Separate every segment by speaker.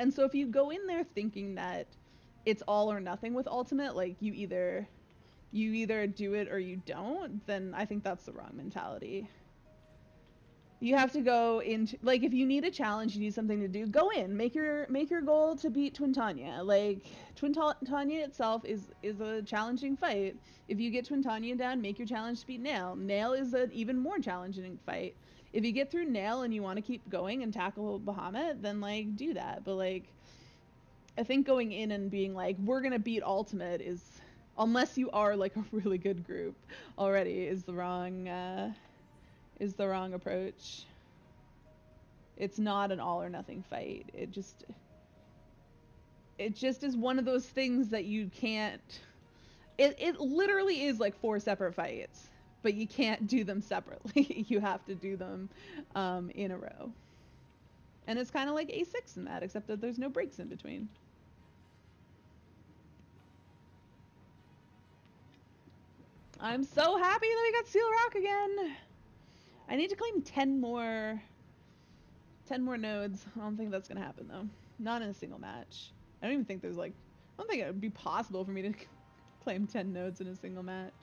Speaker 1: And so if you go in there thinking that it's all or nothing with ultimate, like you either do it or you don't, then I think that's the wrong mentality. You have to go into, like, if you need a challenge, you need something to do, go in, make your goal to beat Twintanya. Like, Twintanya itself is a challenging fight. If you get Twintanya down, make your challenge to beat Nail. Nail is an even more challenging fight. If you get through Nail and you want to keep going and tackle Bahamut, then like do that. But like, I think going in and being like, we're gonna beat Ultimate is, unless you are like a really good group already, is the wrong approach. It's not an all or nothing fight. It just is one of those things that you can't. It literally is like 4 separate fights, but you can't do them separately. You have to do them in a row. And it's kind of like A6 in that, except that there's no breaks in between. I'm so happy that we got Seal Rock again. I need to claim 10 more nodes. I don't think that's gonna happen though. Not in a single match. I don't even think there's like, I don't think it would be possible for me to claim 10 nodes in a single match.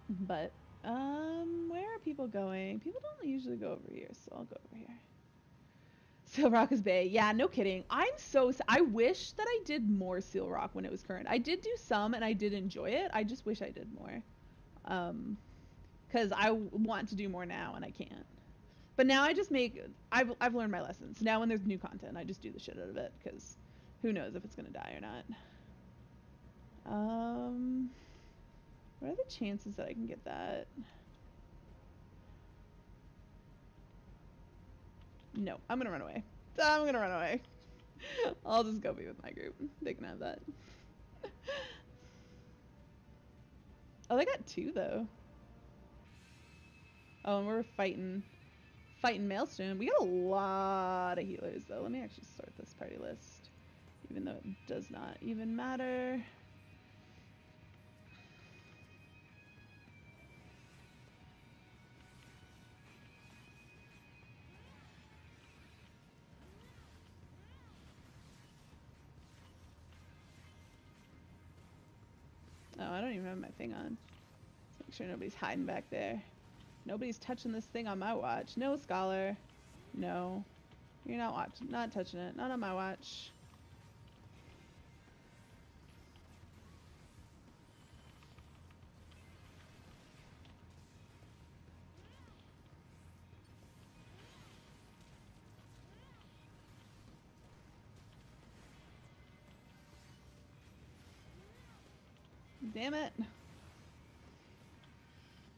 Speaker 1: But where are people going? People don't usually go over here, so I'll go over here. Seal Rock is Bay. Yeah, no kidding. I wish that I did more Seal Rock when it was current. I did do some and I did enjoy it. I just wish I did more. Because I want to do more now and I can't. But now I've learned my lessons. Now when there's new content, I just do the shit out of it, because who knows if it's gonna die or not. What are the chances that I can get that? No, I'm gonna run away. I'll just go be with my group. They can have that. Oh, they got 2 though. Oh, and we're fighting Maelstrom. We got a lot of healers though. Let me actually sort this party list, even though it does not even matter. Oh, I don't even have my thing on. Let's make sure nobody's hiding back there. Nobody's touching this thing on my watch. No, Scholar. No. You're not touching it. Not on my watch. Damn it.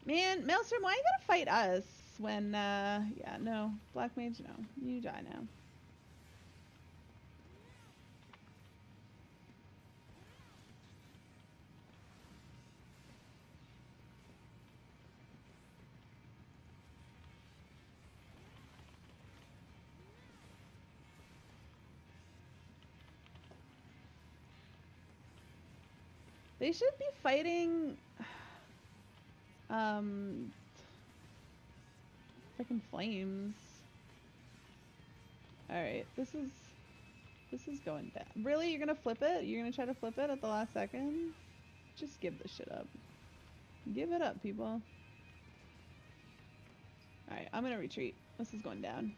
Speaker 1: Man, Maelstrom, why you gotta fight us when, yeah, no. Black Mage, no. You die now. They should be fighting, freaking flames. Alright, this is going bad. Really? You're gonna flip it? You're gonna try to flip it at the last second? Just give this shit up. Give it up, people. Alright, I'm gonna retreat. This is going down.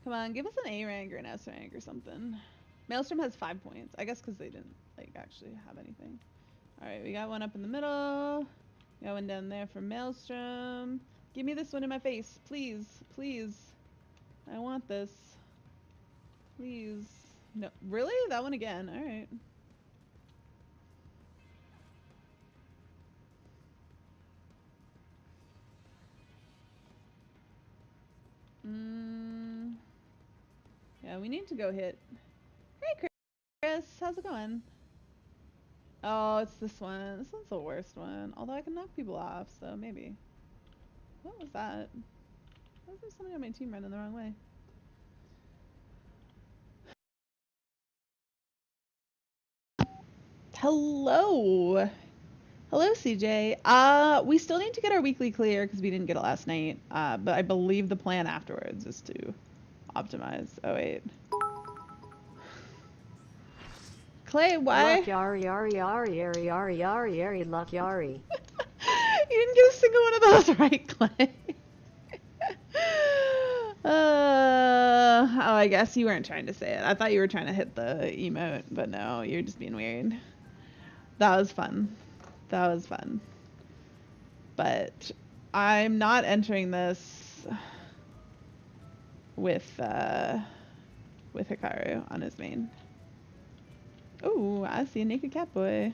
Speaker 1: Come on, give us an A rank or an S rank or something. Maelstrom has 5 points. I guess because they didn't, like, actually have anything. Alright, we got one up in the middle. Got one down there for Maelstrom. Give me this one in my face. Please. Please. I want this. Please. No. Really? That one again. Alright. Yeah, we need to go hit. Hey, Chris. How's it going? Oh, it's this one. This one's the worst one. Although I can knock people off, so maybe. What was that? Why is there somebody on my team running the wrong way? Hello! Hello, CJ. We still need to get our weekly clear because we didn't get it last night. But I believe the plan afterwards is to optimize O8. Clay, why?
Speaker 2: Luck yari yari yari yari yari yari yari luck yari.
Speaker 1: You didn't get a single one of those right, Clay. Oh, I guess you weren't trying to say it. I thought you were trying to hit the emote, but no, you're just being weird. That was fun. That was fun. But I'm not entering this with Hikaru on his main. Oh, I see a naked cat boy.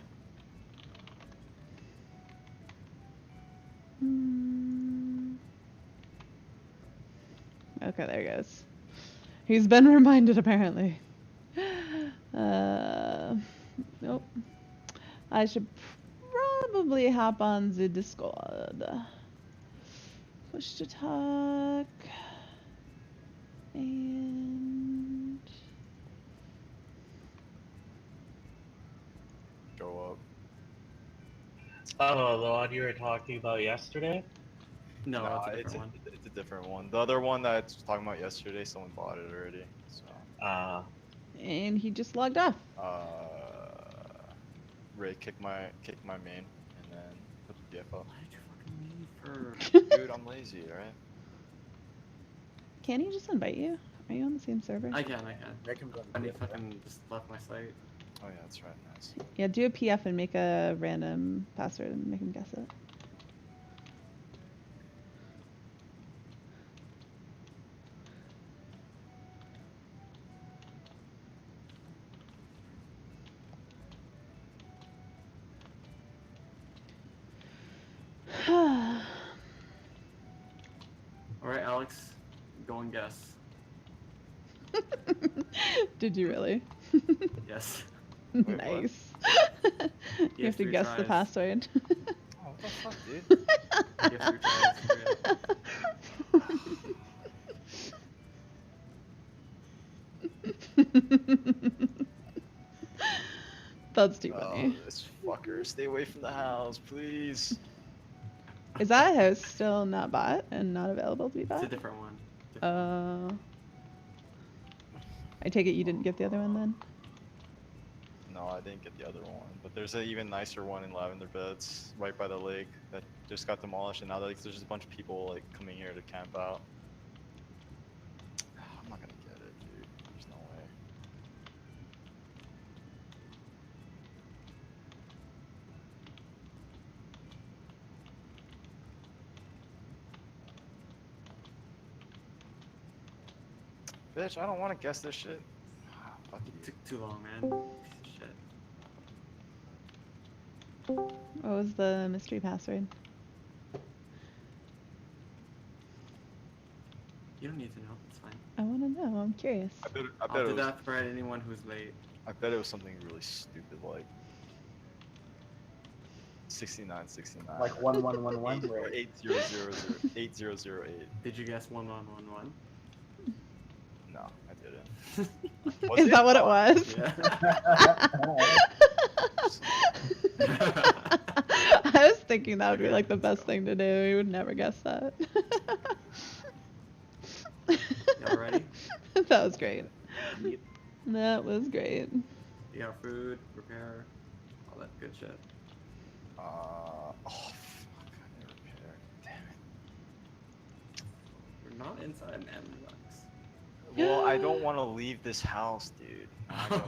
Speaker 1: Okay, there he goes. He's been reminded, apparently. Nope. I should probably hop on the Discord. Push to talk. And...
Speaker 3: Go up.
Speaker 4: Oh, the one you were talking about yesterday?
Speaker 3: No, it's a different one. The other one that I was talking about yesterday, someone bought it already. So.
Speaker 1: And he just logged off.
Speaker 3: Ray kicked my main, and then put the DFO.
Speaker 5: Why did you fucking leave her?
Speaker 3: Dude, I'm lazy, alright?
Speaker 1: Can he just invite you? Are you on the same server?
Speaker 5: I can. And he fucking just left my site.
Speaker 3: Oh yeah, that's right, nice.
Speaker 1: Yeah, do a PF and make a random password and make him guess it.
Speaker 5: Alright, Alex, go and guess.
Speaker 1: Did you really?
Speaker 5: Yes.
Speaker 3: Wait,
Speaker 1: Nice. You have
Speaker 5: have
Speaker 1: to
Speaker 5: 3
Speaker 1: guess the
Speaker 5: tries.
Speaker 1: password.
Speaker 3: Oh, what the fuck, dude?
Speaker 5: You have 3 tries.
Speaker 1: That's too
Speaker 3: Oh,
Speaker 1: funny.
Speaker 3: this fucker, stay away from the house, please.
Speaker 1: Is that house still not bought and not available to be
Speaker 5: It's
Speaker 1: bought?
Speaker 5: a different one.
Speaker 1: I take it you didn't get the other one then?
Speaker 3: No, I didn't get the other one, but there's an even nicer one in Lavender Beds, right by the lake, that just got demolished, and now there's just a bunch of people like coming here to camp out. I'm not gonna get it, dude. There's no way. Bitch, I don't want to guess this shit. Fuck you.
Speaker 5: It took too long, man. Piece of shit.
Speaker 1: What was the mystery password?
Speaker 5: You don't need to know. It's fine.
Speaker 1: I want to know. I'm curious.
Speaker 3: I bet
Speaker 5: I'll
Speaker 3: it
Speaker 5: do
Speaker 3: was.
Speaker 5: that for anyone who's late.
Speaker 3: I bet it was something really stupid like 6969.
Speaker 6: Like 1111.
Speaker 3: Or 8008.
Speaker 5: Did you guess 1111?
Speaker 3: No, I didn't. Was
Speaker 1: Is
Speaker 3: it?
Speaker 1: that what it was?
Speaker 5: Yeah.
Speaker 1: I was thinking that would be like the best thing to do. You would never guess that.
Speaker 5: Y'all ready?
Speaker 1: That was great.
Speaker 5: Yep.
Speaker 1: That was great.
Speaker 5: You got food, repair, all that good shit.
Speaker 3: Oh fuck, I didn't repair. Damn it.
Speaker 5: We're not inside an M box.
Speaker 3: Well, I don't want to leave this house, dude. I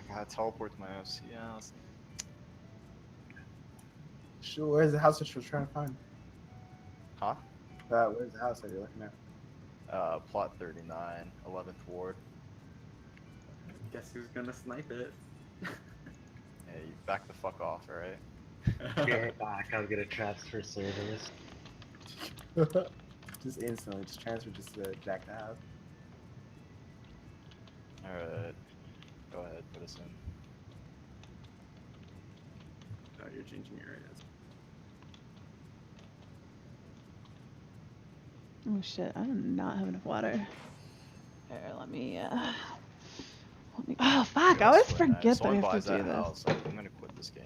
Speaker 3: gotta teleport to my OC house.
Speaker 6: Sure, where's the house that you're trying to find?
Speaker 3: Huh?
Speaker 6: Where's the house that you're looking at?
Speaker 3: Plot 39, 11th ward.
Speaker 5: Guess who's gonna snipe it?
Speaker 3: Hey, you back the fuck off, alright?
Speaker 4: Be right back, I'll get a transfer service.
Speaker 6: Just instantly, just transfer, just to jack the house.
Speaker 3: Alright. Go ahead, put us in.
Speaker 5: Oh, you're changing areas.
Speaker 1: Oh shit, I do not have enough water. Here, let me, oh fuck, I always
Speaker 3: Swear, man,
Speaker 1: forget that I
Speaker 3: someone
Speaker 1: have
Speaker 3: buys
Speaker 1: to do
Speaker 3: that
Speaker 1: this.
Speaker 3: house, I'm gonna quit this game.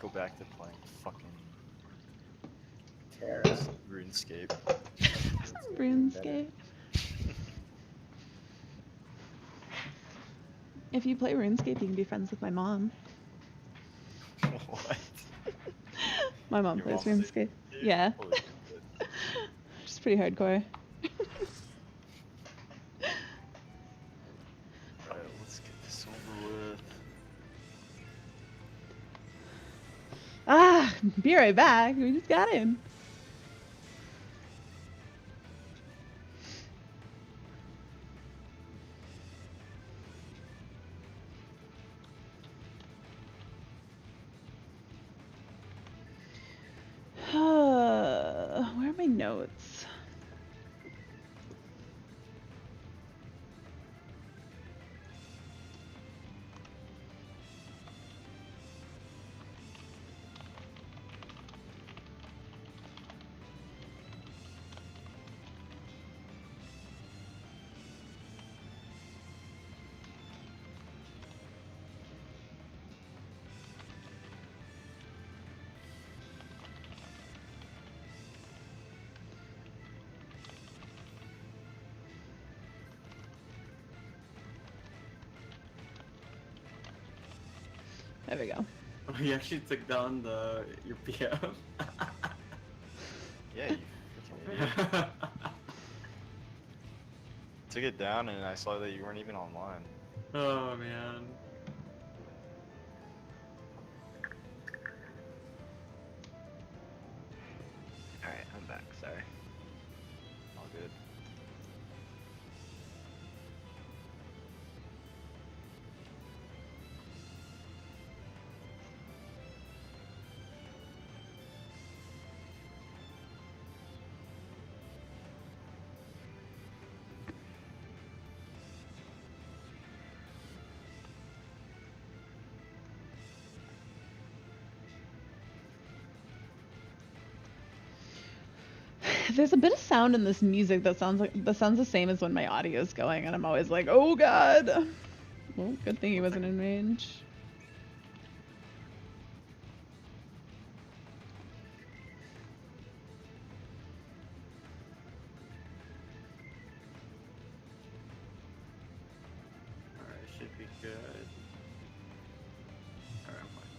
Speaker 3: go back to playing fucking
Speaker 6: Terrace.
Speaker 3: RuneScape.
Speaker 1: RuneScape. If you play RuneScape, you can be friends with my mom.
Speaker 3: What?
Speaker 1: My mom
Speaker 3: Your
Speaker 1: plays
Speaker 3: mom plays
Speaker 1: RuneScape.
Speaker 3: RuneScape?
Speaker 1: Yeah.
Speaker 3: Holy shit.
Speaker 1: She's pretty hardcore.
Speaker 3: Alright, let's get this over with.
Speaker 1: Ah, be right back. We just got in. Where are my notes? There we go.
Speaker 5: Oh, you actually took down your PM.
Speaker 3: Yeah, you freaking idiot. Took it down and I saw that you weren't even online.
Speaker 5: Oh man.
Speaker 7: Alright, I'm back, sorry.
Speaker 3: All good.
Speaker 1: There's a bit of sound in this music that sounds the same as when my audio is going, and I'm always like, oh god. Well, good thing he wasn't in range.
Speaker 5: Alright, should be good. Alright, I'm fine.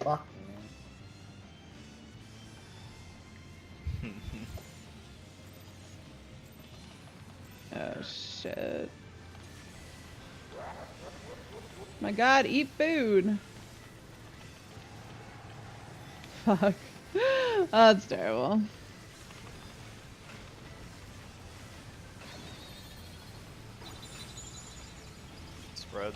Speaker 6: Fuck, man.
Speaker 1: Oh shit. My god, eat food. Fuck. Oh, that's terrible.
Speaker 3: Spread.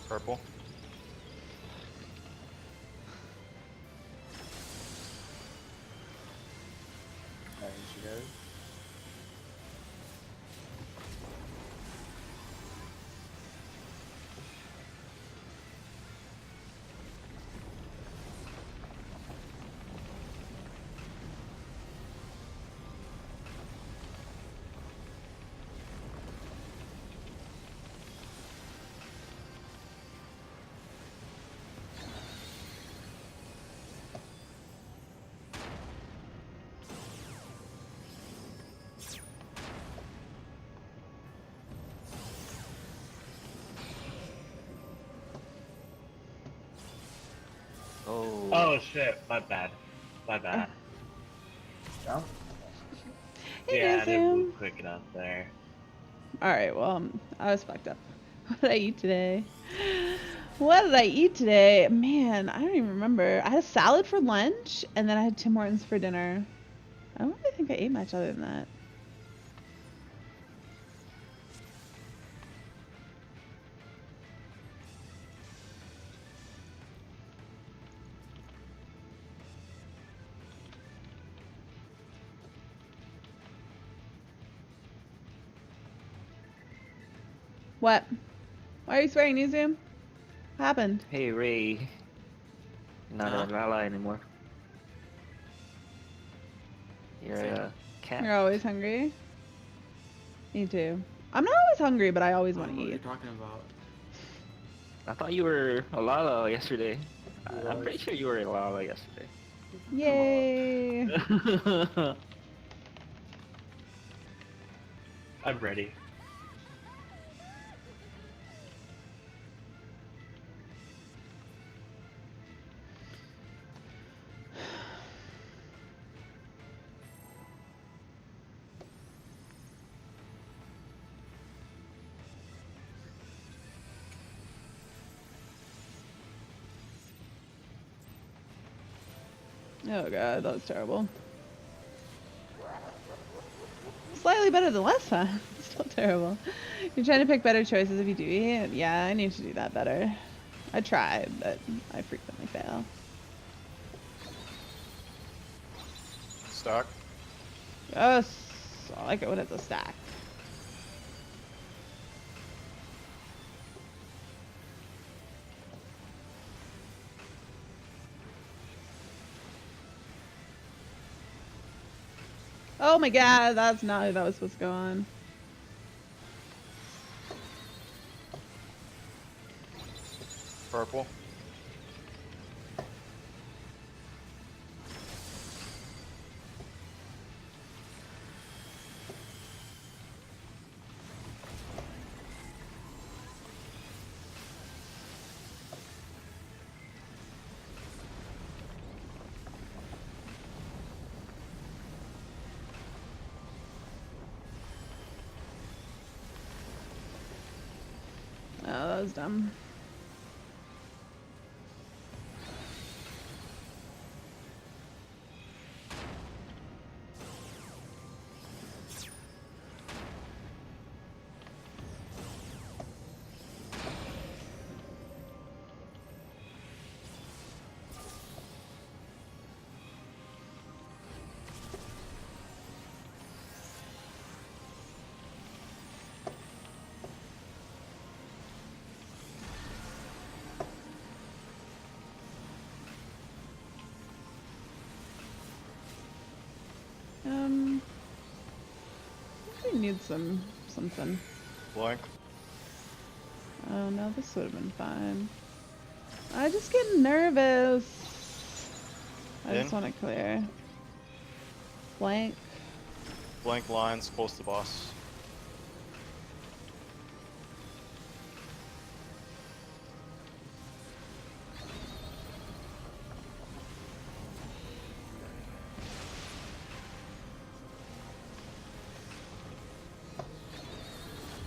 Speaker 3: Purple.
Speaker 6: There she goes.
Speaker 3: Oh.
Speaker 4: Oh shit, my bad. My bad.
Speaker 6: Jump.
Speaker 1: Hey,
Speaker 4: Yeah, I didn't
Speaker 1: Sam.
Speaker 4: move quick enough there.
Speaker 1: Alright, well, I was fucked up. What did I eat today? What did I eat today? Man, I don't even remember. I had a salad for lunch, and then I had Tim Hortons for dinner. I don't really think I ate much other than that. What? Why are you swearing, Newzoom? What happened?
Speaker 7: Hey Ray, you're not
Speaker 5: Huh?
Speaker 7: a Lala anymore. You're a cat.
Speaker 1: You're always hungry? Me too. I'm not always hungry, but I always want to
Speaker 5: What are you
Speaker 1: eat.
Speaker 5: talking about?
Speaker 7: I thought you were a Lala yesterday. I'm
Speaker 4: What?
Speaker 7: pretty sure you were a Lala yesterday.
Speaker 1: Yay!
Speaker 4: I'm ready.
Speaker 1: Oh god, that was terrible. Slightly better than last time. Still terrible. You're trying to pick better choices if you do eat? Yeah, I need to do that better. I try, but I frequently fail.
Speaker 3: Stock.
Speaker 1: Yes! I like it when it's a stack. Oh my god, that's not who that was supposed to go on.
Speaker 3: Purple.
Speaker 1: Oh, that was dumb. We need something.
Speaker 3: Blank.
Speaker 1: Oh no, this would have been fine. I just get nervous. I just
Speaker 3: In?
Speaker 1: want it clear. Blank.
Speaker 3: Blank lines close to boss.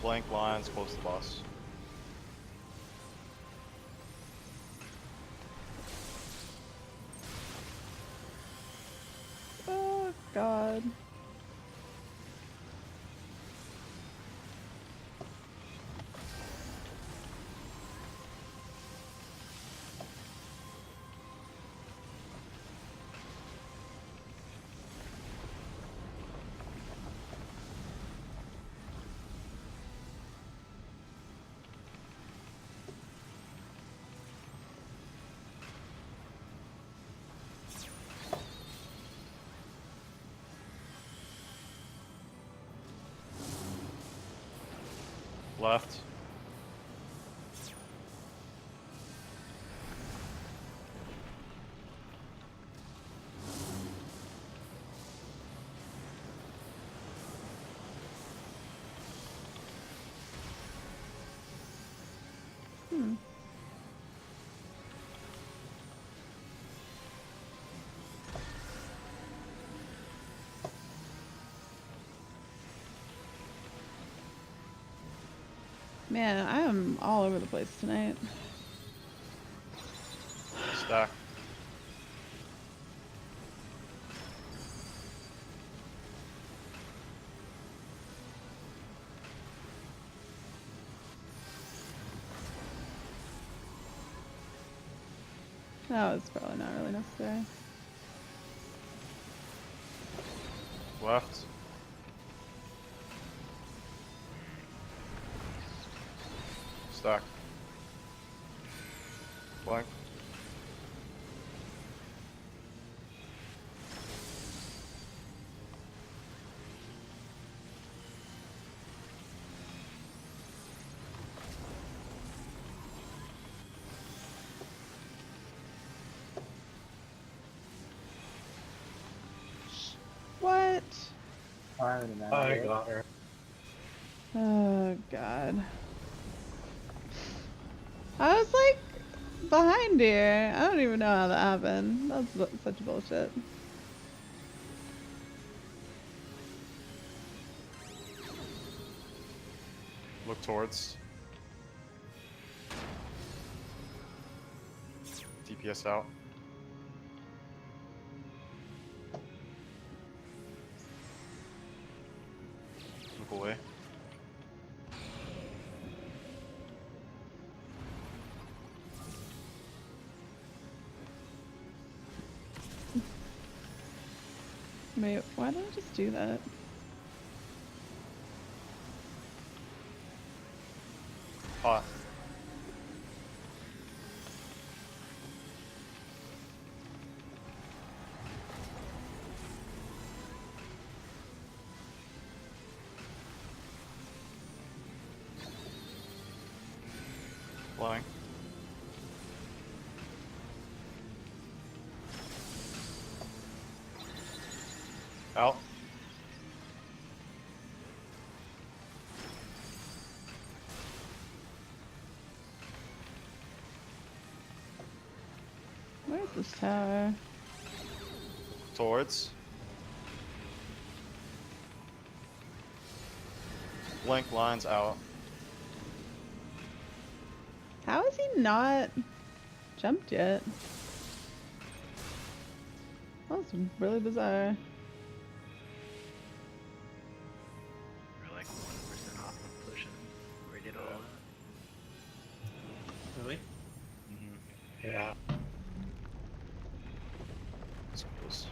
Speaker 3: Blank lines close to boss.
Speaker 1: Oh god.
Speaker 3: Left.
Speaker 1: Hmm. Man, I am all over the place tonight.
Speaker 3: Stack.
Speaker 1: That was probably not really necessary.
Speaker 3: Left. Stack. Blank.
Speaker 1: What?
Speaker 6: Oh, I haven't even
Speaker 4: I
Speaker 6: had it.
Speaker 4: got her.
Speaker 1: Oh god. I was like behind here. I don't even know how that happened. That's such bullshit.
Speaker 3: Look towards. DPS out. Look away.
Speaker 1: Wait, why did I just do that?
Speaker 3: Hot. Flying. Out.
Speaker 1: Where's this tower?
Speaker 3: Towards. Blank lines out.
Speaker 1: How has he not jumped yet? That's really bizarre.
Speaker 8: We're like 1% off of pushing. We did all that.
Speaker 5: Really?
Speaker 4: Yeah.
Speaker 3: So close.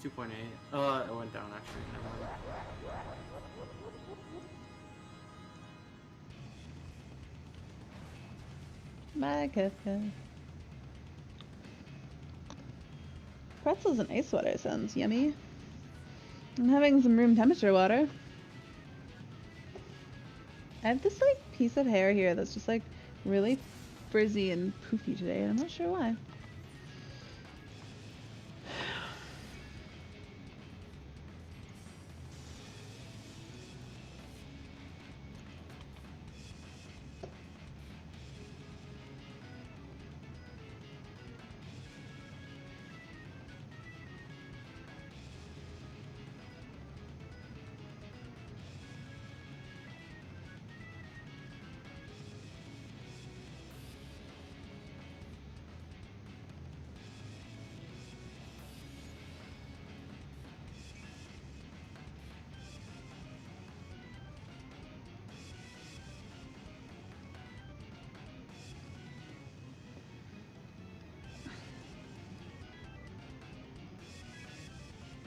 Speaker 5: Two 2.8. It went down actually. Never mind.
Speaker 1: Bye, Kefka. Pretzels and ice water sounds yummy. I'm having some room temperature water. I have this like piece of hair here that's just like really frizzy and poofy today, and I'm not sure why.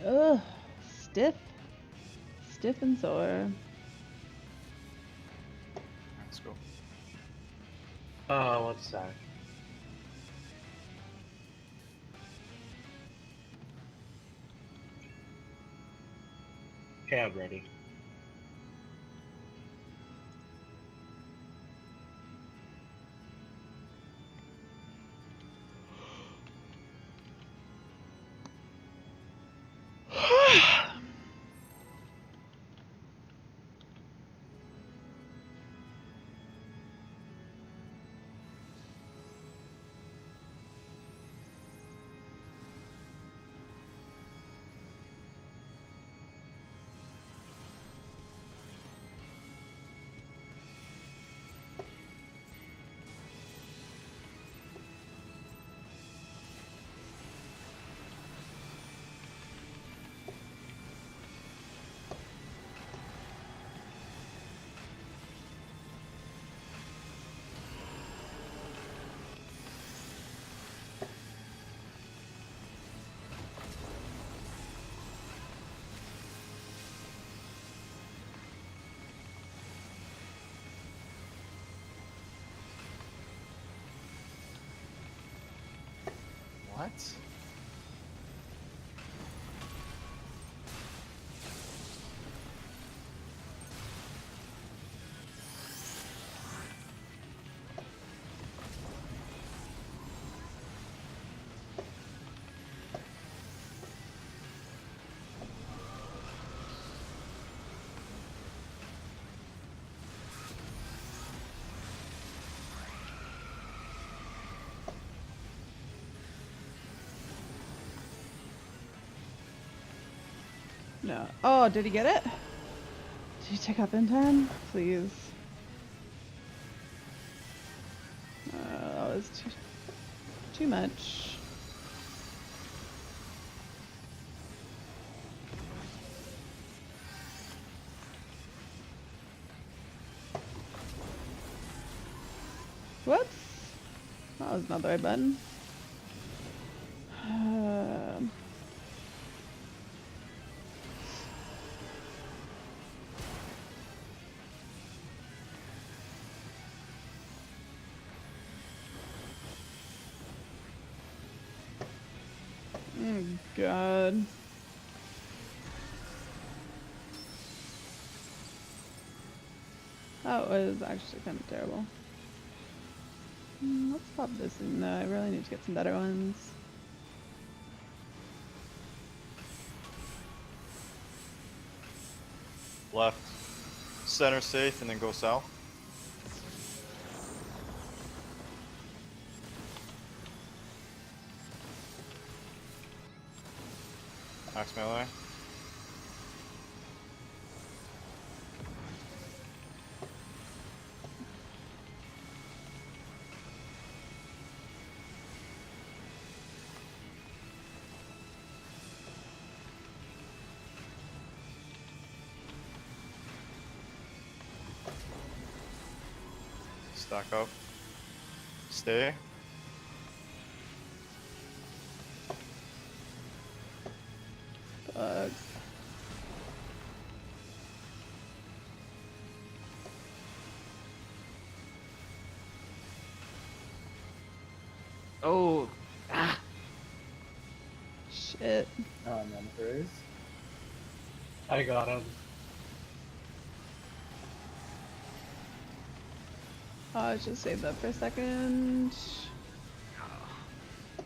Speaker 1: Ugh, stiff. Stiff and sore.
Speaker 3: Let's go.
Speaker 4: Oh, what's that? Okay, I'm ready.
Speaker 3: What?
Speaker 1: No. Oh, did he get it? Did he take up in time? Please. That was too much. Whoops. That was not the right button. Oh, God. That was actually kind of terrible. Let's pop this in though. I really need to get some better ones.
Speaker 3: Left. Center safe and then go south. Max melee. Stack up. Stay.
Speaker 1: Fuck.
Speaker 7: Oh, ah,
Speaker 1: Shit.
Speaker 6: Oh, and then there is. I got him.
Speaker 1: I should save that for a second.
Speaker 8: Oh. I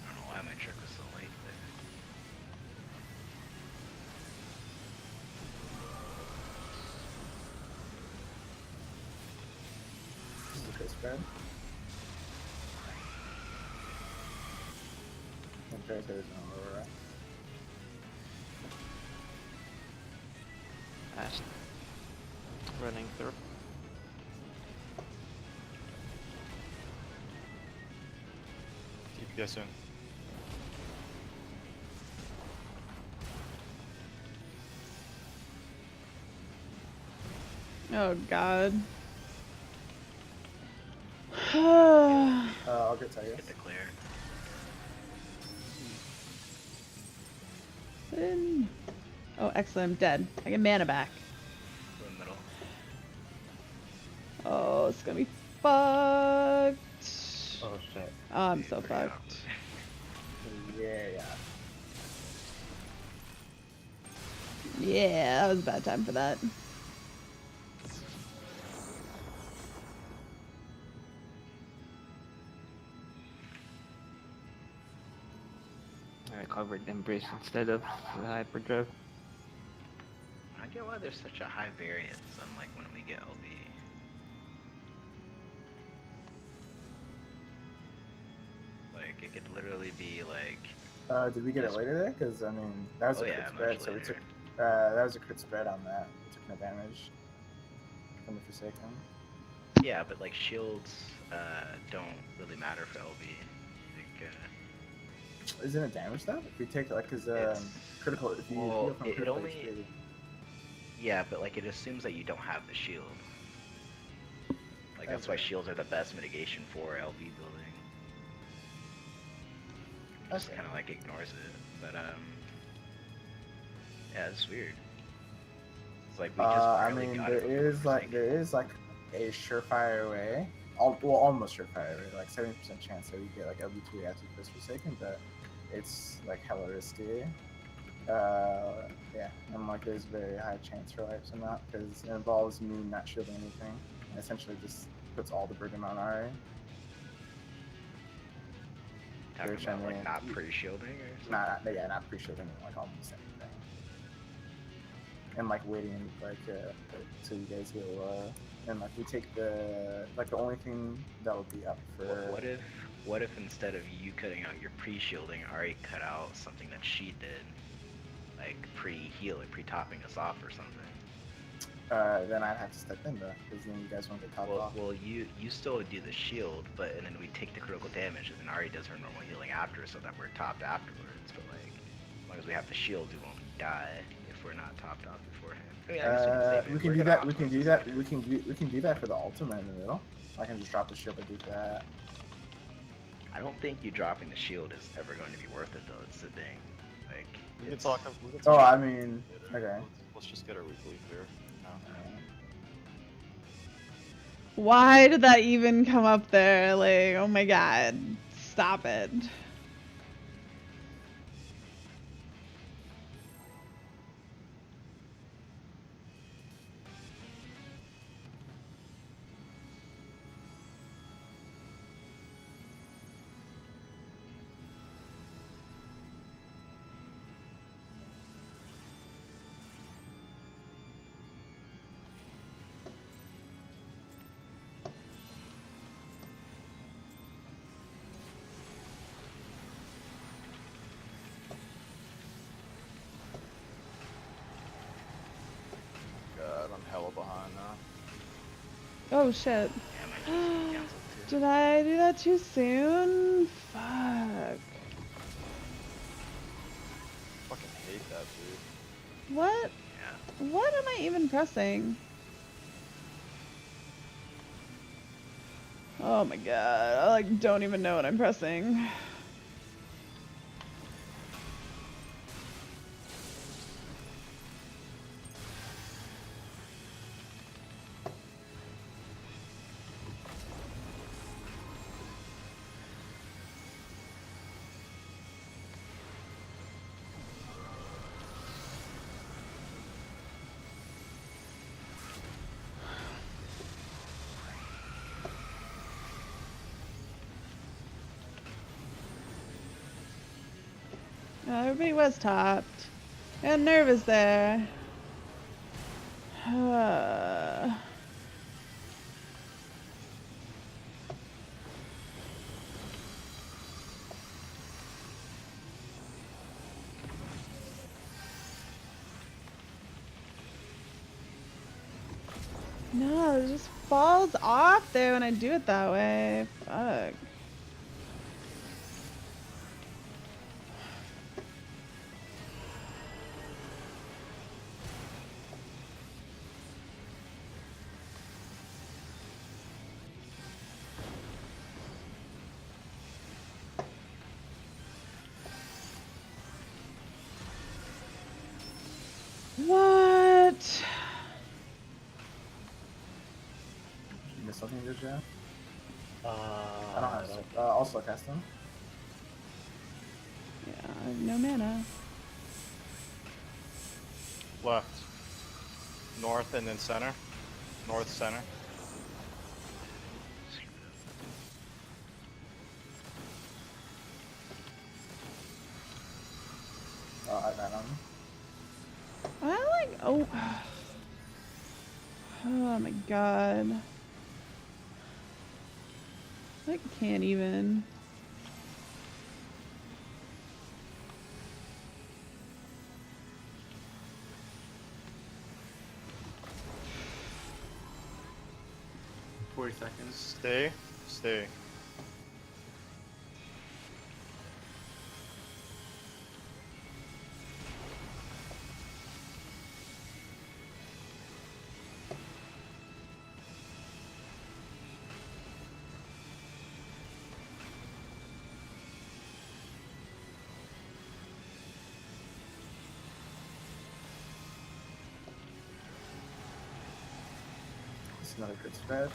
Speaker 8: don't know why my trick was so late
Speaker 6: This is a good spread. And there's no Aurora.
Speaker 7: fast. Running through.
Speaker 3: Keep guessing.
Speaker 1: Oh, God.
Speaker 6: I'll get Tiger.
Speaker 8: Get the clear.
Speaker 1: Oh, excellent. I'm dead. I get mana back.
Speaker 8: Go in the middle.
Speaker 1: Oh, it's gonna be fucked.
Speaker 6: Oh shit.
Speaker 1: Oh, I'm so fucked.
Speaker 6: Yeah.
Speaker 1: Yeah, that was a bad time for that.
Speaker 7: I covered Embrace instead of the Hyperdrive.
Speaker 8: I get why there's such a high variance on like when we get LB. Like it could literally be like.
Speaker 6: Did we get it later there? Because I mean, that was
Speaker 8: Oh
Speaker 6: a
Speaker 8: yeah,
Speaker 6: crit spread,
Speaker 8: much
Speaker 6: so we
Speaker 8: later.
Speaker 6: took. That was a crit spread on that. We took no damage from the Forsaken.
Speaker 8: Yeah, but like shields don't really matter for LB. Like,
Speaker 6: Isn't it damage though? If we take like his
Speaker 8: It's-
Speaker 6: critical, if you
Speaker 8: well,
Speaker 6: heal from
Speaker 8: it
Speaker 6: critical
Speaker 8: only-
Speaker 6: HP,
Speaker 8: yeah, but like it assumes that you don't have the shield. Like that's why
Speaker 6: Okay.
Speaker 8: shields are the best mitigation for LB building. Just
Speaker 6: Okay.
Speaker 8: kind of like ignores it, but yeah, it's weird. It's like we just
Speaker 6: I
Speaker 8: barely
Speaker 6: mean,
Speaker 8: got
Speaker 6: there
Speaker 8: it before
Speaker 6: is like
Speaker 8: Forsaken.
Speaker 6: there is like a surefire way almost surefire, right? Like 70% chance that you get like LB2 after first Forsaken, but it's like hella risky. Yeah, and like there's very high chance for wipes in that because it involves me not shielding anything. And essentially just puts all the burden on Ari.
Speaker 8: Talking
Speaker 6: Which,
Speaker 8: about
Speaker 6: I
Speaker 8: like
Speaker 6: mean,
Speaker 8: not pre-shielding or something.
Speaker 6: Not pre-shielding like almost anything. And like waiting like till you guys go and like we take the only thing that would be up for.
Speaker 8: What if instead of you cutting out your pre-shielding, Ari cut out something that she did, like pre-healing, pre-topping us off or something?
Speaker 6: Then I'd have to step in though, because then you guys won't get topped off.
Speaker 8: Well, you still do the shield, but and then we take the critical damage, and then Ari does her normal healing after, so that we're topped afterwards. But like, as long as we have the shield, we won't die if we're not topped off beforehand. I mean, I guess
Speaker 6: We
Speaker 8: We're
Speaker 6: can do
Speaker 8: gonna
Speaker 6: that. We can
Speaker 8: optimize
Speaker 6: do
Speaker 8: this
Speaker 6: that.
Speaker 8: later.
Speaker 6: We can do that for the ultimate in the middle. I can just drop the shield and do that.
Speaker 8: I don't think you dropping the shield is ever going to be worth it, though. It's the thing. Like,
Speaker 3: We can
Speaker 8: it's-
Speaker 3: talk.
Speaker 6: Oh, I mean,
Speaker 3: later.
Speaker 6: okay.
Speaker 3: Let's just get our weekly clear. No.
Speaker 1: Why did that even come up there? Like, oh my god. Stop it.
Speaker 3: God, I'm hella behind now.
Speaker 1: Oh shit.
Speaker 8: Yeah, my GC canceled too.
Speaker 1: Did I do that too soon? Fuck.
Speaker 3: Fucking hate that, dude.
Speaker 1: What?
Speaker 8: Yeah.
Speaker 1: What am I even pressing? Oh my god. I like don't even know what I'm pressing. Everybody was topped. And Nerve is there. No, it just falls off there when I do it that way. Fuck. What?
Speaker 6: You missed something, did you? I don't
Speaker 4: I
Speaker 6: have. Also cast them.
Speaker 1: Yeah, I have no mana.
Speaker 3: Left. North and then center. North, center.
Speaker 6: I got them.
Speaker 1: I like. Oh. Oh my god. I can't even.
Speaker 5: Seconds.
Speaker 3: Stay. Stay.
Speaker 6: It's another good spread.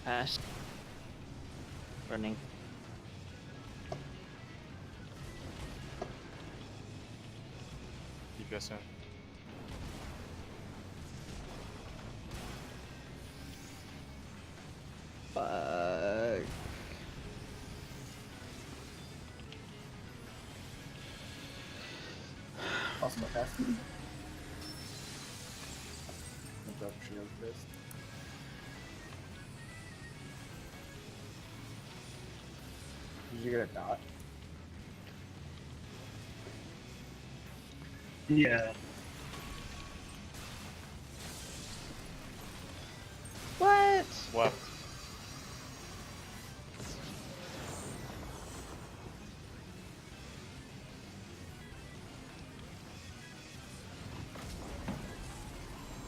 Speaker 7: Pass. Running.
Speaker 3: DPS in.
Speaker 1: Fuck.
Speaker 6: Also pass. Drop shield first. Did you get a dot?
Speaker 4: Yeah.
Speaker 1: What?
Speaker 3: Left.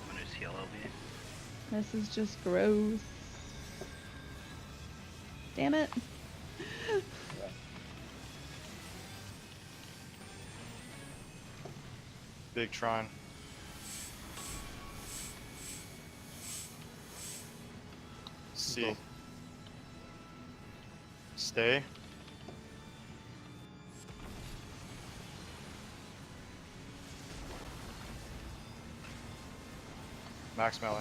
Speaker 8: When is heal LB?
Speaker 1: This is just gross. Damn it.
Speaker 3: Big Tron. C.
Speaker 6: Go.
Speaker 3: Stay. Max melee.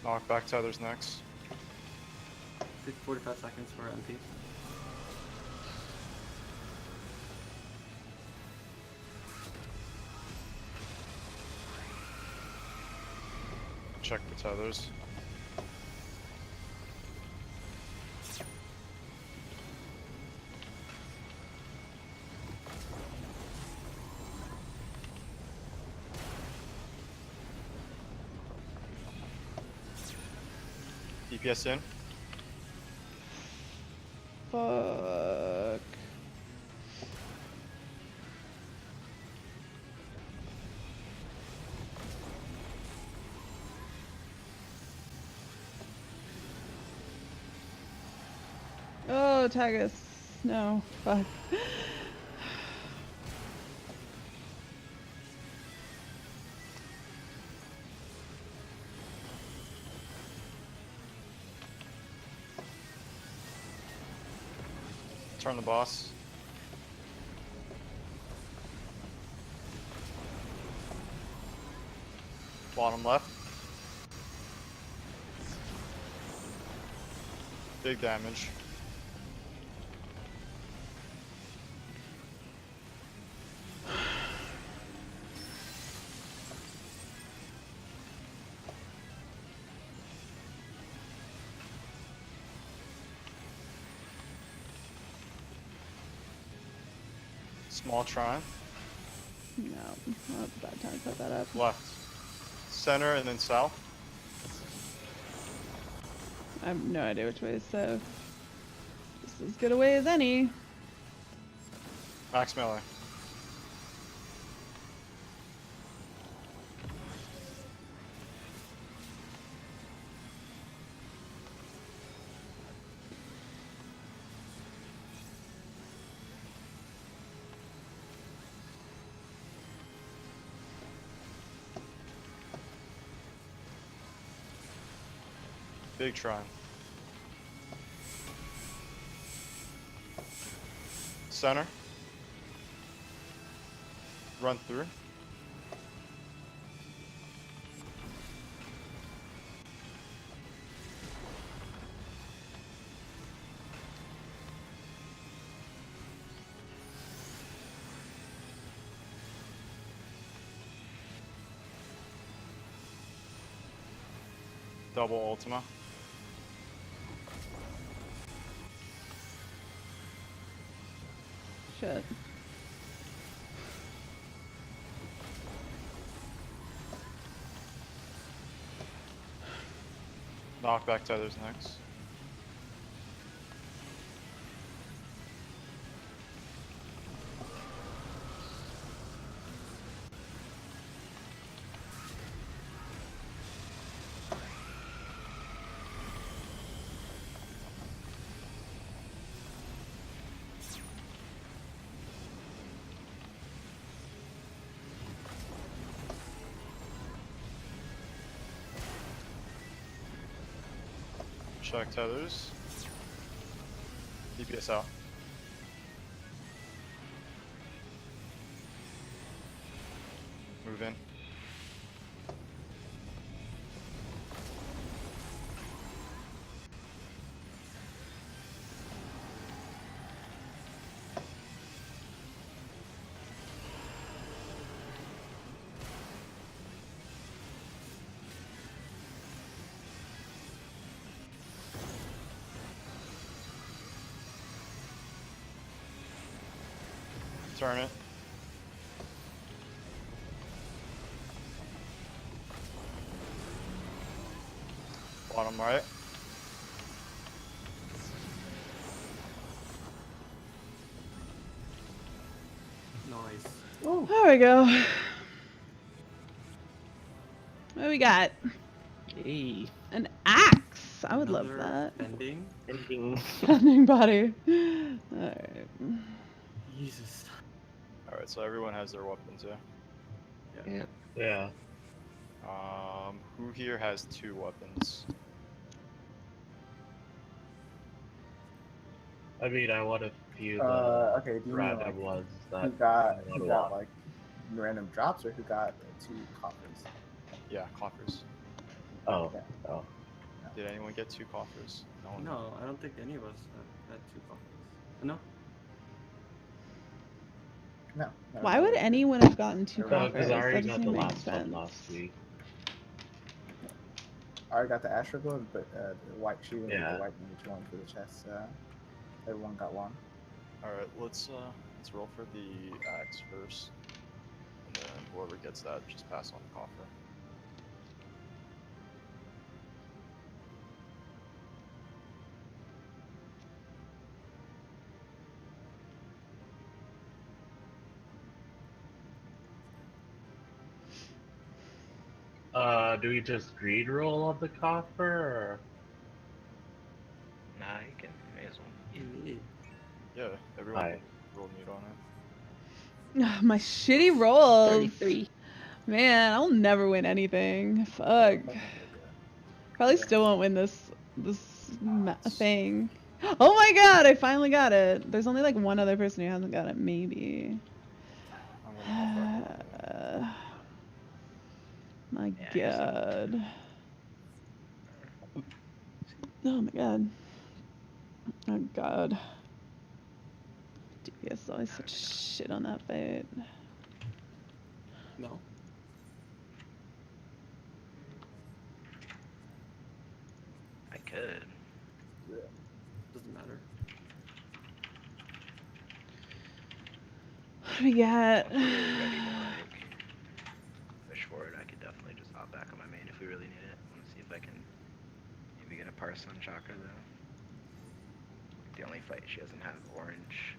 Speaker 3: Knock back tethers next.
Speaker 5: 45 seconds for MP.
Speaker 3: Check the tethers. DPS in.
Speaker 1: Fuck. Oh, tag us. No. Fuck.
Speaker 3: Turn the boss. Bottom left. Big damage. Small Tron.
Speaker 1: No. Well, that's a bad time to put that up.
Speaker 3: Left. Center and then south.
Speaker 1: I have no idea which way is south. This is as good a way as any.
Speaker 3: Max melee. Big Tron. Center. Run through. Double Ultima.
Speaker 1: Shit.
Speaker 3: Knockback tethers next. Check tethers. DPS out. Move in. Turn it. Bottom right.
Speaker 5: Nice.
Speaker 1: There we go. What do we got?
Speaker 7: Hey,
Speaker 1: An axe. I would love
Speaker 5: Another
Speaker 1: that.
Speaker 5: Bending.
Speaker 7: ending.
Speaker 1: Bending body. Alright.
Speaker 5: Jesus.
Speaker 3: Alright, so everyone has their weapons, yeah?
Speaker 7: Yeah.
Speaker 4: Yeah.
Speaker 3: Who here has 2 weapons?
Speaker 4: I mean, I want a few
Speaker 6: Okay, do you mean
Speaker 4: random
Speaker 6: like
Speaker 4: ones that
Speaker 6: who got
Speaker 4: I don't want.
Speaker 6: like random drops or who got 2 coffers?
Speaker 3: Yeah, coffers.
Speaker 4: Oh,
Speaker 6: Yeah.
Speaker 4: oh.
Speaker 3: Did anyone get 2 coffers? No one.
Speaker 5: No, I don't think any of us had 2 coffees. No?
Speaker 6: No.
Speaker 1: Why would anyone have gotten 2
Speaker 6: No,
Speaker 4: No,
Speaker 1: coffers?
Speaker 4: because I already
Speaker 1: That
Speaker 4: got
Speaker 1: doesn't
Speaker 4: the
Speaker 1: make
Speaker 4: last one
Speaker 1: sense.
Speaker 4: last week.
Speaker 6: I already got the Astro Globe, but the white shoe and
Speaker 4: Yeah.
Speaker 6: the white mage one for the chest. Everyone got one.
Speaker 3: Alright, let's roll for the axe first. And then whoever gets that, just pass on the coffer.
Speaker 4: Do we just greed roll on the coffer, or?
Speaker 8: Nah, you can. You may as well.
Speaker 5: Yeah.
Speaker 3: Yeah, everyone
Speaker 4: Aye.
Speaker 3: roll mute on it.
Speaker 1: My shitty rolls.
Speaker 7: 33.
Speaker 1: Man, I'll never win anything. Fuck. Probably still won't win this thing. Oh my god, I finally got it. There's only like one other person who hasn't got it, maybe.
Speaker 3: I'm gonna hop back on it.
Speaker 1: My
Speaker 8: Yeah,
Speaker 1: god. Oh my god. Oh god. DPS is always such shit on that fight.
Speaker 5: No.
Speaker 8: I could.
Speaker 5: Doesn't matter.
Speaker 1: What do we got?
Speaker 8: If we're really ready to like push forward, I could definitely just hop back on my main if we really need it. Let's see if I can maybe get a parse on Chakra though. The only fight she doesn't have orange.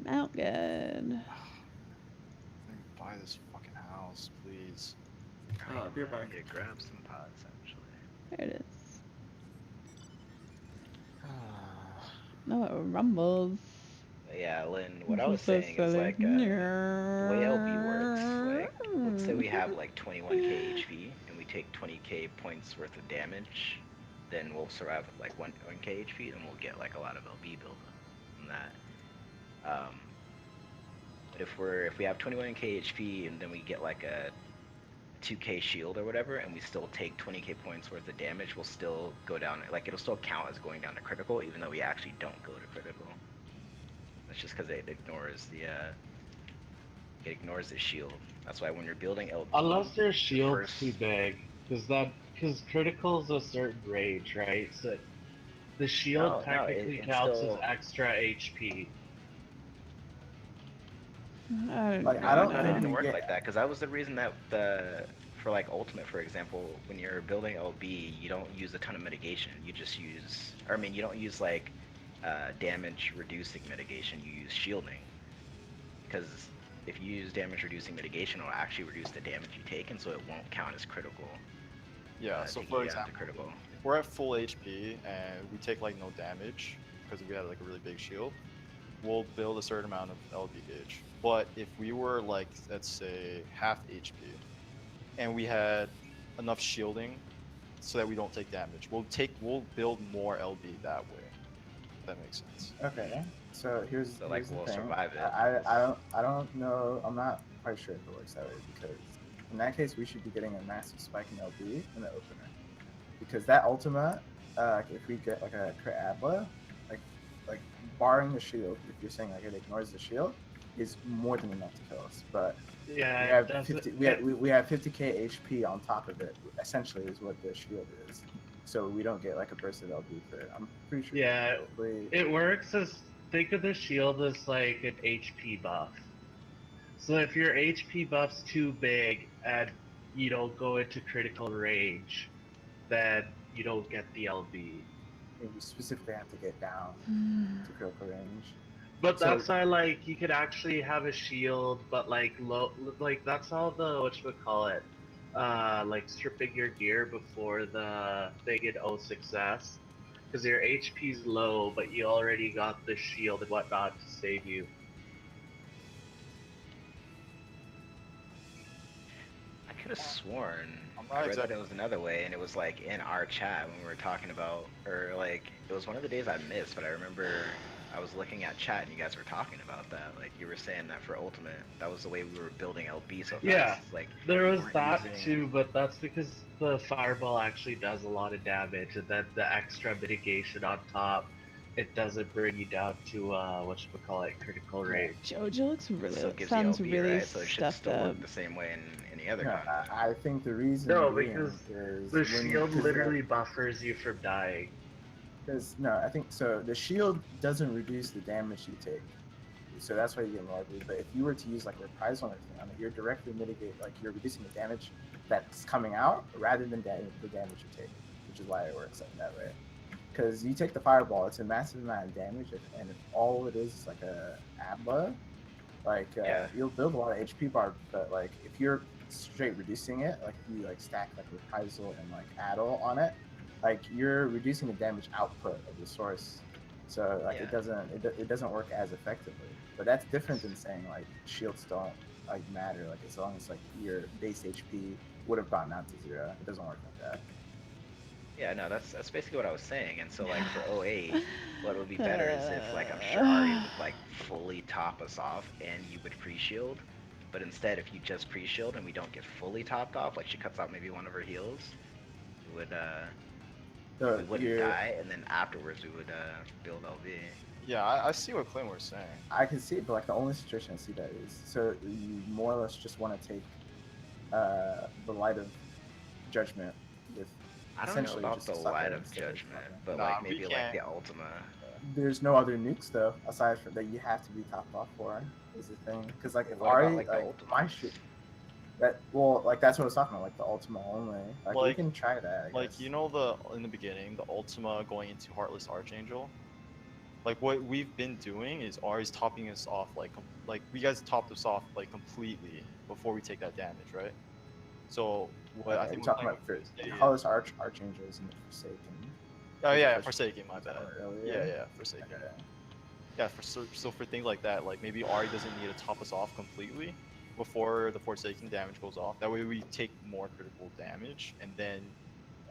Speaker 1: Mount good.
Speaker 3: Let me buy this fucking house, please.
Speaker 5: Beer back.
Speaker 8: Yeah, grab some pods actually.
Speaker 1: There it is. No, it rumbles.
Speaker 8: But yeah, Lynn, what I was
Speaker 1: So
Speaker 8: saying is
Speaker 1: silly.
Speaker 8: like the way LB works, like let's say we have like 21k HP and we take 20k points worth of damage, then we'll survive with like 1k HP and we'll get like a lot of LB build up from that. But if we have 21k HP and then we get like a 2k shield or whatever and we still take 20k points worth of damage, we'll still go down, like it'll still count as going down to critical even though we actually don't go to critical. That's just because it ignores the shield. That's why when you're building LB,
Speaker 4: Unless their shield's
Speaker 8: first-
Speaker 4: too big, because critical's a certain range, right? So the shield
Speaker 8: No,
Speaker 4: technically
Speaker 8: it
Speaker 4: counts
Speaker 8: still-
Speaker 4: as extra HP.
Speaker 1: I don't
Speaker 6: Like,
Speaker 1: know.
Speaker 6: I don't
Speaker 8: No, it
Speaker 6: think
Speaker 8: didn't
Speaker 6: you
Speaker 8: work
Speaker 6: get-
Speaker 8: like that because that was the reason that for like ultimate, for example, when you're building LB, you don't use a ton of mitigation. You just use, or I mean, you don't use like damage reducing mitigation. You use shielding, because if you use damage reducing mitigation, it'll actually reduce the damage you take, and so it won't count as critical.
Speaker 3: Yeah, so
Speaker 8: taking
Speaker 3: for
Speaker 8: you down to
Speaker 3: example,
Speaker 8: critical.
Speaker 3: if we're at full HP and we take like no damage because we had like a really big shield, we'll build a certain amount of LB gauge. But if we were like, let's say, half HP and we had enough shielding so that we don't take damage, we'll build more LB that way. If that makes sense.
Speaker 6: Okay. So here's
Speaker 8: So like
Speaker 6: the
Speaker 8: we'll
Speaker 6: thing.
Speaker 8: survive it.
Speaker 6: I don't know. I'm not quite sure if it works that way, because in that case we should be getting a massive spike in LB in the opener, because that ultima, if we get like a crit adla, like barring the shield, if you're saying like it ignores the shield, is more than enough to kill us. But
Speaker 4: Yeah,
Speaker 6: we
Speaker 4: it
Speaker 6: have
Speaker 4: doesn't-
Speaker 6: 50. We have 50k HP on top of it. Essentially, is what the shield is. So we don't get like a burst of LB crit. I'm pretty sure.
Speaker 4: Yeah,
Speaker 6: technically-
Speaker 4: it works as, think of the shield as like an HP buff. So if your HP buff's too big and you don't go into critical range, then you don't get the LB.
Speaker 6: you specifically have to get down to critical range.
Speaker 4: But
Speaker 6: So-
Speaker 4: that's why, like, you could actually have a shield, but like low, like that's all the whatchamacallit, like stripping your gear before the thing in O8S, because your HP's low, but you already got the shield and whatnot to save you.
Speaker 8: I could have sworn
Speaker 3: I'm
Speaker 8: I
Speaker 3: not
Speaker 8: read that
Speaker 3: exactly.
Speaker 8: it was another way, and it was like in our chat when we were talking about, or like it was one of the days I missed, but I remember I was looking at chat and you guys were talking about that. Like you were saying that for ultimate, that was the way we were building LB so fast.
Speaker 4: Yeah,
Speaker 8: Like
Speaker 4: there
Speaker 8: we
Speaker 4: was
Speaker 8: weren't
Speaker 4: that
Speaker 8: using-
Speaker 4: too, but that's because the fireball actually does a lot of damage, and then the extra mitigation on top, it doesn't bring you down to whatchamacallit, critical range.
Speaker 1: Jojo looks really
Speaker 8: still gives
Speaker 1: sounds
Speaker 8: you LB,
Speaker 1: really
Speaker 8: right? So it should
Speaker 1: stuffed
Speaker 8: still
Speaker 1: up.
Speaker 8: work the same way in any other
Speaker 6: No,
Speaker 8: content.
Speaker 6: I think the reason
Speaker 4: No,
Speaker 6: being
Speaker 4: because
Speaker 6: is
Speaker 4: the
Speaker 6: when
Speaker 4: shield
Speaker 6: 'cause
Speaker 4: literally buffers you from dying.
Speaker 6: Because no, I think so. The shield doesn't reduce the damage you take, so that's why you get more LB. But if you were to use like reprisal or anything on it, you're directly mitigate, like you're reducing the damage that's coming out rather than the damage you take, which is why it works like that way. Because you take the fireball, it's a massive amount of damage, and if all it is like a ABBA, like
Speaker 8: Yeah.
Speaker 6: you'll build a lot of HP bar. But like if you're straight reducing it, like if you like stack like reprisal and like addle on it, like you're reducing the damage output of the source, so like
Speaker 8: Yeah.
Speaker 6: it doesn't work as effectively. But that's different than saying like shields don't like matter, like as long as like your base HP would have gotten out to 0. It doesn't work like that.
Speaker 8: Yeah, no, that's basically what I was saying. And so like for 08, what would be better is if like I'm sure Ari would like fully top us off and you would pre-shield. But instead, if you just pre-shield and we don't get fully topped off, like she cuts out maybe one of her heals, we would
Speaker 6: So
Speaker 8: we wouldn't die, and then afterwards we would build LV.
Speaker 3: Yeah, I see what Clint was saying.
Speaker 6: I can see it, but like the only situation I see that is so you more or less just want to take the light of judgment with.
Speaker 8: I don't know
Speaker 6: essentially
Speaker 8: about
Speaker 6: just
Speaker 8: the
Speaker 6: sucker
Speaker 8: light of
Speaker 6: instead of
Speaker 8: judgment,
Speaker 6: sucker.
Speaker 8: but
Speaker 3: Nah,
Speaker 8: like
Speaker 3: we
Speaker 8: maybe like
Speaker 3: can't.
Speaker 8: the Ultima.
Speaker 6: There's no other nukes though aside from that you have to be topped off for is the thing, because like if
Speaker 8: What about,
Speaker 6: Ari
Speaker 8: like, the
Speaker 6: like my
Speaker 8: Ultimas?
Speaker 6: shit that well like that's what I was talking about, like the Ultima only, like we
Speaker 3: Like-
Speaker 6: can try that I
Speaker 3: Like
Speaker 6: guess.
Speaker 3: you know in the beginning, the Ultima going into Heartless Archangel. Like what we've been doing is Ari's topping us off like we guys topped us off like completely before we take that damage, right? So what I
Speaker 6: Okay,
Speaker 3: think
Speaker 6: we're
Speaker 3: we're
Speaker 6: talking
Speaker 3: playing
Speaker 6: about
Speaker 3: with
Speaker 6: first
Speaker 3: is-
Speaker 6: Hollis Archangels and the Forsaken.
Speaker 3: Oh yeah,
Speaker 6: First-
Speaker 3: Forsaken, my bad.
Speaker 6: earlier.
Speaker 3: Yeah, Forsaken.
Speaker 6: Okay.
Speaker 3: Yeah, so for things like that, like maybe Ari doesn't need to top us off completely before the Forsaken damage goes off. That way we take more critical damage, and then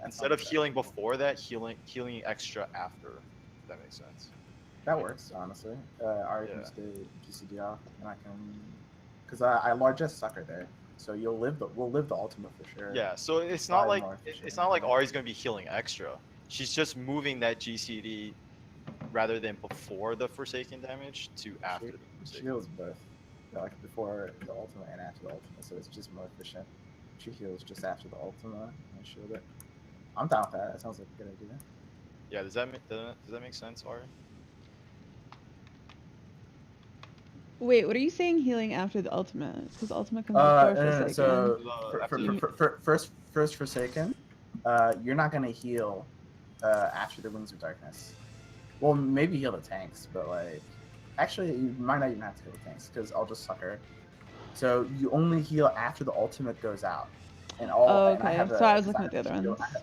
Speaker 3: instead of healing before that, healing extra after. If that makes sense.
Speaker 6: That works, honestly. Ari can
Speaker 3: Yeah.
Speaker 6: stay GCD off, and I can, because I largest sucker there, so we'll live the Ultima for sure.
Speaker 3: Yeah, so it's not
Speaker 6: Probably
Speaker 3: like
Speaker 6: more efficient
Speaker 3: it's not like
Speaker 6: than
Speaker 3: Ari's gonna be healing extra. She's just moving that GCD rather than before the Forsaken damage to after the
Speaker 6: She
Speaker 3: Forsaken.
Speaker 6: heals both, like before the Ultima and after the Ultima, so it's just more efficient. She heals just after the Ultima and shield it. I'm down with that. That sounds like a good idea.
Speaker 3: Yeah, does that make sense, Ari?
Speaker 1: Wait, what are you saying healing after the ultimate? Because ultimate comes before Forsaken.
Speaker 6: So
Speaker 3: After
Speaker 6: first Forsaken, you're not gonna heal after the Wings of Darkness. Well, maybe heal the tanks, but like, actually, you might not even have to heal the tanks because I'll just sucker. So you only heal after the ultimate goes out, and all.
Speaker 1: Oh,
Speaker 6: And I
Speaker 1: okay.
Speaker 6: have
Speaker 1: So I was
Speaker 6: 'cause
Speaker 1: looking at the other
Speaker 6: shield-
Speaker 1: ones.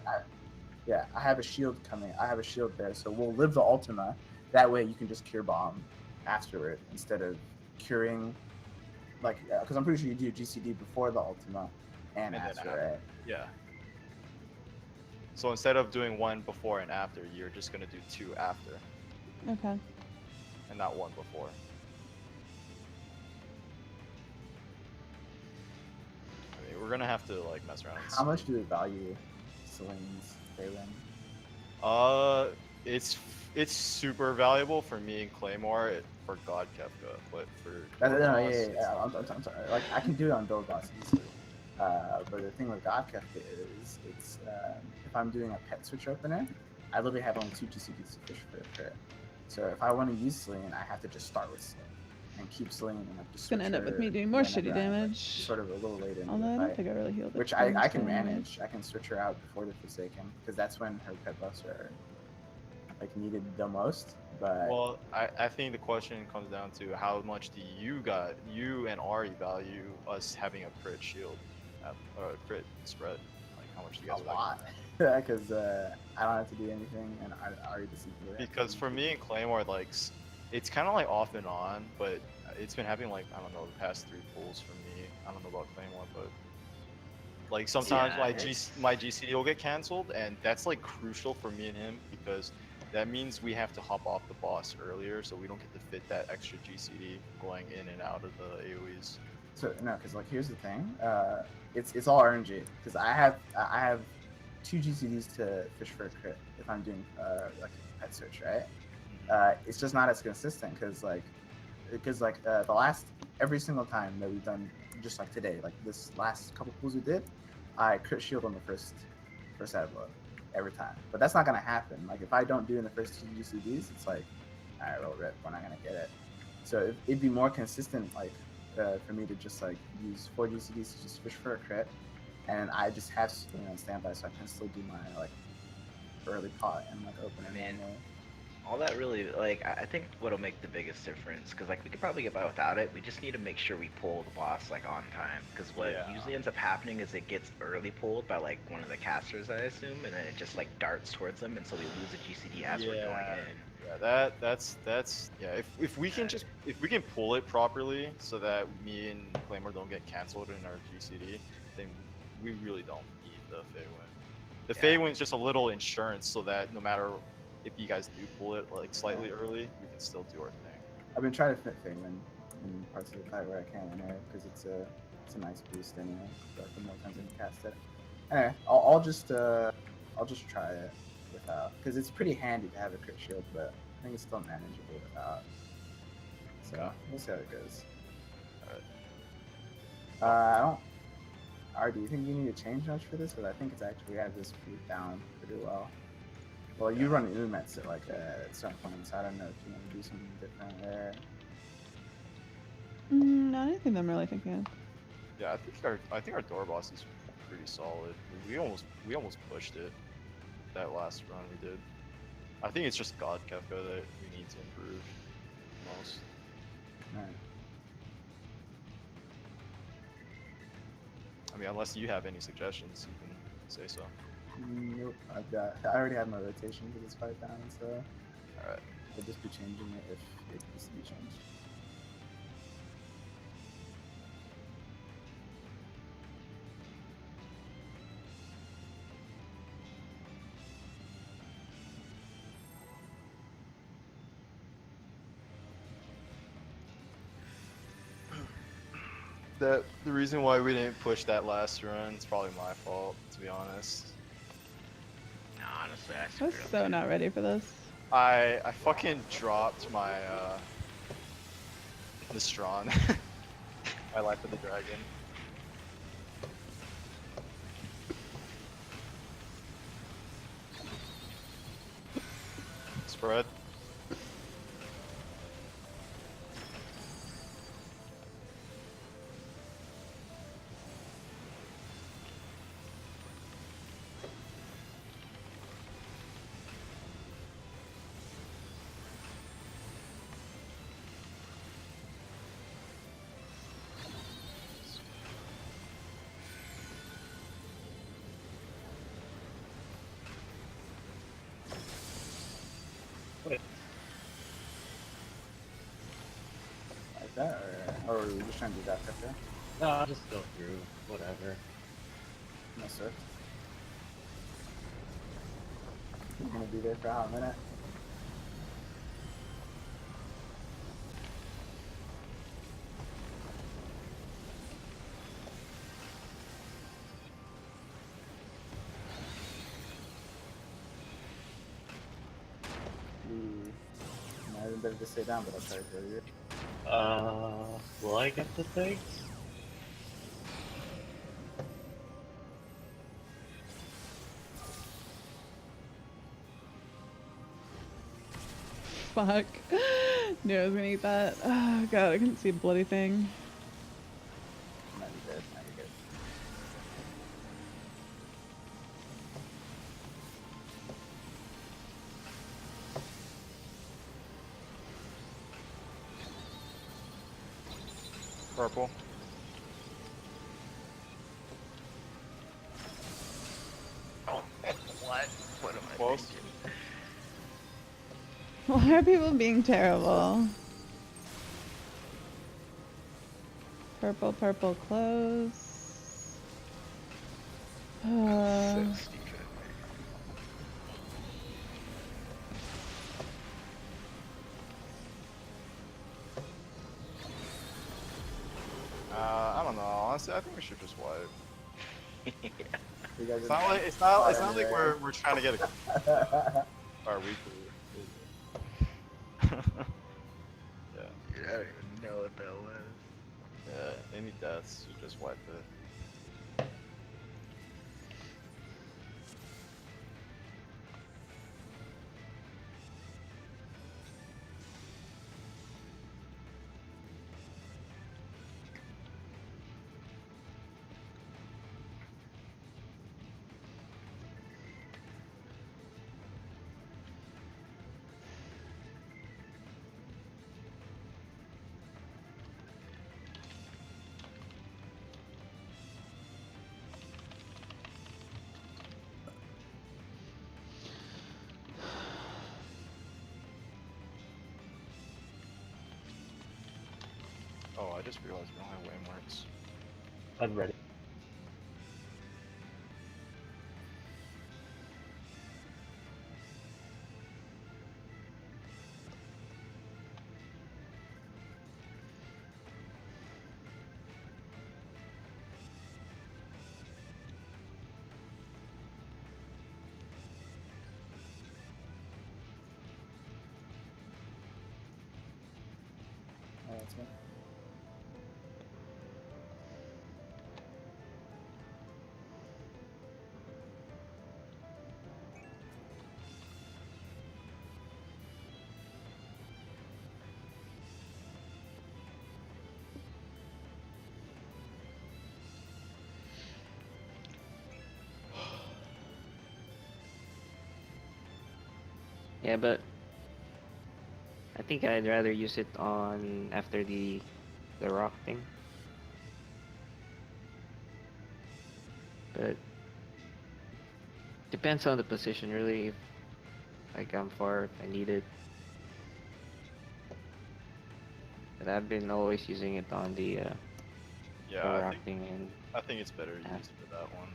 Speaker 6: yeah, I have a shield coming. I have a shield there, so we'll live the Ultima. That way, you can just cure bomb afterward instead of curing, like, because I'm pretty sure you do GCD before the Ultima and
Speaker 3: then
Speaker 6: after,
Speaker 3: after.
Speaker 6: right?
Speaker 3: Yeah. So instead of doing one before and after, you're just gonna do two after,
Speaker 1: Okay.
Speaker 3: and not one before. I mean, we're gonna have to like mess around.
Speaker 6: How much do they value Celine's Faylin?
Speaker 3: It's super valuable for me and Claymore for God Kefka, but for
Speaker 6: No,
Speaker 3: Lord Boss,
Speaker 6: yeah. I'm sorry. Like, I can do it on Build Boss easily. But the thing with God Kefka is, it's if I'm doing a pet switch opener, I literally have only 2 GCDs to fish for a crit. So if I want to use Celine, I have to just start with Celine and keep Celine and like just
Speaker 1: It's gonna
Speaker 6: switch
Speaker 1: end up with
Speaker 6: her
Speaker 1: me doing more
Speaker 6: whenever
Speaker 1: shitty
Speaker 6: I'm,
Speaker 1: damage.
Speaker 6: sort of a little later into
Speaker 1: Although
Speaker 6: the
Speaker 1: I
Speaker 6: fight.
Speaker 1: don't think I really healed it.
Speaker 6: Which I can manage. I can switch her out before the Forsaken because that's when her pet buffs are like needed the most. But
Speaker 3: well, I think the question comes down to how much do you and Ari value us having a crit shield, or a crit spread? Like how much do you
Speaker 6: a
Speaker 3: guys value
Speaker 6: lot
Speaker 3: that?
Speaker 6: because I don't have to do anything and I already see
Speaker 3: Because for me and Claymore, like it's kind of like off and on, but it's been happening like I don't know the past 3 pulls for me. I don't know about Claymore, but like sometimes
Speaker 8: Yeah,
Speaker 3: my GCD will get canceled, and that's like crucial for me and him because that means we have to hop off the boss earlier, so we don't get to fit that extra GCD going in and out of the AoEs.
Speaker 6: So no, because like here's the thing, it's all RNG because I have 2 GCDs to fish for a crit if I'm doing like a pet search, right? It's just not as consistent because the last every single time that we've done just like today, like this last couple pulls we did, I crit shield on the first side load every time. But that's not gonna happen. Like if I don't do in the first 2 GCDs, it's like, all right, well, rip, we're not gonna get it. So it'd be more consistent, like for me to just like use 4 GCDs to just fish for a crit, and I just have on standby so I can still do my like early pot and like open it.
Speaker 8: Man. All that really, like, I think what'll make the biggest difference, because, like, we could probably get by without it, we just need to make sure we pull the boss, like, on time, because what usually ends up happening is it gets early pulled by, like, one of the casters, I assume, and then it just, like, darts towards them, and so we lose a GCD as we're going in.
Speaker 3: Yeah, that's yeah. If we can pull it properly so that me and Claymore don't get canceled in our GCD, then we really don't need the Fey Win. The Fey Win's just a little insurance so that no matter if you guys do pull it like slightly early, we can still do our thing.
Speaker 6: I've been trying to fit Faylin in parts of the fight where I can anyway, because it's a nice boost anyway. But the more times I can cast it, anyway, I'll just try it without, because it's pretty handy to have a crit shield, but I think it's still manageable without. So we'll see how it goes. I don't. Ari, do you think you need to change much for this? Because I think it's actually we have this pretty down pretty well. Well, you run Umets at like at certain points. I don't know if you want to do something different there.
Speaker 1: Not anything that I'm really thinking of.
Speaker 3: Yeah, I think our door boss is pretty solid. We almost pushed it that last run we did. I think it's just God Kefka that we need to improve most.
Speaker 6: Right.
Speaker 3: I mean, unless you have any suggestions, you can say so.
Speaker 6: Nope, I already have my rotation for this fight down, so
Speaker 3: Alright.
Speaker 6: I'll just be changing it if it needs to be changed.
Speaker 3: The reason why we didn't push that last run is probably my fault, to be honest.
Speaker 8: No, honestly, I
Speaker 1: I was
Speaker 8: screwed up.
Speaker 1: so not ready for this.
Speaker 3: I fucking dropped my the Strawn. My Life of the Dragon. Spread.
Speaker 6: that, or are we just trying to do that after?
Speaker 4: No, I'll just go through. Whatever.
Speaker 6: No sir. I'm gonna be there for a hot minute. Might have been better to stay down, but I'll try to go here.
Speaker 4: Will I get the things?
Speaker 1: Fuck. Knew I was gonna eat that. Oh god, I couldn't see a bloody thing.
Speaker 6: Might be dead. Might be good.
Speaker 3: Purple.
Speaker 8: Oh, what? What am I
Speaker 3: Close.
Speaker 8: thinking?
Speaker 1: Why are people being terrible? Purple, purple, close.
Speaker 8: So stupid.
Speaker 3: I don't know. Honestly, I think we should just wipe.
Speaker 6: You guys
Speaker 3: It's
Speaker 6: are-
Speaker 3: not like it's not like
Speaker 6: Anyway.
Speaker 3: we're trying to get a our weekly. Yeah.
Speaker 8: Dude, I don't even know what that was.
Speaker 3: Yeah. Any deaths, you just wipe it. Oh, I just realized we don't have waymarks.
Speaker 4: I'm ready.
Speaker 6: Oh, that's me.
Speaker 7: Yeah, but I think I'd rather use it on after the rock thing. But depends on the position really. If like I'm far, if I need it. But I've been always using it on the
Speaker 3: Yeah,
Speaker 7: rock thing, and
Speaker 3: I think it's better
Speaker 7: Yeah.
Speaker 3: used for that one.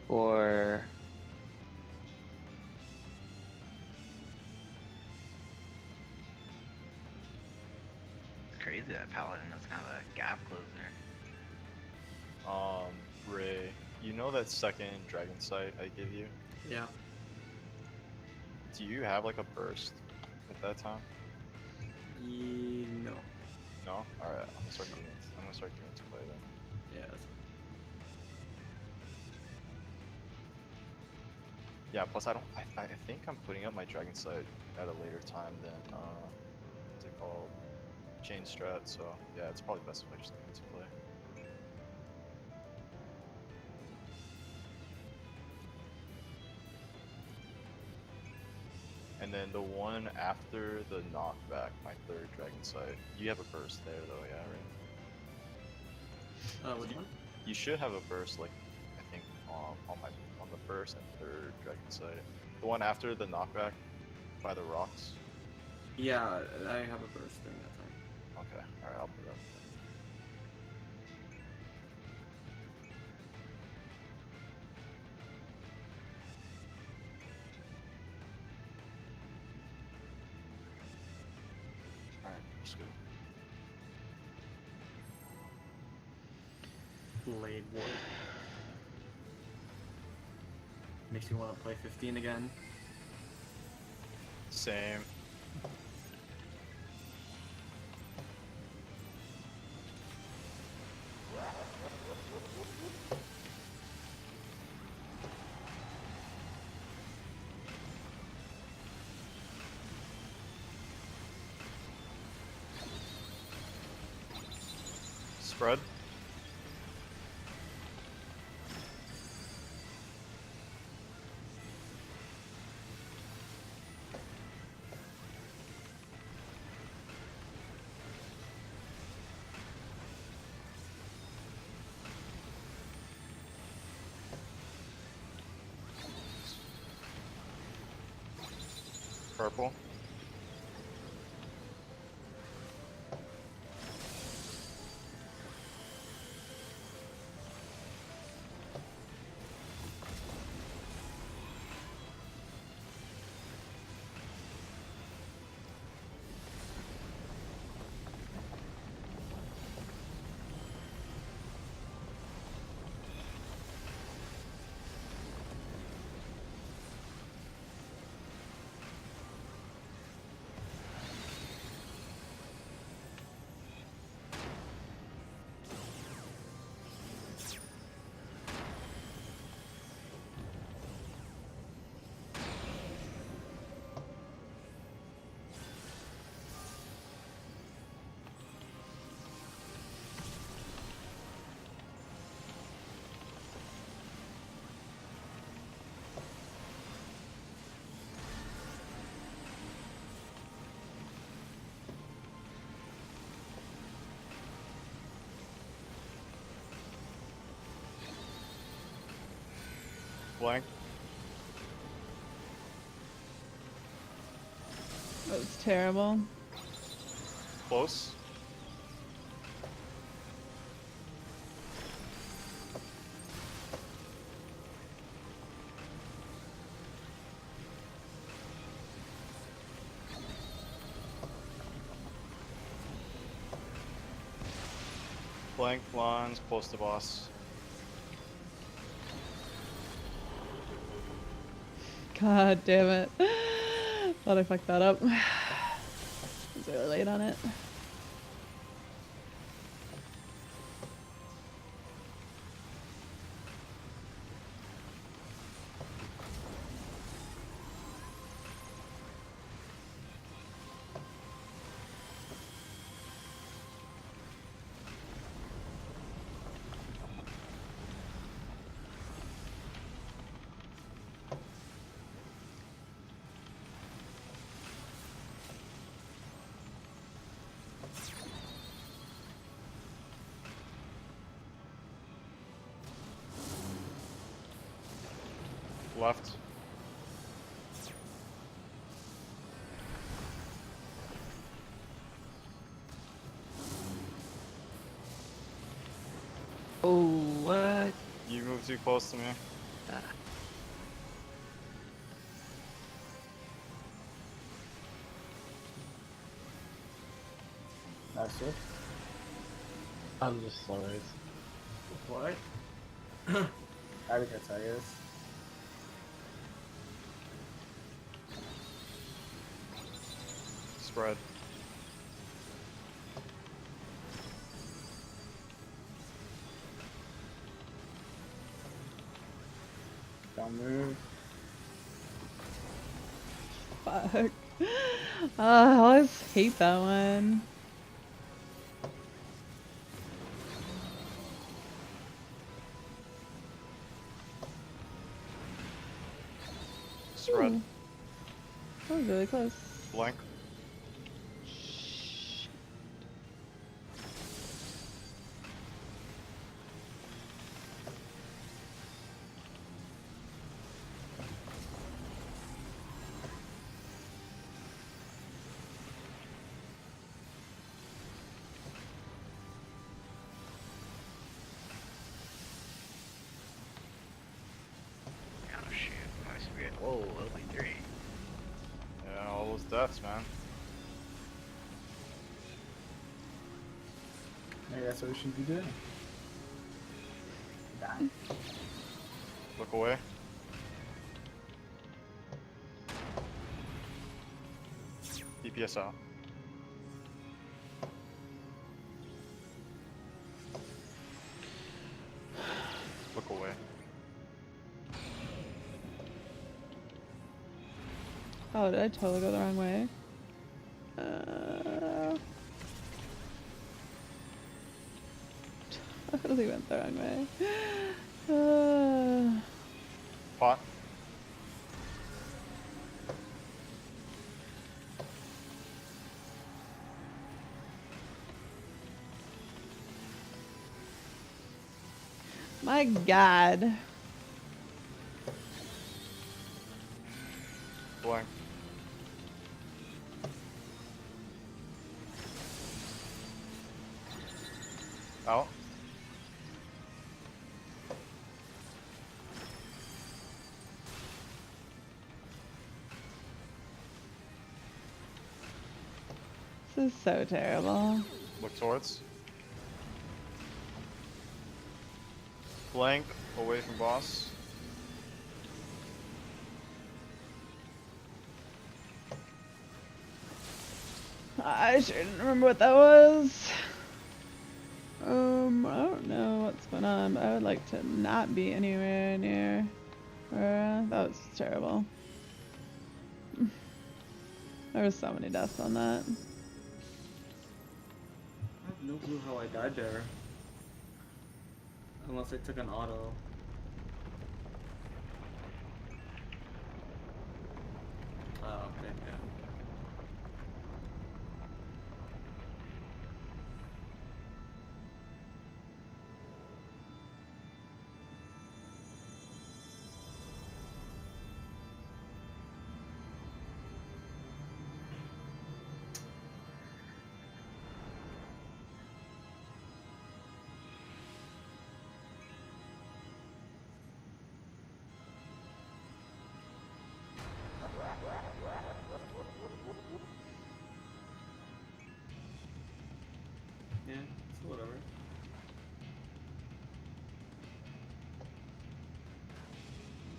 Speaker 7: or
Speaker 8: It's crazy that Paladin doesn't have a gap closer.
Speaker 3: Ray, you know that second dragon sight I give you?
Speaker 5: Yeah.
Speaker 3: Do you have like a burst at that time?
Speaker 5: No.
Speaker 3: No? Alright, I'm gonna start getting into play then.
Speaker 5: Yeah. That's...
Speaker 3: Yeah, plus I think I'm putting up my dragon sight at a later time than what's it called? Chain strat, so yeah, it's probably best if I just get into play. And then the one after the knockback, my third dragon sight. You have a burst there though, yeah, right?
Speaker 5: Which one?
Speaker 3: You should have a burst, like I think on the first and third dragon sight. The one after the knockback by the rocks.
Speaker 5: Yeah, I have a burst during that time.
Speaker 3: Okay, all right, I'll put it up. All right, let's go.
Speaker 5: Blade War. Makes me want to play 15 again.
Speaker 3: Same. Spread. Purple. Blank.
Speaker 1: That was terrible.
Speaker 3: Close. Blank lines, close to boss.
Speaker 1: God damn it. Thought I fucked that up. I was really late on it.
Speaker 3: Left.
Speaker 7: Oh, what?
Speaker 3: You moved too close to me.
Speaker 7: Ah.
Speaker 6: That's it.
Speaker 4: I'm just slow.
Speaker 5: What?
Speaker 6: I think that's how it is.
Speaker 3: Spread.
Speaker 6: Don't move.
Speaker 1: Fuck. I always hate that one.
Speaker 3: Spread.
Speaker 1: Ooh. That was really close.
Speaker 3: Blank.
Speaker 8: Oh shit. Nice weird. Whoa, only 3.
Speaker 3: Yeah, all those deaths, man.
Speaker 6: Maybe that's what we should be doing. Die.
Speaker 3: Look away. DPS out. Look away.
Speaker 1: Oh, did I totally go the wrong way? Totally went the wrong way.
Speaker 3: Pot.
Speaker 1: My God.
Speaker 3: Blank. Out.
Speaker 1: This is so terrible.
Speaker 3: Look towards. Blank. Away from boss.
Speaker 1: I sure didn't remember what that was. I don't know what's going on, but I would like to not be anywhere near where that was terrible. There was so many deaths on that.
Speaker 5: I have no clue how I died there. Unless I took an auto. Oh, okay, yeah. Yeah, so whatever.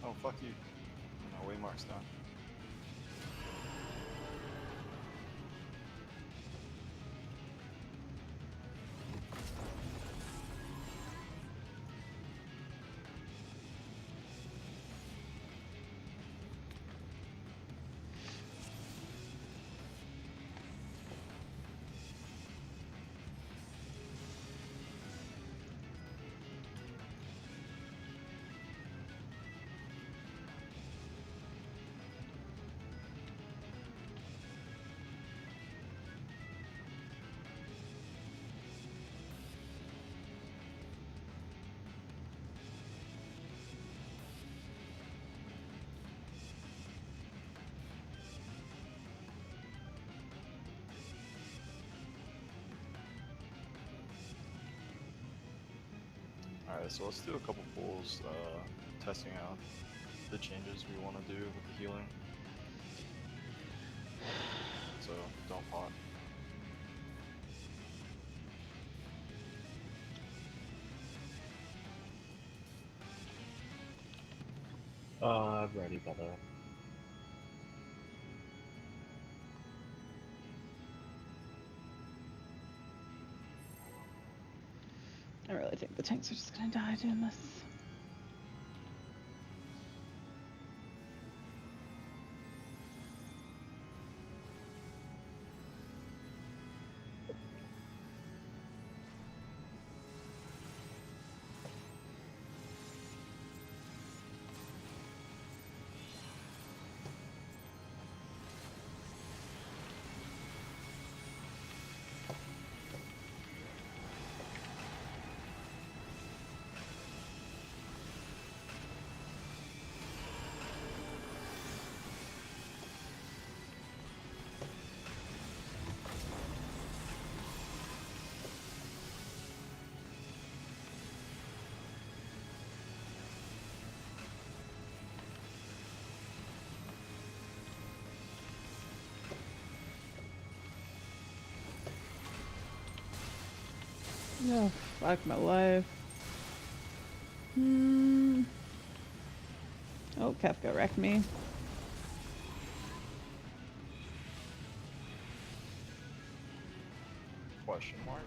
Speaker 3: Oh, fuck you. No, waymark's done. Alright, so let's do a couple pulls, testing out the changes we want to do with the healing. So, don't pot.
Speaker 4: I'm ready, brother.
Speaker 1: I really think the tanks are just gonna die doing this. Oh, fuck my life. Oh, Kefka wrecked me.
Speaker 3: Question mark?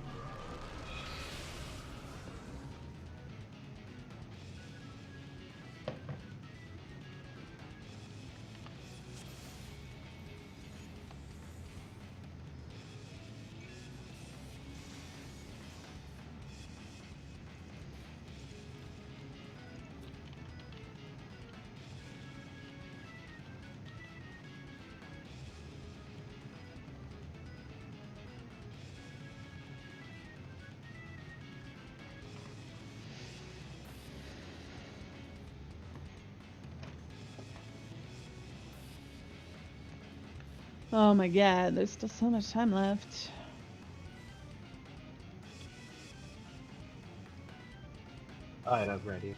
Speaker 1: Oh my god, there's still so much time left.
Speaker 9: Alright, I'm ready.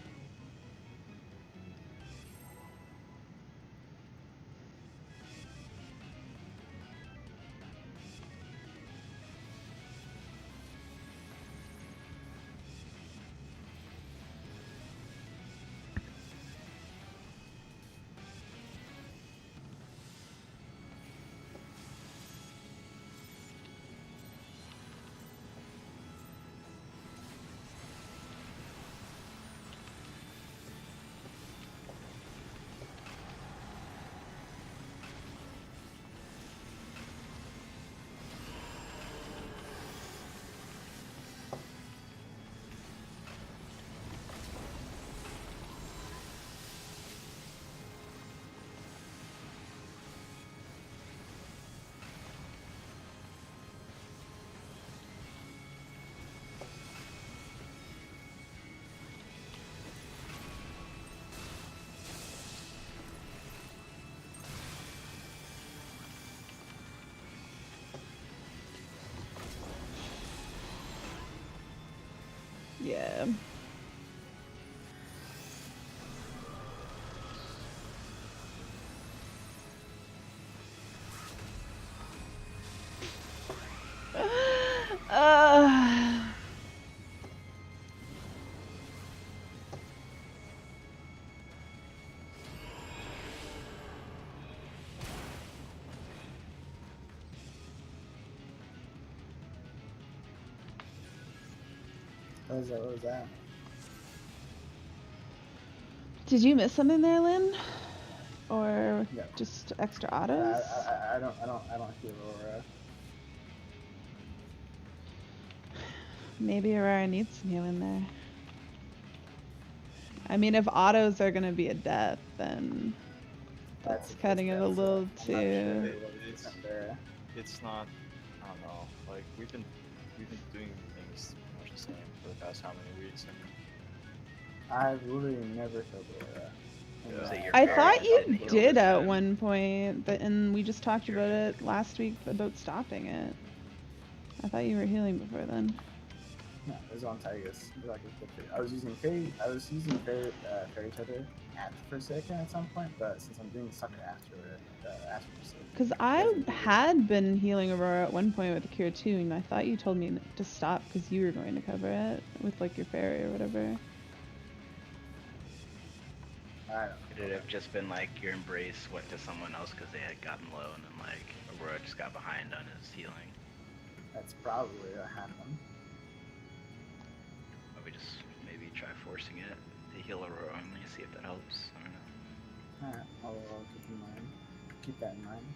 Speaker 1: Yeah. uh,
Speaker 6: What was that? What was that?
Speaker 1: Did you miss something there, Lynn? Or
Speaker 6: No.
Speaker 1: just extra autos?
Speaker 6: I don't hear Aurora.
Speaker 1: Maybe Aurora needs some healing there. I mean, if autos are gonna be a death, then that's cutting it a little too.
Speaker 3: It's not. I don't know. Like we've been doing things pretty much the same for the past how many weeks.
Speaker 6: I've literally never killed Aurora.
Speaker 3: Yeah.
Speaker 8: So your
Speaker 1: I
Speaker 8: parry
Speaker 1: thought you
Speaker 8: didn't heal
Speaker 1: did
Speaker 8: this
Speaker 1: at
Speaker 8: time.
Speaker 1: one point, but and we just talked about it last week about stopping it. I thought you were healing before then.
Speaker 6: No, it was on Tigus. I was using Fairy Tether for a second at some point, but since I'm doing Sucker after
Speaker 1: Because I had been healing Aurora at one point with the Cure 2, and I thought you told me to stop because you were going to cover it with like your fairy or whatever.
Speaker 8: Could it have just been like your embrace went to someone else because they had gotten low, and then like Aurora just got behind on his healing?
Speaker 6: That's probably what happened.
Speaker 8: Or we just maybe try forcing it to heal Aurora only, see if that helps. I don't know.
Speaker 6: Alright, I'll keep that in mind.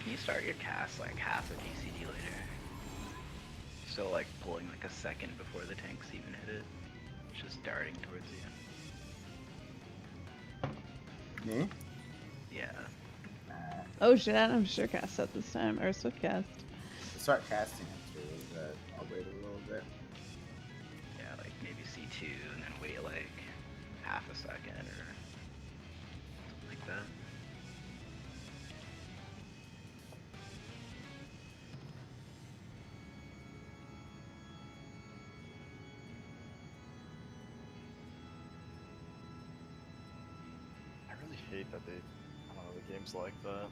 Speaker 8: Can you start your cast like half a GCD later? So like pulling like a second before the tanks even hit it. It's just darting towards you.
Speaker 6: Me?
Speaker 8: Yeah.
Speaker 6: Nah.
Speaker 1: Oh shit, I'm sure cast at this time, or swift cast.
Speaker 6: I'll start casting it too, but I'll wait a little bit.
Speaker 8: Yeah, like maybe C2 and then wait like half a second or something like that.
Speaker 3: I really hate that they, I don't know, the game's like that.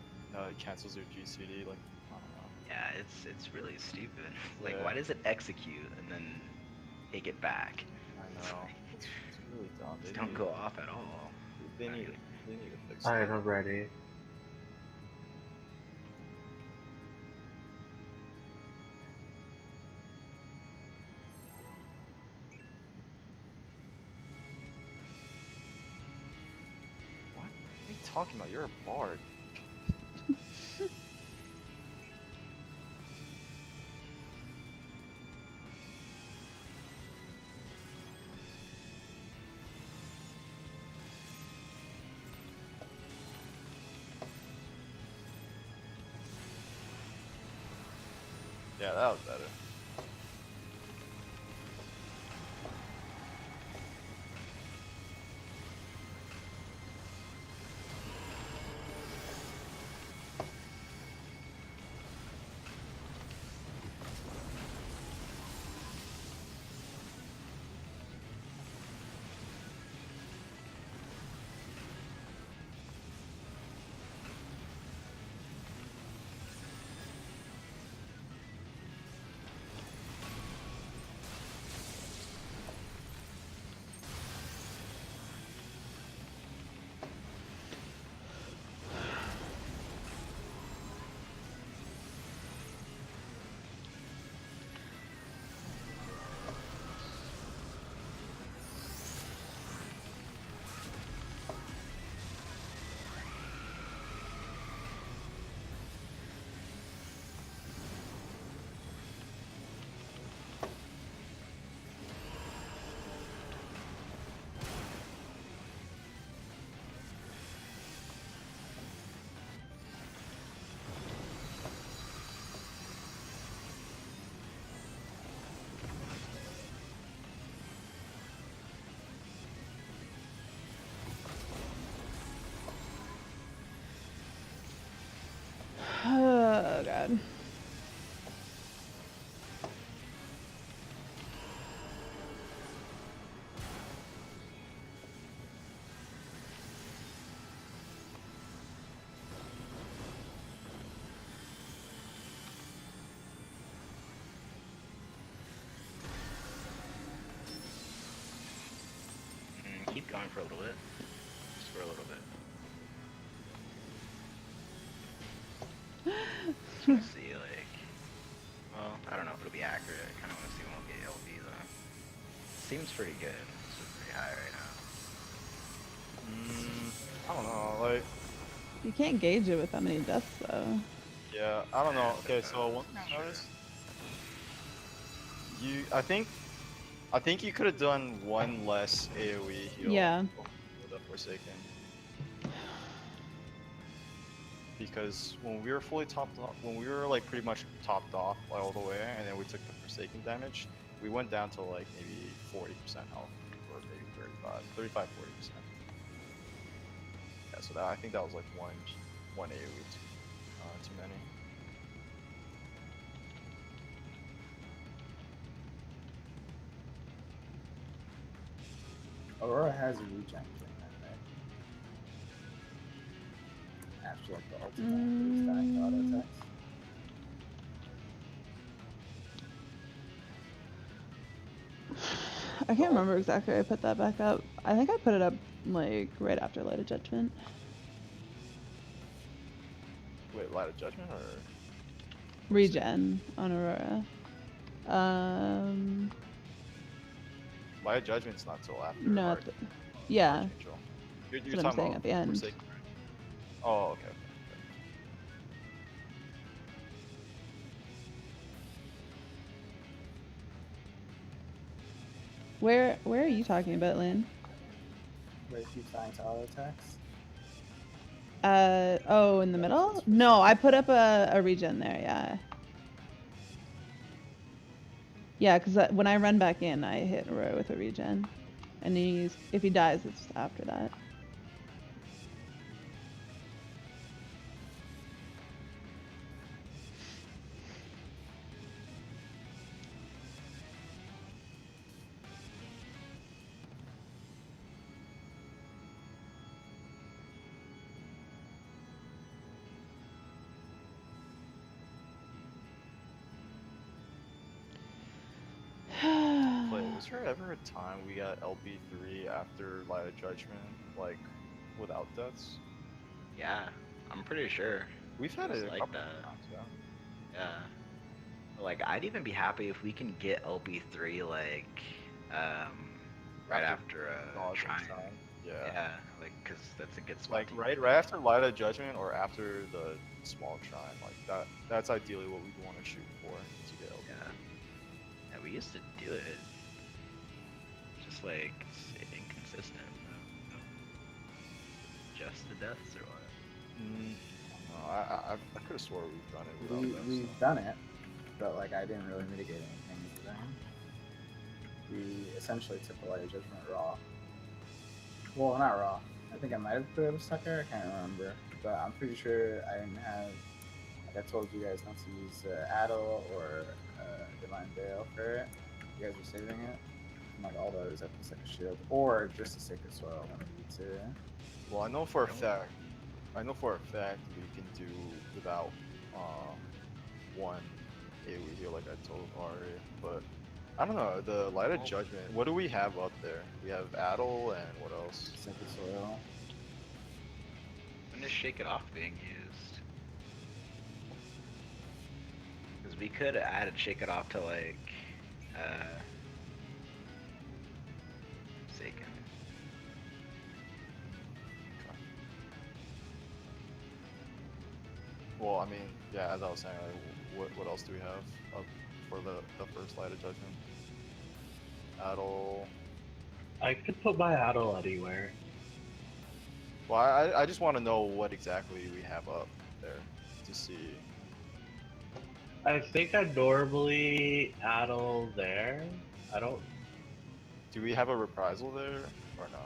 Speaker 3: It cancels your GCD, like, I don't know.
Speaker 8: Yeah, it's really stupid. Like,
Speaker 3: Yeah.
Speaker 8: why does it execute and then take it back?
Speaker 3: I know. It's really dumb.
Speaker 8: Just don't go off at all.
Speaker 3: They need to fix
Speaker 4: Alright,
Speaker 3: that.
Speaker 4: I'm ready.
Speaker 3: What are you talking about? You're a bard. Yeah, that was better.
Speaker 1: Oh god.
Speaker 8: Keep going for a little bit. Just for a little bit. Just wanna see like, well, I don't know if it'll be accurate. I kinda wanna see when we'll get LB though. Seems pretty good. It's pretty high right now.
Speaker 3: I don't know, like,
Speaker 1: You can't gauge it with how many deaths though.
Speaker 3: yeah, I don't know. Okay, so one thing I noticed, I think you could have done one less AoE heal.
Speaker 1: Yeah.
Speaker 3: With the Forsaken. Because when we were fully topped off, when we were like pretty much topped off all the way, and then we took the Forsaken damage, we went down to like maybe 40% health, or maybe 35, 40%. Yeah, so that, I think that was like one AoE too many.
Speaker 6: Aurora has a regen thing, right? After like the ultimate stack auto attacks.
Speaker 1: I can't remember exactly where I put that back up. I think I put it up like right after Light of Judgment.
Speaker 3: Wait, Light of Judgment or?
Speaker 1: Regen on Aurora.
Speaker 3: Light of Judgment's not till after.
Speaker 1: No, yeah.
Speaker 3: Archangel. You're
Speaker 1: That's what I'm
Speaker 3: talking
Speaker 1: saying
Speaker 3: about
Speaker 1: at the end.
Speaker 3: Forsaken, right? Oh, okay.
Speaker 1: Where are you talking about, Lynn?
Speaker 6: Where it keeps dying to auto attacks.
Speaker 1: Oh, in the middle? No, I put up a regen there, yeah. Yeah, because when I run back in, I hit Roy with a regen. And if he dies, it's after that.
Speaker 3: Wait, was there ever a time we got LB3 after Light of Judgment, like, without deaths?
Speaker 8: Yeah, I'm pretty sure.
Speaker 3: We've had
Speaker 8: It's
Speaker 3: it a
Speaker 8: like
Speaker 3: couple
Speaker 8: that.
Speaker 3: of times, yeah.
Speaker 8: Yeah. Like, I'd even be happy if we can get LB3, like, right after
Speaker 3: Dodge and
Speaker 8: Shrine.
Speaker 3: Yeah.
Speaker 8: Yeah, like, because that's a good spot.
Speaker 3: Like,
Speaker 8: to
Speaker 3: right
Speaker 8: use
Speaker 3: after Light of Judgment or after the small shrine, like, that's ideally what we want to shoot for to get LB3.
Speaker 8: Yeah. Yeah, we used to do it. Just, like, it's inconsistent. Just the deaths or what?
Speaker 3: No, I could have swore we've done it without deaths.
Speaker 6: We've done it, but like I didn't really mitigate anything with them. We essentially took the Light of Judgment raw. Well, not raw. I think I might have put it a sucker. I can't remember, but I'm pretty sure I didn't have. Like I told you guys not to use Adel or Divine Veil for it. You guys were saving it. And, like all those, I just like a shield or just a Sacred Soil when we need to.
Speaker 3: Well, I know for a fact we can do without one AoE heal like I told Ari, but I don't know, the Light of Judgment, what do we have up there? We have Adel and what else?
Speaker 6: Sacred Soil.
Speaker 8: When is Shake It Off being used? Because we could have added Shake It Off to like, Seiken.
Speaker 3: Well, I mean, yeah, as I was saying, like, what else do we have up for the first Light of Judgment? Adel.
Speaker 4: I could put my Adel anywhere.
Speaker 3: Well, I just want to know what exactly we have up there to see.
Speaker 4: I think I normally Adel there. I don't.
Speaker 3: Do we have a reprisal there or no?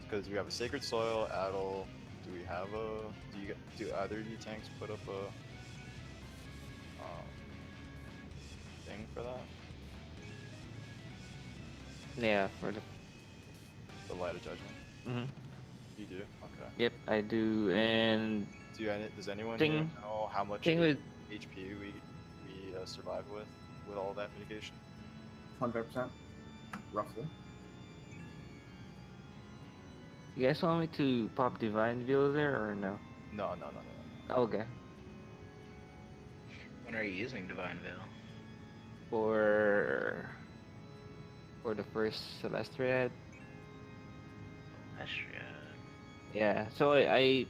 Speaker 3: Because we have a Sacred Soil, Adel. Do we have a? Do either of you tanks put up a thing for that?
Speaker 7: Yeah, for
Speaker 3: The Light of Judgment.
Speaker 7: Mhm.
Speaker 3: You do. Okay.
Speaker 7: Yep, I do, and
Speaker 3: Does anyone
Speaker 7: Thing-
Speaker 3: here know how much
Speaker 7: thing with
Speaker 3: HP we survive with all that mitigation?
Speaker 6: 100%, roughly.
Speaker 7: you guys want me to pop Divine Veil there or no?
Speaker 3: No.
Speaker 7: Okay.
Speaker 8: When are you using Divine Veil?
Speaker 7: For the first Celestiad.
Speaker 8: Astria.
Speaker 7: Yeah. So I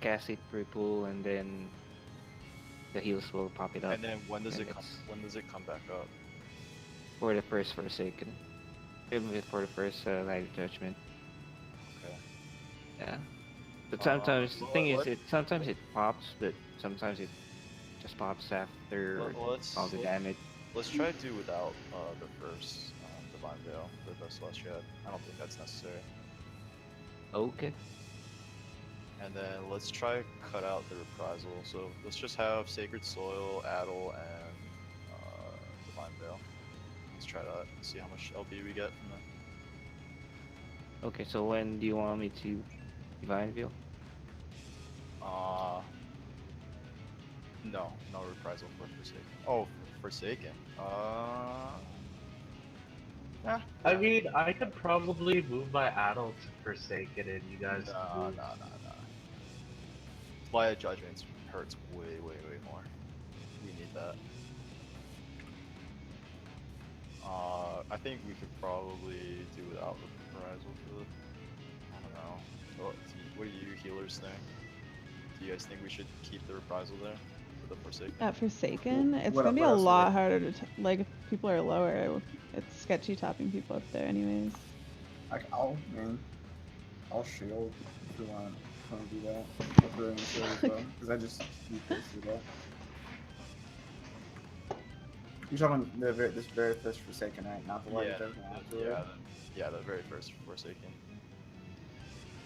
Speaker 7: cast it for pool and then the heals will pop it up.
Speaker 3: And then when does
Speaker 7: and
Speaker 3: it come?
Speaker 7: it's
Speaker 3: When does it come back up?
Speaker 7: For the first Forsaken. Even for the first Light of Judgment.
Speaker 3: Okay.
Speaker 7: Yeah. But sometimes the
Speaker 3: well,
Speaker 7: thing is,
Speaker 3: let-
Speaker 7: sometimes it pops, but sometimes it just pops after all the damage.
Speaker 3: Let's try to do without the first Divine Veil for the Celestiad. I don't think that's necessary.
Speaker 7: Okay.
Speaker 3: And then let's try cut out the reprisal. So let's just have Sacred Soil, Adel, and Divine Veil. Let's try that and see how much LB we get from that.
Speaker 7: Okay, so when do you want me to Divine Veil?
Speaker 3: No reprisal for Forsaken. Oh, Forsaken. Yeah.
Speaker 4: I mean, I could probably move my Adel to Forsaken and you guys
Speaker 3: No.
Speaker 4: move.
Speaker 3: Light of Judgment hurts way more. We need that. I think we could probably do without reprisal for the. I don't know. What do you healers think? Do you guys think we should keep the reprisal there the Forsaken.
Speaker 1: At Forsaken, it's
Speaker 6: What-
Speaker 1: gonna be
Speaker 6: what
Speaker 1: a
Speaker 6: else do
Speaker 1: lot
Speaker 6: they-
Speaker 1: harder to like if people are lower. It's sketchy topping people up there, anyways.
Speaker 6: Like I'll shield if you want to do that. I'll throw in the shield as well because I just reposted that. You're talking this very first Forsaken, right? Not the light judgment afterward.
Speaker 3: Yeah, the very first Forsaken.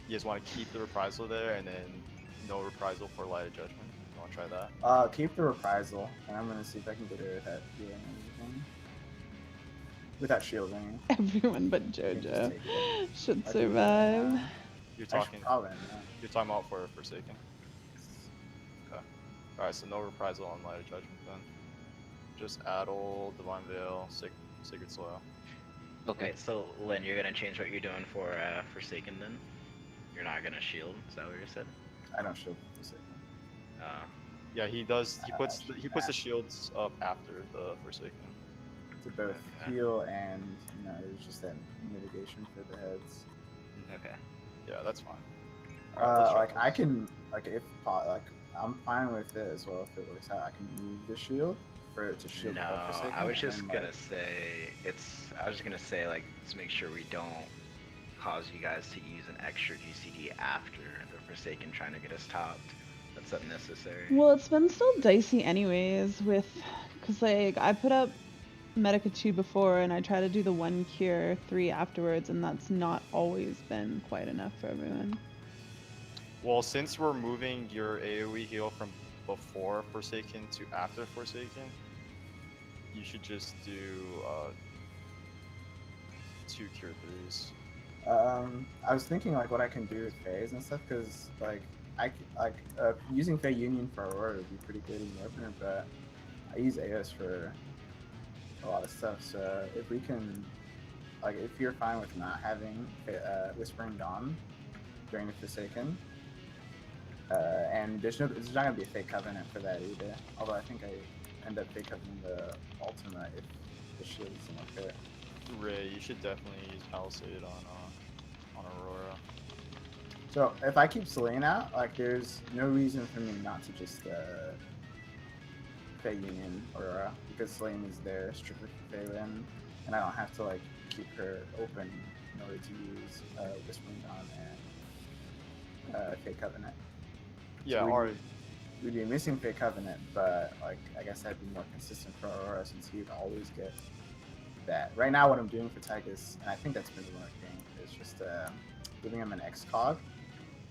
Speaker 3: You just want to keep the reprisal there, and then no reprisal for light of judgment. You want to try that?
Speaker 6: Keep the reprisal, and I'm gonna see if I can get her with that healing and everything. With that shielding.
Speaker 1: Everyone but
Speaker 6: I can just
Speaker 1: JoJo
Speaker 6: take it.
Speaker 1: should
Speaker 6: I can do that
Speaker 1: survive.
Speaker 6: now.
Speaker 3: You're
Speaker 6: I should
Speaker 3: talking.
Speaker 6: probably, yeah.
Speaker 3: You're talking about for Forsaken. Okay. All right. So no reprisal on light of judgment then. Just Addle, Divine Veil, Sacred Soil.
Speaker 7: Okay.
Speaker 8: Wait, so Lynn, you're gonna change what you're doing for Forsaken then? You're not gonna shield? Is that what you said?
Speaker 6: I don't shield Forsaken.
Speaker 3: Yeah, he does. He puts the shields up after the Forsaken.
Speaker 6: To both
Speaker 8: Okay.
Speaker 6: heal and there's just that mitigation for the heads.
Speaker 8: Okay.
Speaker 3: Yeah, that's fine. Alright, let's try
Speaker 6: Like I
Speaker 3: this.
Speaker 6: can I'm fine with it as well if it works out. I can move the shield for it to shield
Speaker 8: No,
Speaker 6: the Forsaken.
Speaker 8: I was just
Speaker 6: and,
Speaker 8: gonna say I was just gonna say like let's make sure we don't cause you guys to use an extra GCD after the Forsaken trying to get us topped. That's unnecessary.
Speaker 1: Well, it's been still dicey anyways cause like I put up Medica 2 before and I try to do the 1 cure 3 afterwards, and that's not always been quite enough for everyone.
Speaker 3: Well, since we're moving your AoE heal from before Forsaken to after Forsaken, you should just do 2 cure 3s.
Speaker 6: I was thinking like what I can do with phase and stuff because using Fey Union for Aurora would be pretty good in the opener, but I use AOS for a lot of stuff. So if we can, like, if you're fine with not having Whispering Dawn during the Forsaken, and there's not gonna be a Fake Covenant for that either. Although I think I end up Fake Covenanting the Ultima if the shield isn't okay.
Speaker 3: Ray, you should definitely use Palisade on Aurora.
Speaker 6: So if I keep Selene out, like there's no reason for me not to just Fey Union Aurora because Selene is there strictly for Phelan, and I don't have to like keep her open in order to use Whispering Dawn and Fey Covenant.
Speaker 3: Yeah,
Speaker 6: So
Speaker 3: Ari.
Speaker 6: we'd be missing Fey Covenant, but like I guess that'd be more consistent for Aurora since he'd always get that. Right now, what I'm doing for Tygus, and I think that's been working, is just giving him an X-Cog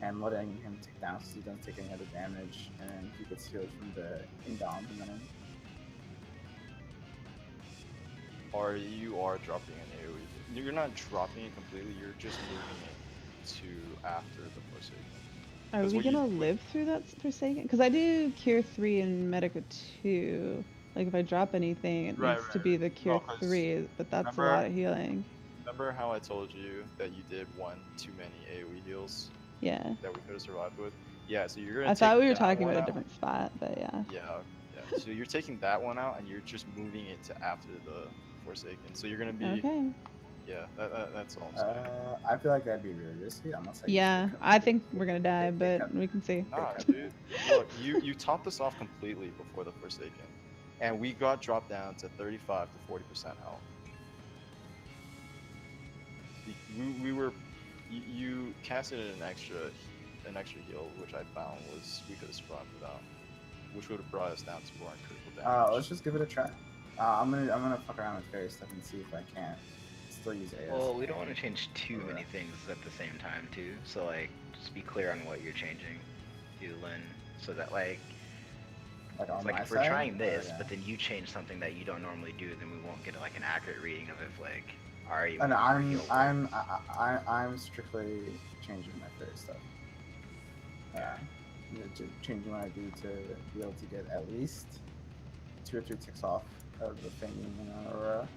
Speaker 6: and letting him take down so he doesn't take any other damage, and he gets healed from the inbound momentum.
Speaker 3: Ari, you are dropping an AoE. You're not dropping it completely, you're just moving it to after the Forsaken.
Speaker 1: Are
Speaker 3: That's
Speaker 1: we
Speaker 3: what you-
Speaker 1: gonna live through that Forsaken? Because I do Cure 3 and Medica 2. Like if I drop anything, it
Speaker 3: Right,
Speaker 1: needs to
Speaker 3: right.
Speaker 1: be the Cure
Speaker 3: No, 'cause
Speaker 1: 3, but that's a
Speaker 3: remember-
Speaker 1: lot of healing.
Speaker 3: Remember how I told you that you did one too many AoE heals
Speaker 1: Yeah.
Speaker 3: that we could have survived with? Yeah, so you're gonna
Speaker 1: I thought
Speaker 3: take
Speaker 1: we were
Speaker 3: that
Speaker 1: talking
Speaker 3: one
Speaker 1: about a
Speaker 3: out.
Speaker 1: different spot, but yeah.
Speaker 3: Yeah. So you're taking that one out and you're just moving it to after the Forsaken. So you're gonna be
Speaker 1: Okay.
Speaker 3: yeah. That's all I'm saying.
Speaker 6: I feel like that'd be really risky. Unless
Speaker 1: Yeah, I think we're gonna die, but we can see.
Speaker 3: Nah, dude. Look, you topped us off completely before the Forsaken, and we got dropped down to 35 to 40% health. We were you casted an extra heal, which I found was we could have survived without, which would have brought us down to more critical damage.
Speaker 6: let's just give it a try. I'm gonna fuck around with fairy stuff and see if I can't still use AS.
Speaker 8: Well, we don't want to change too many things at the same time too. So like, just be clear on what you're changing, Lynn, so that like
Speaker 6: Like on
Speaker 8: it's like
Speaker 6: my
Speaker 8: if we're
Speaker 6: side?
Speaker 8: trying this,
Speaker 6: Or,
Speaker 8: but then you change something that you don't normally do, then we won't get like an accurate reading of if like Ari.
Speaker 6: Oh, no,
Speaker 8: wants to heal.
Speaker 6: I'm strictly changing my fairy stuff. Changing what I do to be able to get at least 2 or 3 ticks off of the thing in Aurora.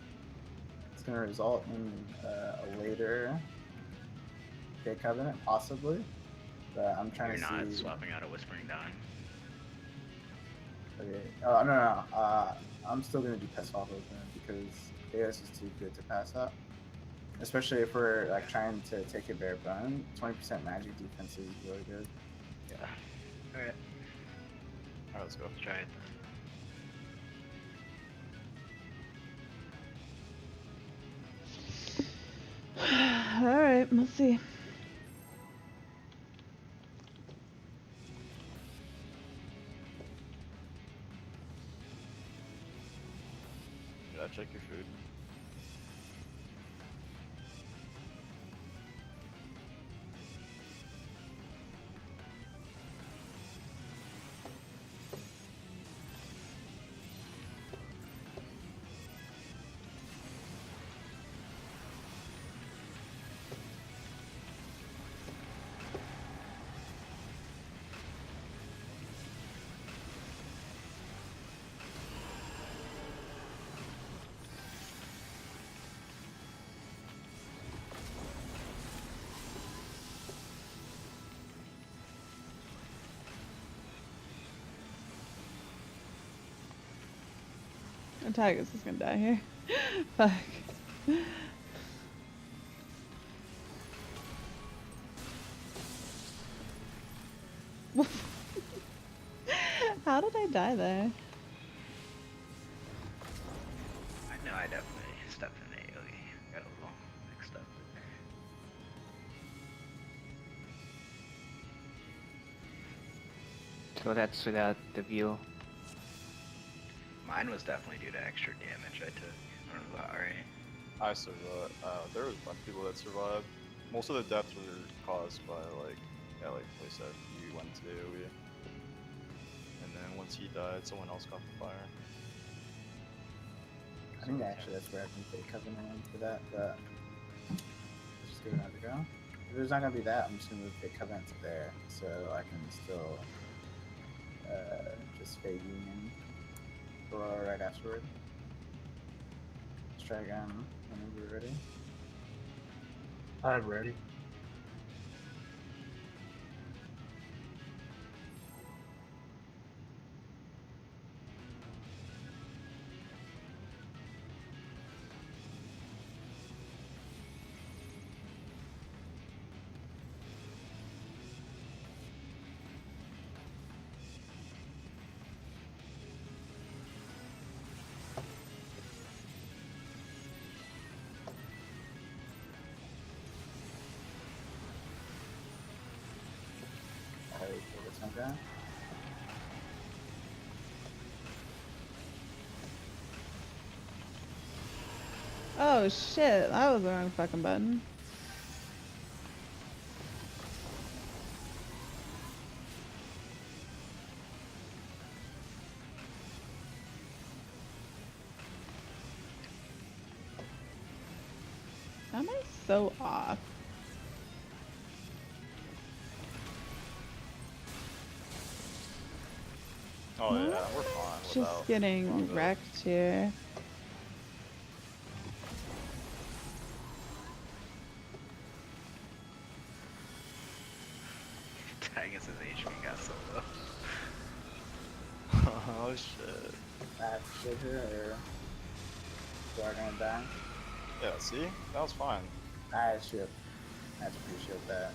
Speaker 6: It's gonna result in a later Fey Covenant, possibly. But I'm trying
Speaker 8: You're
Speaker 6: to
Speaker 8: not
Speaker 6: see.
Speaker 8: swapping out a Whispering Dawn.
Speaker 6: Okay. Oh no. I'm still gonna do Pest off open because AS is too good to pass up. Especially if we're like trying to take a bare bone. 20% magic defense is really good.
Speaker 8: Yeah. Alright.
Speaker 3: let's go.
Speaker 8: Let's try it then.
Speaker 1: All right, we'll see.
Speaker 3: Yeah, check your food.
Speaker 1: Tigus is gonna die here. Fuck. How did I die there?
Speaker 8: I know I definitely stepped in AoE. Got a little mixed up.
Speaker 7: So that's without the view.
Speaker 8: Mine was definitely due to extra damage I took. I don't know about Ari.
Speaker 3: I survived. There was a bunch of people that survived. Most of the deaths were caused by like, yeah, like they said, you went to AoE. And then once he died, someone else caught the fire.
Speaker 6: I think actually that's where I can take Covenant for that, but let's just give it another go. If there's not gonna be that, I'm just gonna move Fake Covenant to there, so I can still just fade Union or right afterward. Let's try again whenever we're ready.
Speaker 9: I'm ready.
Speaker 6: Alright, so this one down.
Speaker 1: Oh shit, that was the wrong fucking button. Am I so off?
Speaker 3: Oh yeah, we're fine.
Speaker 1: Just
Speaker 3: without
Speaker 1: getting
Speaker 3: Rondo.
Speaker 1: wrecked here.
Speaker 8: Tigus's HP got so low.
Speaker 3: Oh shit.
Speaker 6: That shit here, or do I gonna die?
Speaker 3: Yeah, see? That was fine.
Speaker 6: I should. I have to appreciate that.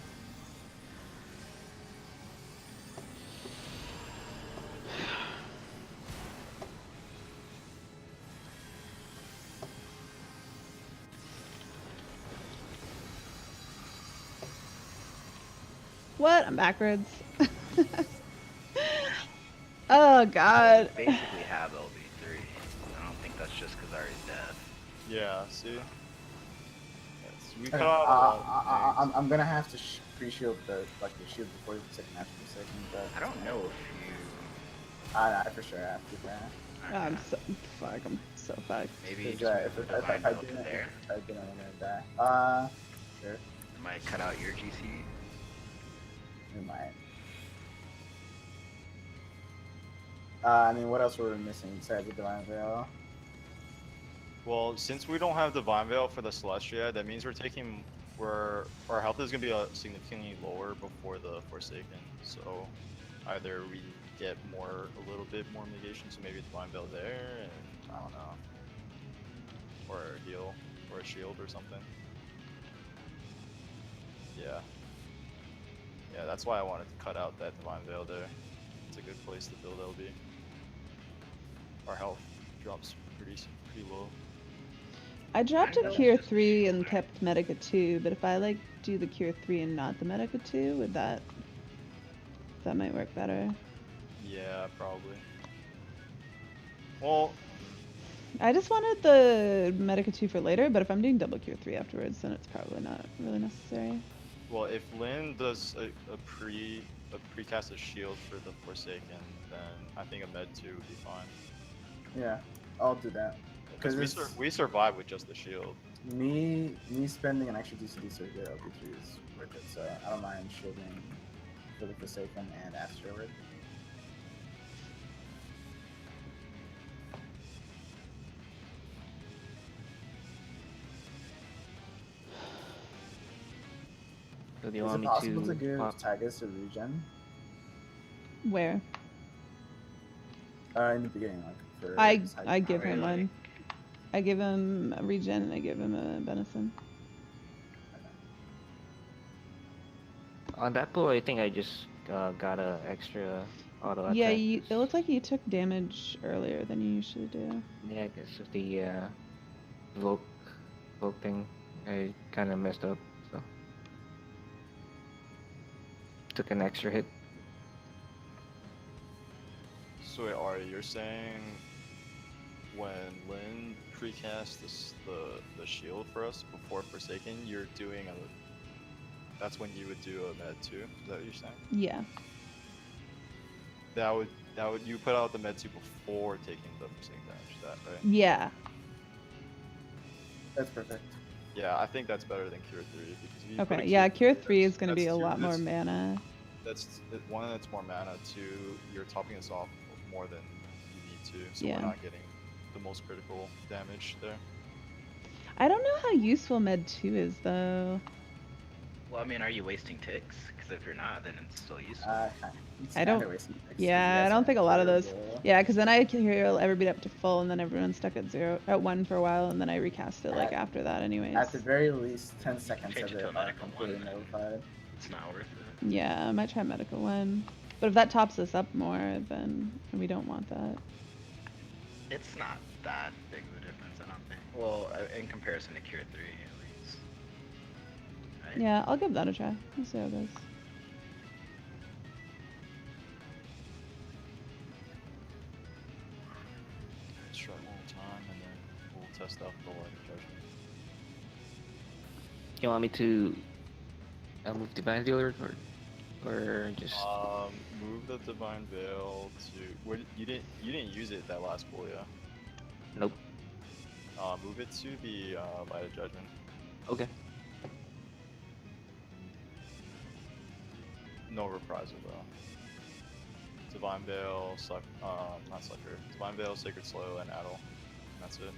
Speaker 1: What? I'm backwards. Oh god.
Speaker 8: Basically have LB3. I don't think that's just because Ari's dead.
Speaker 3: Yeah, see? Yes, we cut
Speaker 6: Okay,
Speaker 3: out a lot of things.
Speaker 6: I'm gonna have to pre-shield the shield before you take an after a second, but
Speaker 8: I don't know if you.
Speaker 6: I for sure have to.
Speaker 1: I'm so fuck. I'm so fucked.
Speaker 8: Maybe you
Speaker 6: If
Speaker 8: just
Speaker 6: I
Speaker 8: move the divine belt to
Speaker 6: didn't,
Speaker 8: there.
Speaker 6: if I didn't, I'm gonna die. Sure.
Speaker 8: It might cut out your GC.
Speaker 6: We might. I mean, what else were we missing besides the Divine Veil?
Speaker 3: Well, since we don't have Divine Veil for the Celestia, that means our health is gonna be significantly lower before the Forsaken. So either we get a little bit more negation, so maybe Divine Veil there, and I don't know, or a heal, or a shield or something. Yeah. Yeah, that's why I wanted to cut out that Divine Veil there. it's a good place to build LB. Our health drops pretty low.
Speaker 1: I dropped a
Speaker 4: Kinda
Speaker 1: Cure
Speaker 4: just
Speaker 1: 3
Speaker 4: shoot
Speaker 1: and
Speaker 4: it.
Speaker 1: kept Medica 2, but if I like do the Cure 3 and not the Medica 2, would that might work better.
Speaker 3: Yeah, probably. Well,
Speaker 1: I just wanted the Medica 2 for later, but if I'm doing double Cure 3 afterwards, then it's probably not really necessary.
Speaker 3: well, if Lynn does a precasted shield for the Forsaken, then I think a med 2 would be fine.
Speaker 6: Yeah, I'll do that.
Speaker 3: Because we survive with just the shield.
Speaker 6: Me spending an extra DCD circuit LB3 is worth it, so I don't mind shielding for the Forsaken and Asteroid.
Speaker 7: So do you
Speaker 6: Is
Speaker 7: want
Speaker 6: it
Speaker 7: me
Speaker 6: possible to
Speaker 7: to
Speaker 6: give
Speaker 7: pop?
Speaker 6: Tigus a regen?
Speaker 1: Where?
Speaker 6: In the beginning, like for
Speaker 1: I
Speaker 6: side
Speaker 1: give him
Speaker 4: really?
Speaker 1: one. I give him a regen and I give him a venison.
Speaker 7: On that pull, I think I just got a extra auto
Speaker 1: Yeah,
Speaker 7: attack.
Speaker 1: it looks like you took damage earlier than you usually do.
Speaker 7: Yeah, I guess with the Volk thing, I kind of messed up, so took an extra hit.
Speaker 3: So wait, Ari, you're saying when Lynn precast the shield for us before Forsaken, you're doing that's when you would do a med 2? Is that what you're saying?
Speaker 1: Yeah.
Speaker 3: That would you put out the med 2 before taking the Forsaken damage, is that right?
Speaker 1: Yeah.
Speaker 6: That's perfect.
Speaker 3: Yeah, I think that's better than Cure 3 because if you put a
Speaker 1: Okay. Yeah, Cure 3
Speaker 3: that's-
Speaker 1: is going to be a
Speaker 3: that's
Speaker 1: lot more
Speaker 3: that's-
Speaker 1: mana.
Speaker 3: That's one, that's more mana. Two, you're topping us off more than you need to, so
Speaker 1: Yeah.
Speaker 3: we're not getting the most critical damage there.
Speaker 1: I don't know how useful Med 2 is though.
Speaker 8: Well, I mean, are you wasting ticks? Because if you're not, then it's still useful.
Speaker 6: It's
Speaker 1: I don't-
Speaker 6: kinda wasting ticks 'cause
Speaker 1: Yeah,
Speaker 6: you
Speaker 1: I
Speaker 6: guys
Speaker 1: don't
Speaker 6: aren't
Speaker 1: think a lot of those.
Speaker 6: durable.
Speaker 1: Yeah, because then I can heal everybody up to full, and then everyone's stuck at 1 for a while, and then I recast it like after that, anyways.
Speaker 6: At the very least, 10 seconds
Speaker 8: Change
Speaker 6: of
Speaker 8: it to a
Speaker 6: it are
Speaker 8: medical one,
Speaker 6: completely
Speaker 8: then.
Speaker 6: nullified.
Speaker 8: It's not worth it.
Speaker 1: Yeah, I might try medical 1, but if that tops us up more, then we don't want that.
Speaker 8: It's not that big of a difference, I don't think. Well, in comparison to Cure 3, at least. Right?
Speaker 1: Yeah, I'll give that a try. We'll see how it goes.
Speaker 3: Let's try one more time and then we'll test out the light of judgment.
Speaker 7: You want me to move Divine Dealer or just
Speaker 3: Move the Divine Veil to. What you didn't use it that last pull, yeah?
Speaker 7: nope?
Speaker 3: Move it to the Light of Judgment.
Speaker 7: Okay.
Speaker 3: No reprisal though. Divine Veil, not Sucker. Divine Veil, Sacred Slow, and Addle. And that's it.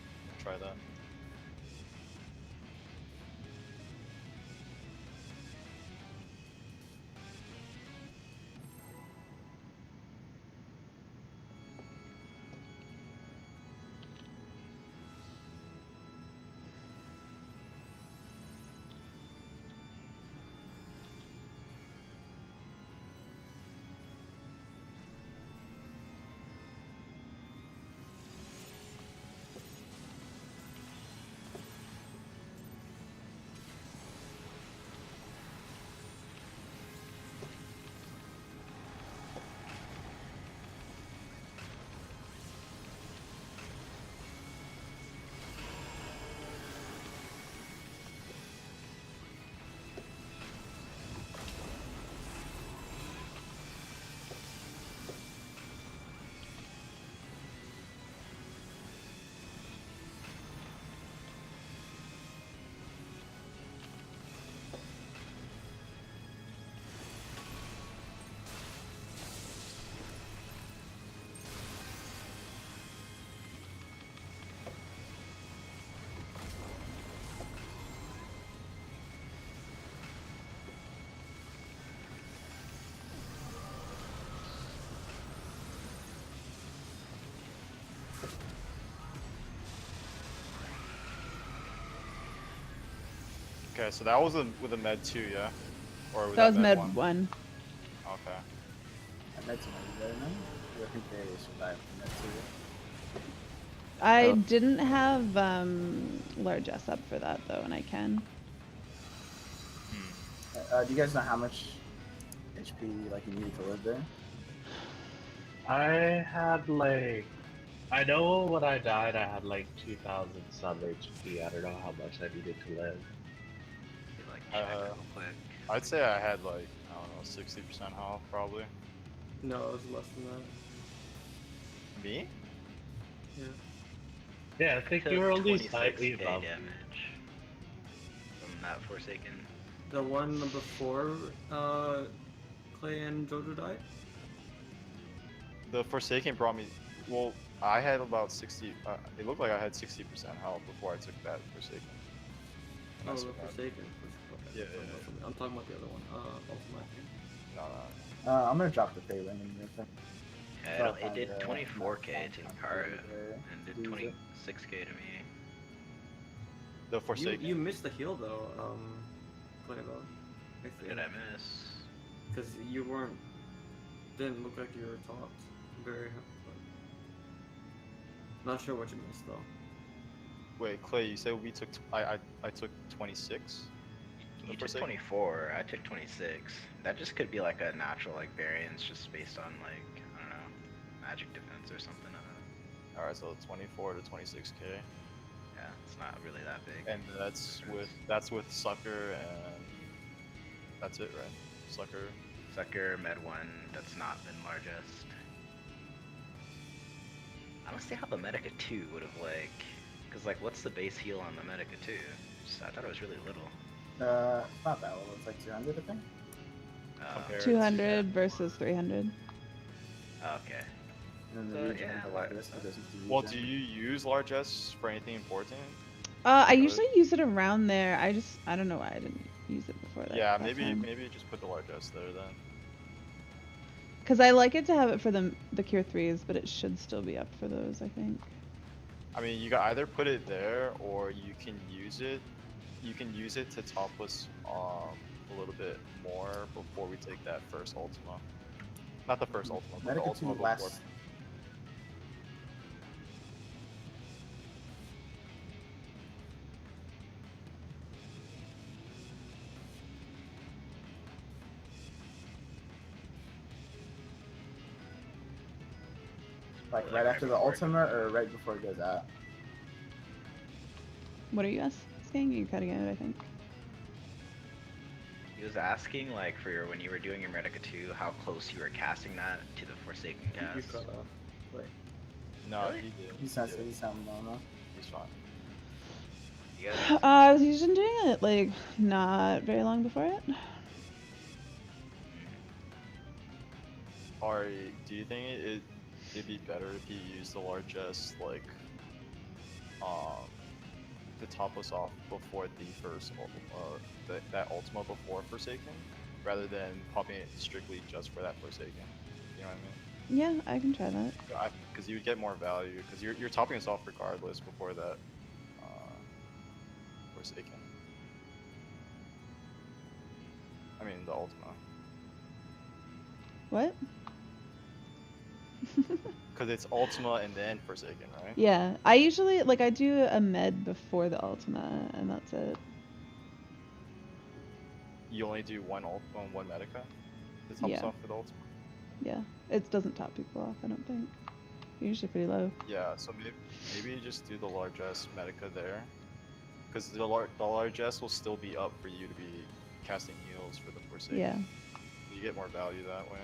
Speaker 3: Try that. Okay, so that was with a med 2, yeah? Or was
Speaker 1: That was
Speaker 3: med
Speaker 1: Med
Speaker 3: 1?
Speaker 1: 1.
Speaker 3: Okay.
Speaker 6: Med's better now. I think they survived the Med too.
Speaker 1: I
Speaker 7: Oh.
Speaker 1: didn't have largesse up for that though, and I can.
Speaker 6: Do you guys know how much HP like you needed to live there?
Speaker 9: I had like, I know when I died, I had like 2,000 some HP. I don't know how much I needed to live.
Speaker 8: Like check real quick.
Speaker 3: I'd say I had like, I don't know, 60% health probably.
Speaker 5: No, it was less than that.
Speaker 3: Me?
Speaker 5: Yeah.
Speaker 9: Yeah, I think
Speaker 8: Took
Speaker 9: you were only
Speaker 8: 26k
Speaker 9: slightly above.
Speaker 8: damage from that Forsaken.
Speaker 5: The one before Clay and Jojo died?
Speaker 3: The Forsaken brought me, well, I had about 60, it looked like I had 60% health before I took that Forsaken. And I
Speaker 5: Oh, the
Speaker 3: survived.
Speaker 5: Forsaken. Okay.
Speaker 3: Yeah,
Speaker 5: so
Speaker 3: yeah,
Speaker 5: I'm talking about the other one. Ultimate.
Speaker 3: No, no.
Speaker 6: I'm gonna drop the pay limit in a
Speaker 8: Yeah, it did 24k to Kara and did
Speaker 6: Use it.
Speaker 8: 26k to me.
Speaker 3: The Forsaken.
Speaker 5: You missed the heal though, Clay though.
Speaker 8: What did I miss?
Speaker 5: Because you weren't. Didn't look like you were topped. Very. Not sure what you missed though.
Speaker 3: Wait, Clay, you said we took, I took 26?
Speaker 8: You took
Speaker 3: Forsaken?
Speaker 8: 24, I took 26. That just could be like a natural like variance just based on like, I don't know, magic defense or something. I don't know.
Speaker 3: Alright, so 24 to 26k.
Speaker 8: Yeah, it's not really that big.
Speaker 3: And that's with Sucker and that's it, right? Sucker.
Speaker 8: Sucker, Med 1, that's not been largest. I don't see how the Medica 2 would have like, cause like what's the base heal on the Medica 2? I thought it was really little.
Speaker 6: It's not that little. It's like 200, I think.
Speaker 3: Compared
Speaker 1: 200 versus 300.
Speaker 8: Okay.
Speaker 6: And then
Speaker 8: So,
Speaker 6: the region
Speaker 8: yeah,
Speaker 6: of the largest because it's the
Speaker 3: Well,
Speaker 6: region.
Speaker 3: do you use largesse for anything important?
Speaker 1: I usually use it around there. I don't know why I didn't use it before that.
Speaker 3: Yeah,
Speaker 1: that
Speaker 3: maybe
Speaker 1: time.
Speaker 3: just put the largesse there then.
Speaker 1: Because I like it to have it for the Cure 3s, but it should still be up for those, I think.
Speaker 3: I mean, you can either put it there or you can use it. You can use it to top us a little bit more before we take that first Ultima. Not the first Ultima, but the
Speaker 6: Medica
Speaker 3: Ultima
Speaker 6: 2
Speaker 3: before.
Speaker 6: lasts. Like right after the Ultima or right before it goes out?
Speaker 1: What are you asking? You're cutting out, I think.
Speaker 8: He was asking like for your, when you were doing your Medica 2, how close you were casting that to the Forsaken
Speaker 5: You
Speaker 8: cast.
Speaker 5: cut off. Wait.
Speaker 3: No,
Speaker 8: Really?
Speaker 3: he did.
Speaker 6: He sounds normal.
Speaker 3: He's fine.
Speaker 8: You guys,
Speaker 1: I was usually doing it like not very long before it.
Speaker 3: Ari, do you think it'd be better if you use the largesse like to top us off before the first that Ultima before Forsaken, rather than popping it strictly just for that Forsaken? You know what I mean?
Speaker 1: Yeah, I can try that.
Speaker 3: Because you would get more value because you're topping us off regardless before that Forsaken. I mean the Ultima.
Speaker 1: What?
Speaker 3: Because it's Ultima and then Forsaken, right?
Speaker 1: Yeah, I usually like I do a med before the Ultima, and that's it.
Speaker 3: You only do one Ultima and one Medica to top us
Speaker 1: Yeah.
Speaker 3: off for the Ultima?
Speaker 1: Yeah, it doesn't top people off. I don't think. Usually pretty low.
Speaker 3: Yeah, so maybe you just do the largesse Medica there. Because the largesse will still be up for you to be casting heals for the Forsaken.
Speaker 1: Yeah.
Speaker 3: You get more value that way.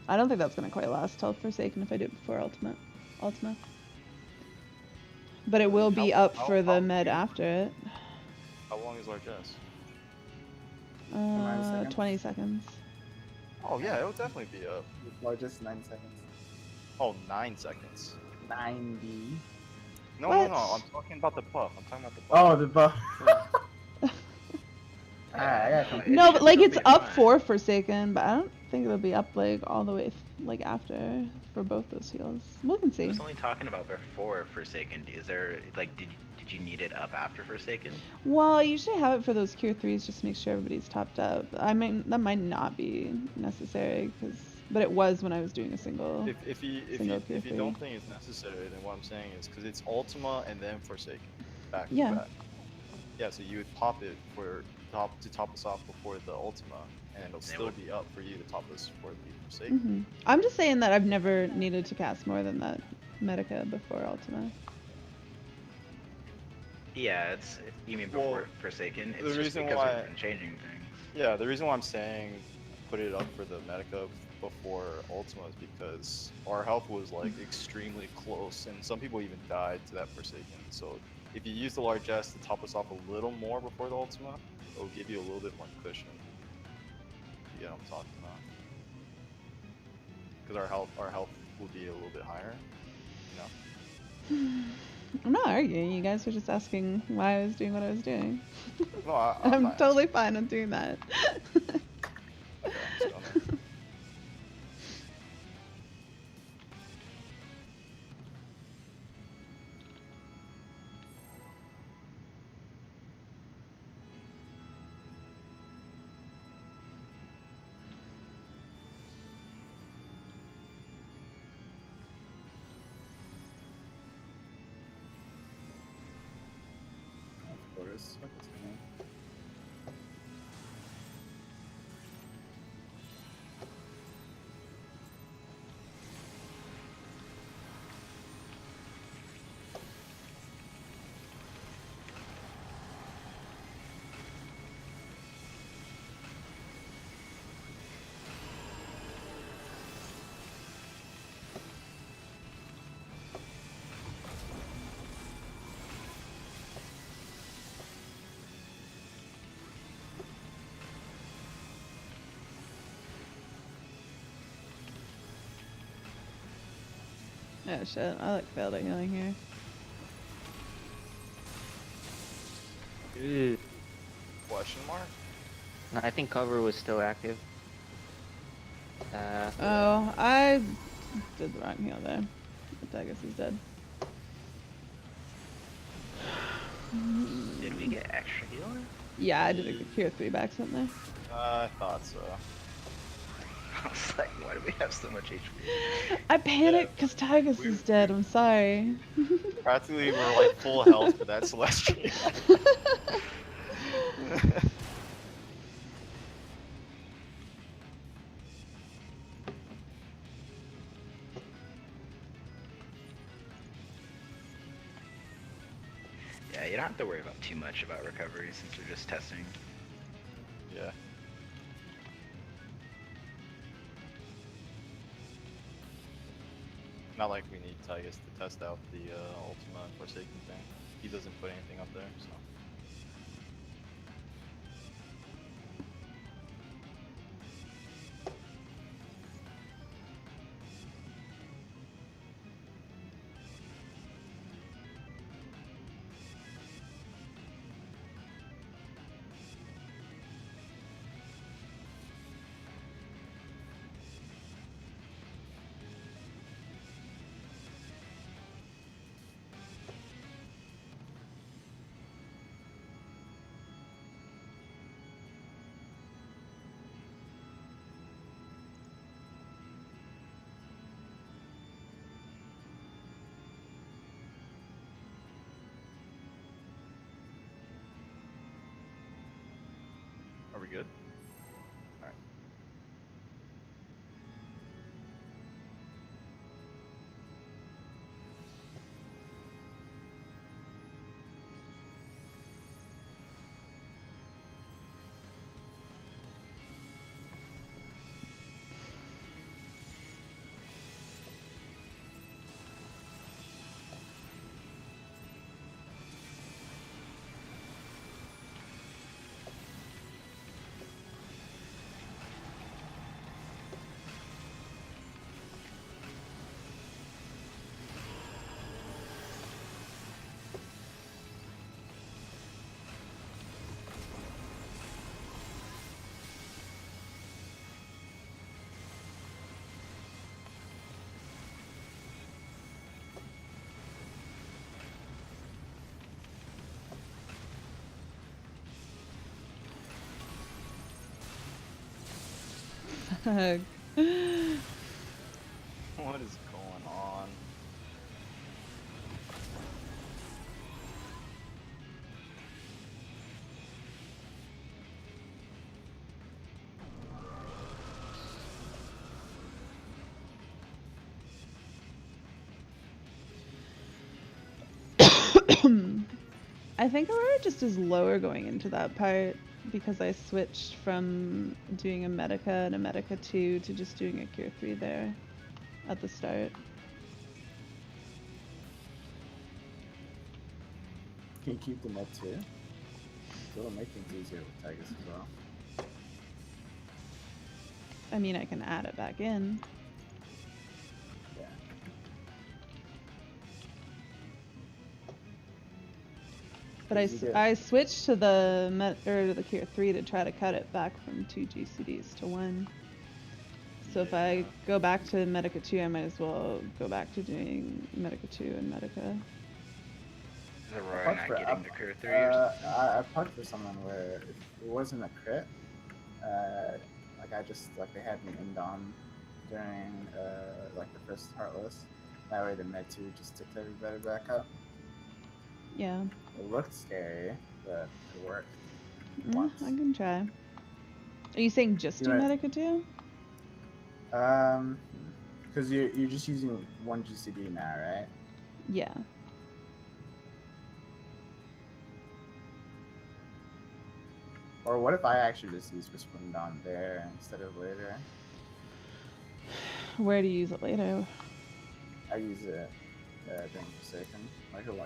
Speaker 1: I don't think that's gonna quite last till Forsaken if I do it before Ultima. But it will be up for the med after it.
Speaker 3: How long is largesse?
Speaker 1: 20 seconds.
Speaker 3: Oh yeah, it'll definitely be up.
Speaker 6: Largest 9 seconds.
Speaker 3: Oh, 9 seconds.
Speaker 6: 90.
Speaker 3: No,
Speaker 1: What?
Speaker 3: no, I'm talking about the buff. I'm talking about the buff.
Speaker 6: Oh, the buff. Alright, I got some.
Speaker 1: No, but like
Speaker 8: still
Speaker 1: it's
Speaker 8: be
Speaker 1: up
Speaker 8: fine.
Speaker 1: for Forsaken, but I don't think it'll be up like all the way like after for both those heals. We can
Speaker 8: I
Speaker 1: see.
Speaker 8: was only talking about before Forsaken. Is there like did Did you need it up after Forsaken?
Speaker 1: Well, I usually have it for those Cure 3s just to make sure everybody's topped up. I mean, that might not be necessary, but it was when I was doing a single.
Speaker 3: If you
Speaker 1: Single Cure
Speaker 3: if you
Speaker 1: 3.
Speaker 3: don't think it's necessary, then what I'm saying is because it's Ultima and then Forsaken, back to
Speaker 1: Yeah.
Speaker 3: back. Yeah, so you would pop it to top us off before the Ultima, and it'll still be up for you to top us for the Forsaken.
Speaker 1: I'm just saying that I've never needed to cast more than that Medica before Ultima.
Speaker 8: Yeah, you mean before Forsaken? It's
Speaker 3: the
Speaker 8: just
Speaker 3: reason
Speaker 8: because
Speaker 3: why-
Speaker 8: we've been changing things.
Speaker 3: Yeah, the reason why I'm saying put it up for the Medica before Ultima is because our health was like extremely close, and some people even died to that Forsaken. So if you use the largesse to top us off a little more before the Ultima, it'll give you a little bit more cushion. You know what I'm talking about? Because our health will be a little bit higher. You know.
Speaker 1: I'm not arguing. You guys were just asking why I was doing what I was doing.
Speaker 3: No,
Speaker 1: I'm
Speaker 3: not
Speaker 1: totally fine with doing that.
Speaker 3: Okay, let's go then.
Speaker 6: Of course. Fuck this man.
Speaker 1: Oh shit, I like failed at healing here.
Speaker 7: Ooh.
Speaker 3: Question mark?
Speaker 7: No, I think cover was still active.
Speaker 1: Oh, I did the wrong heal there. I guess he's dead.
Speaker 8: Did we get extra healing?
Speaker 1: Yeah, I did a Cure 3 back something there.
Speaker 3: I thought so.
Speaker 8: I was like, why do we have so much HP?
Speaker 1: I panicked because Tygus is dead. I'm sorry.
Speaker 3: Practically, we're like full health for that Celestial.
Speaker 8: Yeah, you don't have to worry about too much about recovery since we're just testing.
Speaker 3: Yeah. Not like we need Tygus to test out the Ultima and Forsaken thing. He doesn't put anything up there, so. Are we good? Alright. What is going on?
Speaker 1: I think Aurora just is lower going into that part because I switched from doing a Medica and a Medica 2 to just doing a Cure 3 there at the start.
Speaker 6: Can you keep the med too? It'll make things easier with Tigus as well.
Speaker 1: I mean, I can add it back in.
Speaker 6: Yeah.
Speaker 1: But I,
Speaker 6: Because you get-
Speaker 1: I switched to the the Cure 3 to try to cut it back from 2 GCDs to 1. So if I go back to Medica 2, I might as well go back to doing Medica 2 and Medica.
Speaker 8: Is Aurora not getting the Cure 3 or something?
Speaker 6: I pucked for someone where if it wasn't a crit, like I just like they had me in Dom during like the first Heartless. That way the med 2 just ticked everybody back up.
Speaker 1: Yeah.
Speaker 6: It looked scary, but it worked.
Speaker 1: I
Speaker 6: Once.
Speaker 1: can try. Are you saying just
Speaker 6: You
Speaker 1: do
Speaker 6: might-
Speaker 1: Medica 2?
Speaker 6: Because you're just using one GCD now, right?
Speaker 1: Yeah.
Speaker 6: Or what if I actually just use Whispering Dawn there instead of later?
Speaker 1: Where do you use it later?
Speaker 6: I use it during Forsaken, like when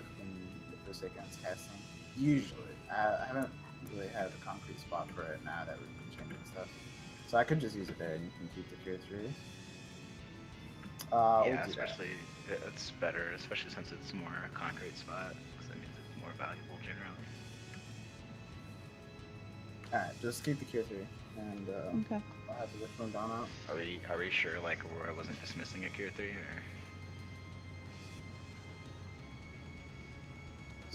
Speaker 6: the Forsaken's casting. Usually, I haven't really had a concrete spot for it now that we've been changing stuff. So I could just use it there, and you can keep the Cure 3.
Speaker 8: Yeah,
Speaker 6: we'll do
Speaker 8: especially it's better, especially since it's more a concrete spot, because that means it's more valuable generally.
Speaker 6: That. Alright, just keep the Cure 3, and
Speaker 1: Okay.
Speaker 6: I'll have the Whispering Dawn out.
Speaker 8: Are we sure like Aurora wasn't just missing a Cure 3 or?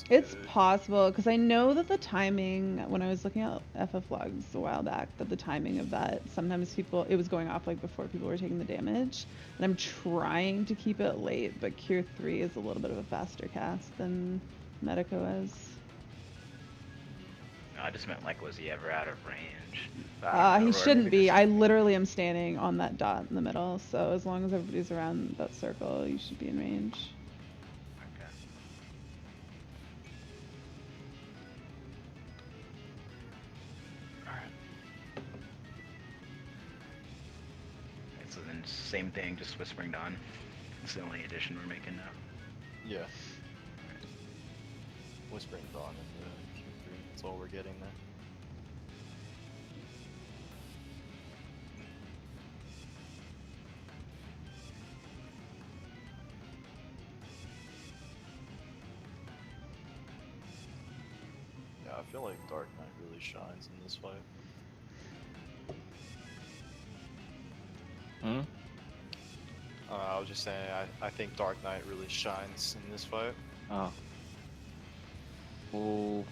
Speaker 1: It's
Speaker 3: Good.
Speaker 1: possible, because I know that the timing, when I was looking at FF logs a while back, that the timing of that, sometimes it was going off like before people were taking the damage. And I'm trying to keep it late, but Cure 3 is a little bit of a faster cast than Medico is.
Speaker 8: No, I just meant like, was he ever out of range?
Speaker 1: He
Speaker 8: Aurora
Speaker 1: shouldn't
Speaker 8: maybe
Speaker 1: be.
Speaker 8: just-
Speaker 1: I literally am standing on that dot in the middle, so as long as everybody's around that circle, you should be in range.
Speaker 8: Okay. Alright. So then same thing, just Whispering Dawn. It's the only addition we're making now.
Speaker 3: Yeah. Whispering Dawn and the Q3. That's all we're getting there. Yeah, I feel like Dark Knight really shines in this fight.
Speaker 7: Hmm?
Speaker 3: I was just saying, I think Dark Knight really shines in this fight.
Speaker 7: Oh. Ooh.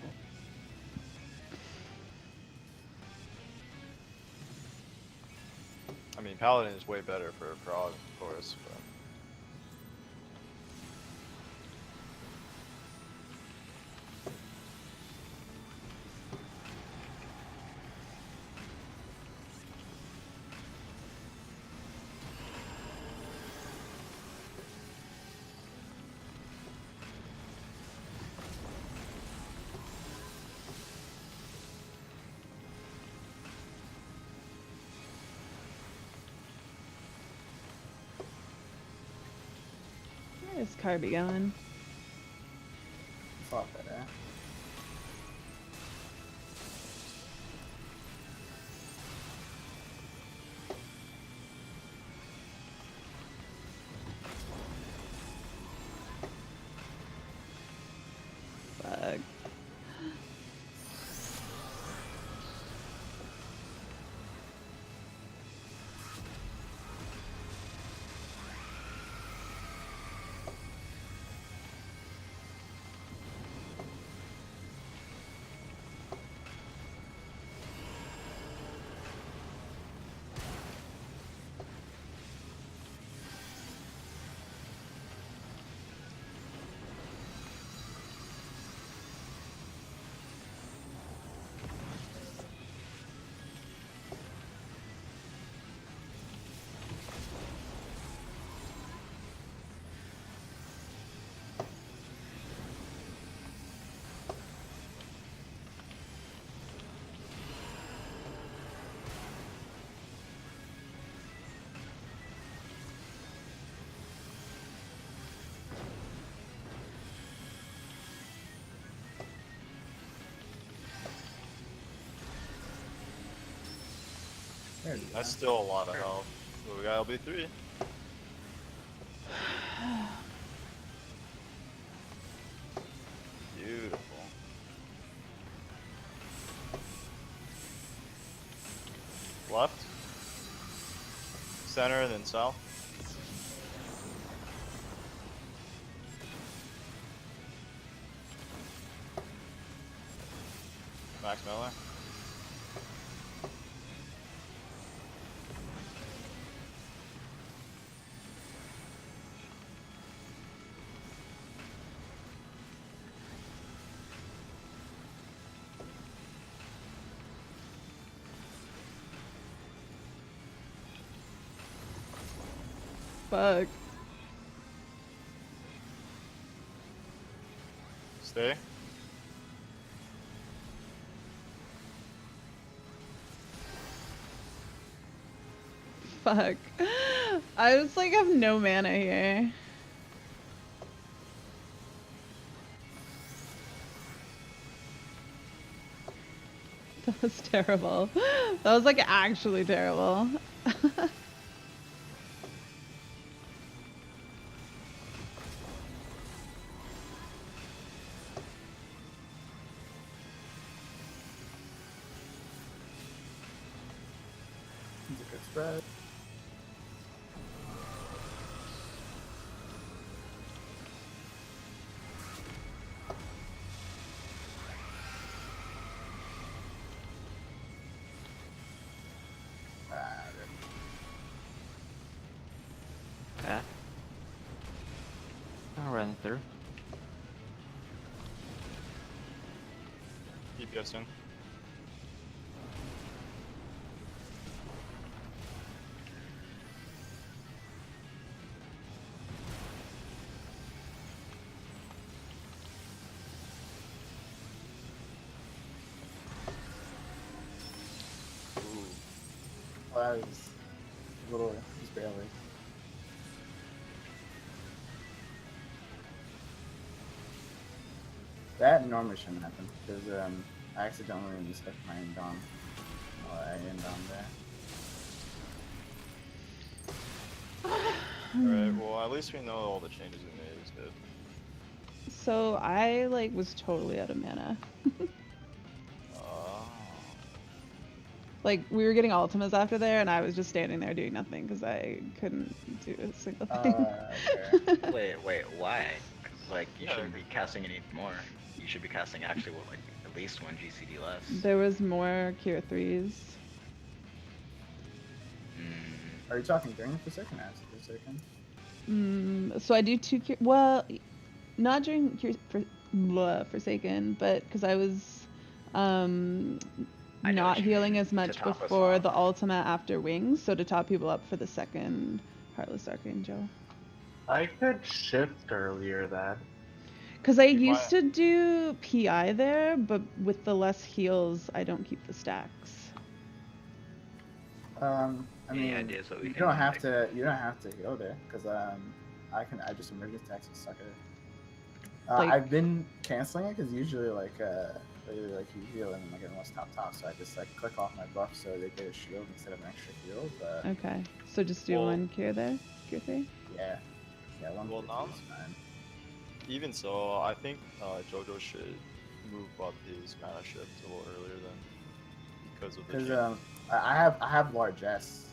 Speaker 3: I mean, Paladin is way better for a prog, of course, but...
Speaker 1: Where's Carby going?
Speaker 6: It's a lot better.
Speaker 1: Fuck.
Speaker 6: There we
Speaker 3: That's
Speaker 6: go.
Speaker 3: still a lot of health. So we got LB3. Beautiful. Left. Center, then south. Max Miller.
Speaker 1: Fuck.
Speaker 3: Stay.
Speaker 1: Fuck. I just like have no mana here. That was terrible. That was like actually terrible.
Speaker 6: It's a good spread.
Speaker 7: Ah. I'll run through.
Speaker 3: Keep guessing. Ooh.
Speaker 6: Well, that was a little, just barely. That normally shouldn't happen because I accidentally misstepped my end on. I end on there.
Speaker 3: Alright, well at least we know all the changes we made is good.
Speaker 1: So I like was totally out of mana.
Speaker 3: Oh.
Speaker 1: Like we were getting ultimas after there, and I was just standing there doing nothing because I couldn't do a single thing.
Speaker 6: Okay.
Speaker 8: Wait, why? 'Cause, like, you
Speaker 3: Yeah.
Speaker 8: shouldn't be casting any more. You should be casting actually, what, like, at least one GCD less.
Speaker 1: There was more Cure 3s.
Speaker 8: Mm,
Speaker 6: Are you talking during the Forsaken? After the Forsaken?
Speaker 1: So I do 2 Cure. Well, not during Cure Forsaken, but because I was
Speaker 8: I know
Speaker 1: not
Speaker 8: what you
Speaker 1: healing
Speaker 8: mean,
Speaker 1: as
Speaker 8: to
Speaker 1: much
Speaker 8: top us
Speaker 1: before
Speaker 8: off.
Speaker 1: the ultima after Wings, so to top people up for the second Heartless Archangel.
Speaker 4: I could shift earlier then.
Speaker 1: Because I
Speaker 3: You
Speaker 1: used
Speaker 3: might-
Speaker 1: to do PI there, but with the less heals, I don't keep the stacks.
Speaker 6: I
Speaker 8: Any
Speaker 6: mean,
Speaker 8: ideas what we
Speaker 6: you
Speaker 8: can,
Speaker 6: don't have
Speaker 8: like-
Speaker 6: to. You don't have to heal there because I just emergency tax a sucker.
Speaker 1: Like-
Speaker 6: I've been canceling it because usually like you heal and like everyone's top, so I just like click off my buff so they get a shield instead of an extra heal. But
Speaker 1: Okay, so just do
Speaker 3: Well-
Speaker 1: one Cure there? Cure 3?
Speaker 6: yeah, one.
Speaker 3: Well, now-
Speaker 6: is fine.
Speaker 3: Even so, I think JoJo should move up his mana shift a little earlier then. Because of the
Speaker 6: Because
Speaker 3: change.
Speaker 6: I have largesse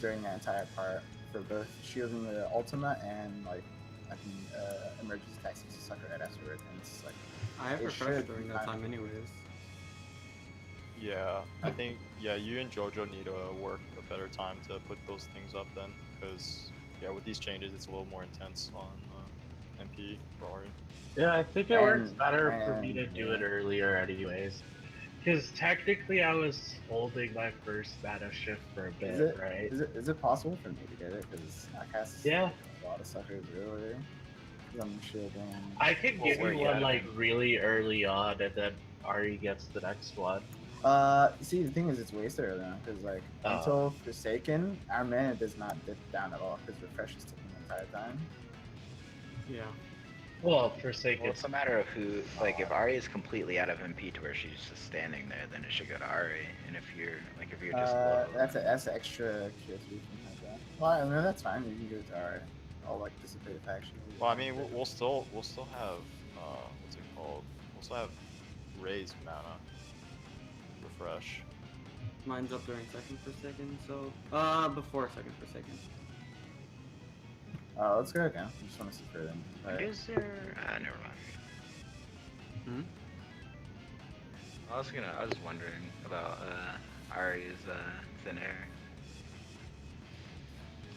Speaker 6: during that entire part for both shielding the ultima and like I can emergency tax a sucker right afterward, and it's like
Speaker 5: I have
Speaker 6: It
Speaker 5: refreshed
Speaker 6: should
Speaker 5: during
Speaker 6: be
Speaker 5: that
Speaker 6: fine.
Speaker 5: time anyways.
Speaker 3: Yeah, I think you and JoJo need to work a better time to put those things up then, because with these changes it's a little more intense on MP for Ari.
Speaker 4: Yeah, I think it works
Speaker 6: And-
Speaker 4: better for me to
Speaker 6: and,
Speaker 4: do
Speaker 6: yeah.
Speaker 4: it earlier anyways. Because technically I was holding my first mana shift for a bit,
Speaker 6: Is it
Speaker 4: right?
Speaker 6: is it possible for me to get it? Because I cast
Speaker 4: Yeah.
Speaker 6: a lot of suckers earlier. 'Cause I'm shielding.
Speaker 4: I could
Speaker 3: Well,
Speaker 4: give
Speaker 3: where
Speaker 4: you
Speaker 3: you
Speaker 4: one
Speaker 3: at?
Speaker 4: like really early on, and then Ari gets the next one.
Speaker 6: See, the thing is, it's wasted early on because like
Speaker 4: Oh.
Speaker 6: until Forsaken, our mana does not dip down at all because refresh is taking the entire time.
Speaker 5: Yeah.
Speaker 4: Well,
Speaker 8: Well,
Speaker 4: Forsaken.
Speaker 8: it's a matter of who. Like, if Ari is completely out of MP to where she's just standing there, then it should go to Ari. And if you're just low,
Speaker 6: That's an extra cure 3 from that. Well, I mean, that's fine. You can give it to our all like dissipated faction.
Speaker 3: Well, I mean, we'll still have what's it called? We'll still have raised mana. Refresh.
Speaker 5: Mine's up during second per second, so before second per second.
Speaker 6: Let's go again. I just want to see for them.
Speaker 8: is there? Never mind.
Speaker 5: Hmm?
Speaker 8: I was wondering about Ari's thin air.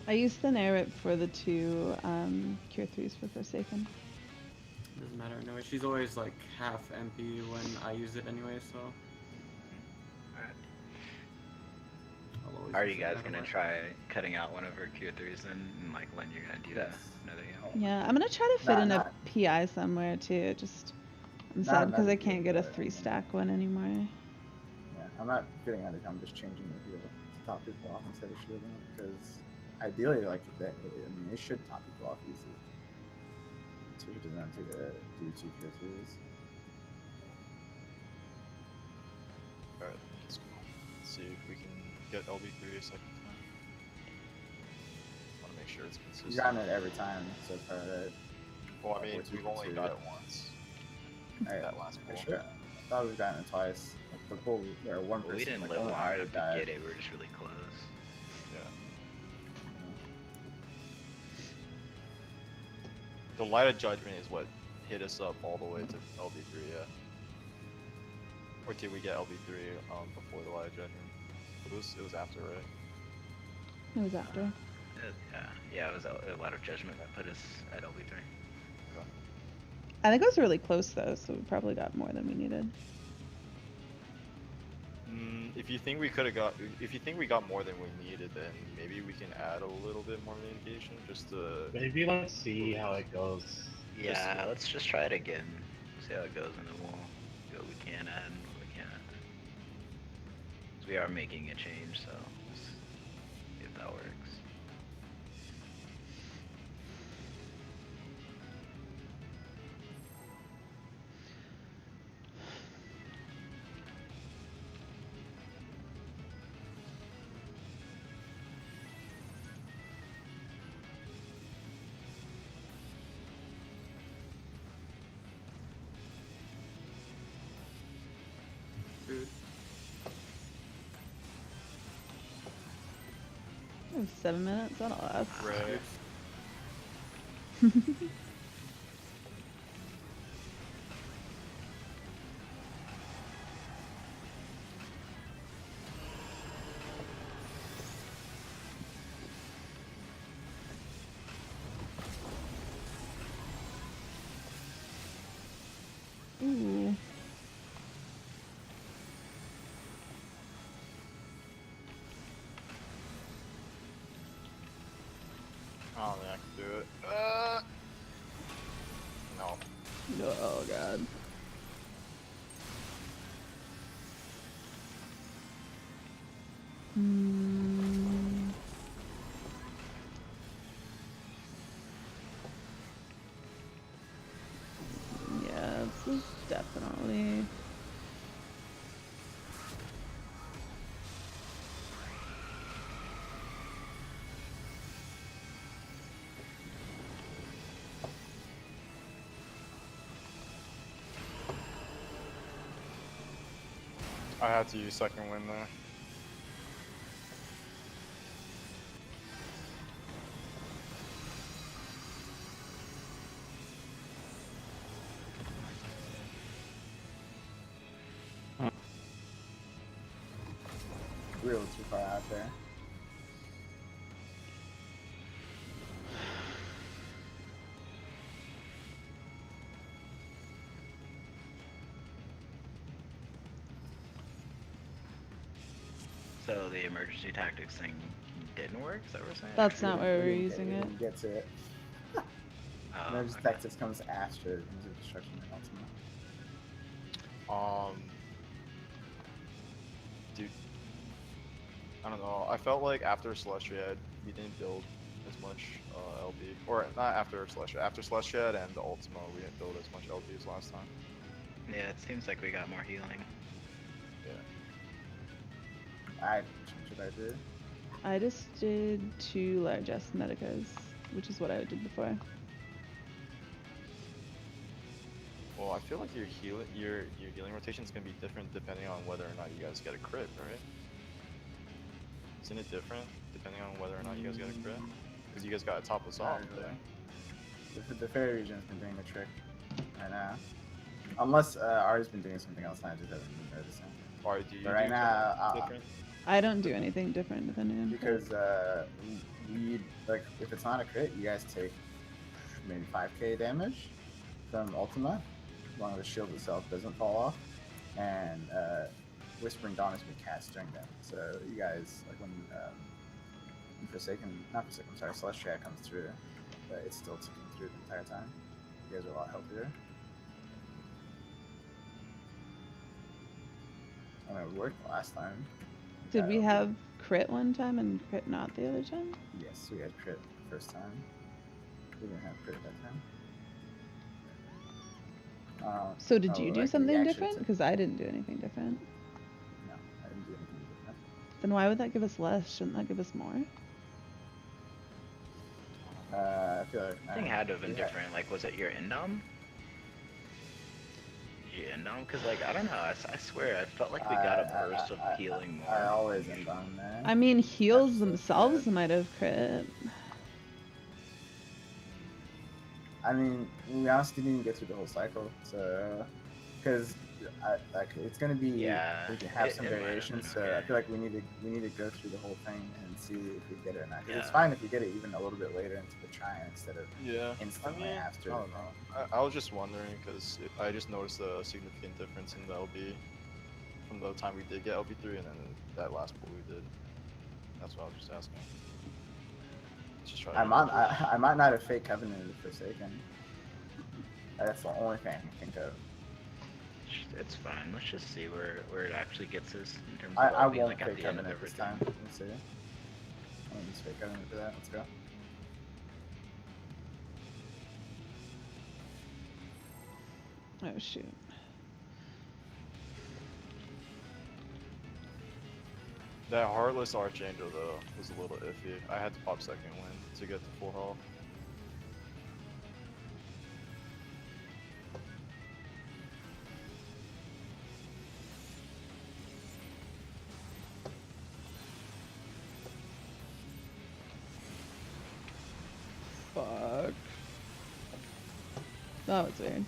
Speaker 1: I use Thin Air Whip for the 2 Cure 3s for Forsaken.
Speaker 5: Doesn't matter anyway. She's always like half MP when I use it anyway, so.
Speaker 8: Alright.
Speaker 5: I'll always
Speaker 8: Are
Speaker 5: use
Speaker 8: you
Speaker 5: it
Speaker 8: guys
Speaker 5: no matter
Speaker 8: gonna
Speaker 5: what.
Speaker 8: try cutting out one of her Q3s and like when you're gonna do
Speaker 5: Yes.
Speaker 8: another heal?
Speaker 1: Yeah, I'm gonna try to fit
Speaker 6: Nah,
Speaker 1: in a
Speaker 6: not-
Speaker 1: PI somewhere too. Just I'm
Speaker 6: Not
Speaker 1: sad because I
Speaker 6: another
Speaker 1: can't
Speaker 6: heal,
Speaker 1: get a
Speaker 6: but,
Speaker 1: 3-stack one anymore.
Speaker 6: Yeah, I'm not getting out of it. I'm just changing the heal to top people off instead of shielding them because ideally, like that, I mean, it should top people off easy. So it doesn't have to do 2 cure 3s.
Speaker 3: Alright, let's go. Let's see if we can get LB3 a second time. Want to make sure it's consistent.
Speaker 6: You've gotten it every time so far, right?
Speaker 3: Well, I mean,
Speaker 6: Or 2
Speaker 3: we've only
Speaker 6: cure
Speaker 3: got
Speaker 6: 2.
Speaker 3: it once.
Speaker 6: Alright,
Speaker 3: That last
Speaker 6: for
Speaker 3: pull.
Speaker 6: sure. I thought we've gotten it twice. Like the pull where one person
Speaker 8: We didn't
Speaker 6: like,
Speaker 8: live
Speaker 6: only
Speaker 8: long
Speaker 6: one
Speaker 8: enough to
Speaker 6: died.
Speaker 8: get it. We were just really close.
Speaker 3: Yeah. The Light of Judgment is what hit us up all the way to LB3, yeah. Or did we get LB3 before the Light of Judgment? It was after, right?
Speaker 1: It was after.
Speaker 8: Yeah, it was a lot of judgment that put us at LB3.
Speaker 1: I think it was really close though, so we probably got more than we needed.
Speaker 3: If you think we could have got, if you think we got more than we needed, then maybe we can add a little bit more mitigation just to.
Speaker 9: Maybe let's see how it goes.
Speaker 8: Yeah, let's just try it again. See how it goes, and then we'll do what we can add and what we can't. 'Cause we are making a change, so let's see if that works.
Speaker 5: Dude.
Speaker 1: It was 7 minutes. That'll last.
Speaker 3: Right.
Speaker 1: Ooh.
Speaker 3: I don't think I can do it. No.
Speaker 1: Oh god. Hmm. Yeah, this is definitely.
Speaker 3: I had to use second wind there.
Speaker 6: We were too far out there.
Speaker 8: So the emergency tactics thing didn't work? Is that what we're saying?
Speaker 1: That's not where we're
Speaker 6: We didn't
Speaker 1: using
Speaker 6: we
Speaker 1: it.
Speaker 6: didn't get to it.
Speaker 8: Oh,
Speaker 6: Emergency
Speaker 8: okay.
Speaker 6: tactics comes after Music Destruction and Ultima.
Speaker 3: Dude, I don't know. I felt like after Celestia, we didn't build as much LB, or not after Celestia. After Celestia and the Ultima, we didn't build as much LB as last time.
Speaker 8: Yeah, it seems like we got more healing.
Speaker 3: Yeah.
Speaker 6: What should I do?
Speaker 1: I just did 2 largesse medicas, which is what I did before.
Speaker 3: Well, I feel like your healing rotation is gonna be different depending on whether or not you guys get a crit, right? Isn't it different depending on whether or not you guys get a crit? Because you guys got to top us off there.
Speaker 6: The fairy region's been doing the trick right now. Unless Ari's been doing something else and I just haven't been noticing.
Speaker 3: Ari, do you
Speaker 6: But right
Speaker 3: do
Speaker 6: now,
Speaker 3: something different?
Speaker 1: I don't do anything different depending on
Speaker 6: because we like if it's not a crit, you guys take maybe 5k damage from Ultima, as long as the shield itself doesn't fall off, and Whispering Dawn has been cast during that. So you guys, like when Celestia comes through, it's still ticking through the entire time. You guys are a lot healthier. I mean, it worked last time.
Speaker 1: Did we have crit one time and crit not the other time?
Speaker 6: Yes, we had crit the first time. We didn't have crit that time.
Speaker 1: So did you do something different? Because I didn't do anything different.
Speaker 6: No, I didn't do anything different.
Speaker 1: Then why would that give us less? Shouldn't that give us more?
Speaker 6: I feel like
Speaker 8: I think it had to have been different. Like, was it your Indom? Your Indom? Because, like, I don't know. I swear, I felt like we got a burst of healing more.
Speaker 6: I always end on that.
Speaker 1: I mean, heals themselves might have crit.
Speaker 6: I mean, we honestly didn't get through the whole cycle, so because like it's gonna be we can have some variations. So I feel like we need to go through the whole thing and see if we get it or not. 'Cause it's fine if we get it even a little bit later into the try instead of instantly after.
Speaker 3: I don't know. I was just wondering because I just noticed a significant difference in the LB from the time we did get LB3 and then that last pull we did. That's what I was just asking.
Speaker 6: I might not have fake covenanted Forsaken. That's the only thing I can think of.
Speaker 8: It's fine. Let's just see where it actually gets us in terms of
Speaker 6: I
Speaker 8: being,
Speaker 6: won't
Speaker 8: like, at
Speaker 6: fake
Speaker 8: the end of
Speaker 6: covenant this
Speaker 8: everything.
Speaker 6: time. Let me see. I'll just fake covenant for that. Let's go.
Speaker 1: Oh shoot.
Speaker 3: That Heartless Archangel though was a little iffy. I had to pop second wind to get to full health.
Speaker 1: Fuck. That was weird.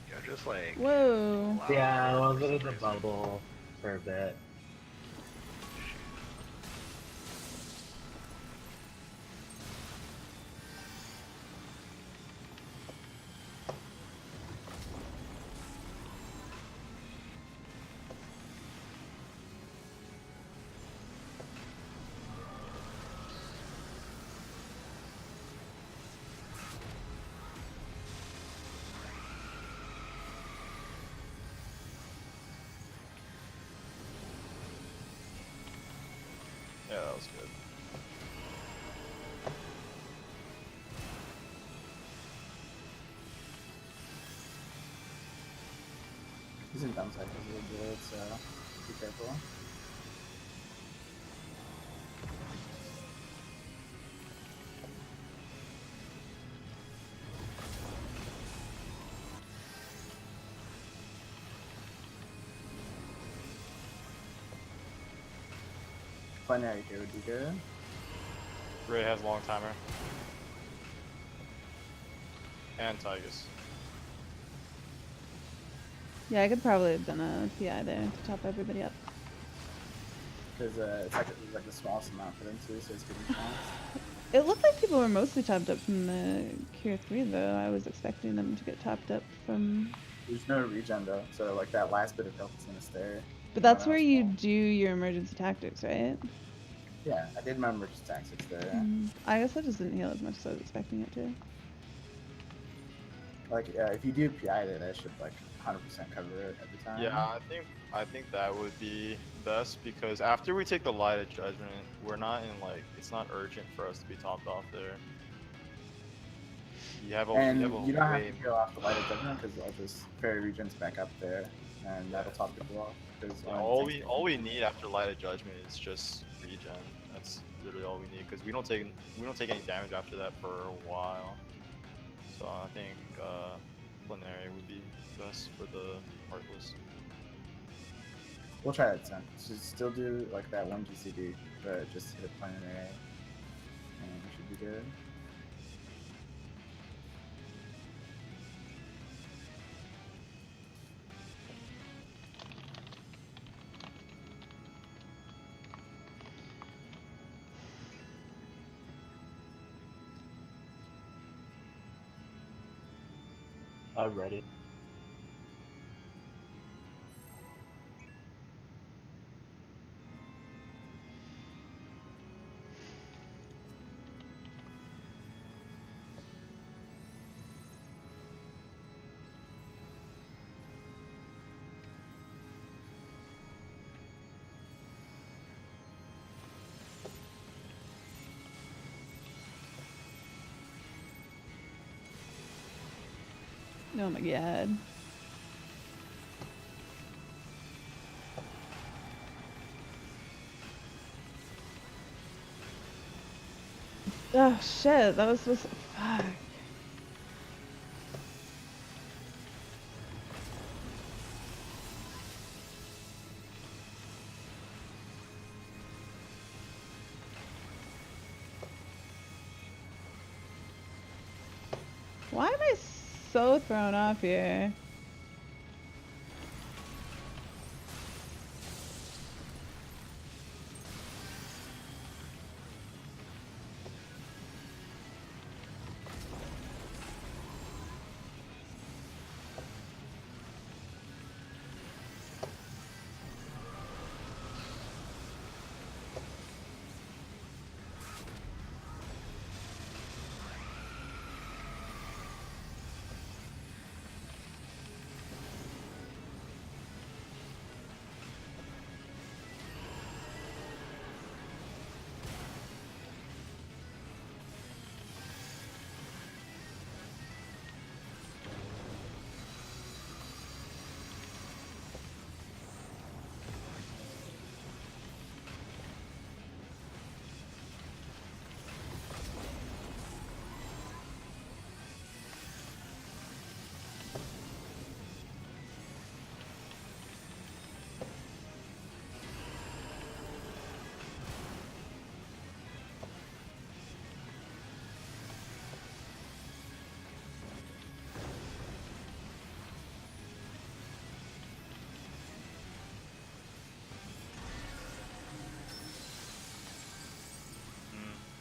Speaker 8: You're just like...
Speaker 1: Whoa.
Speaker 9: Yeah, I was in the bubble for a bit.
Speaker 3: Yeah, that was good.
Speaker 6: He's in dump cycles a little bit, so be careful. Plenary here would be good.
Speaker 3: Ray has long timer. And Tygus.
Speaker 1: Yeah, I could probably have done a PI there to top everybody up.
Speaker 6: Because it's like the smallest amount for them too, so it's getting chance.
Speaker 1: It looked like people were mostly topped up from the Cure 3 though. I was expecting them to get topped up from
Speaker 6: There's no regen though, so like that last bit of health is gonna stay.
Speaker 1: But
Speaker 6: No one
Speaker 1: that's where
Speaker 6: else
Speaker 1: you
Speaker 6: won't.
Speaker 1: do your emergency tactics, right?
Speaker 6: Yeah, I did my emergency tactics there.
Speaker 1: I guess that just didn't heal as much as I was expecting it to.
Speaker 6: Like, if you do PI there, that should like 100% cover it every time.
Speaker 3: Yeah, I think that would be best because after we take the light of judgment, we're not in like it's not urgent for us to be topped off there. You have a
Speaker 6: And
Speaker 3: you have a
Speaker 6: you don't
Speaker 3: way
Speaker 6: have to go off the light of judgment because I'll just fairy regions back up there, and that'll top people off. Because
Speaker 3: yeah, all we need after light of judgment is just regen. That's literally all we need because we don't take any damage after that for a while. So I think Planary would be best for the Heartless.
Speaker 6: we'll try that soon. So still do like that one GCD, but just hit a planetary, and we should be good.
Speaker 9: I'm ready.
Speaker 1: Oh my god. Oh shit, that was supposed to... Fuck. Why am I so thrown off here?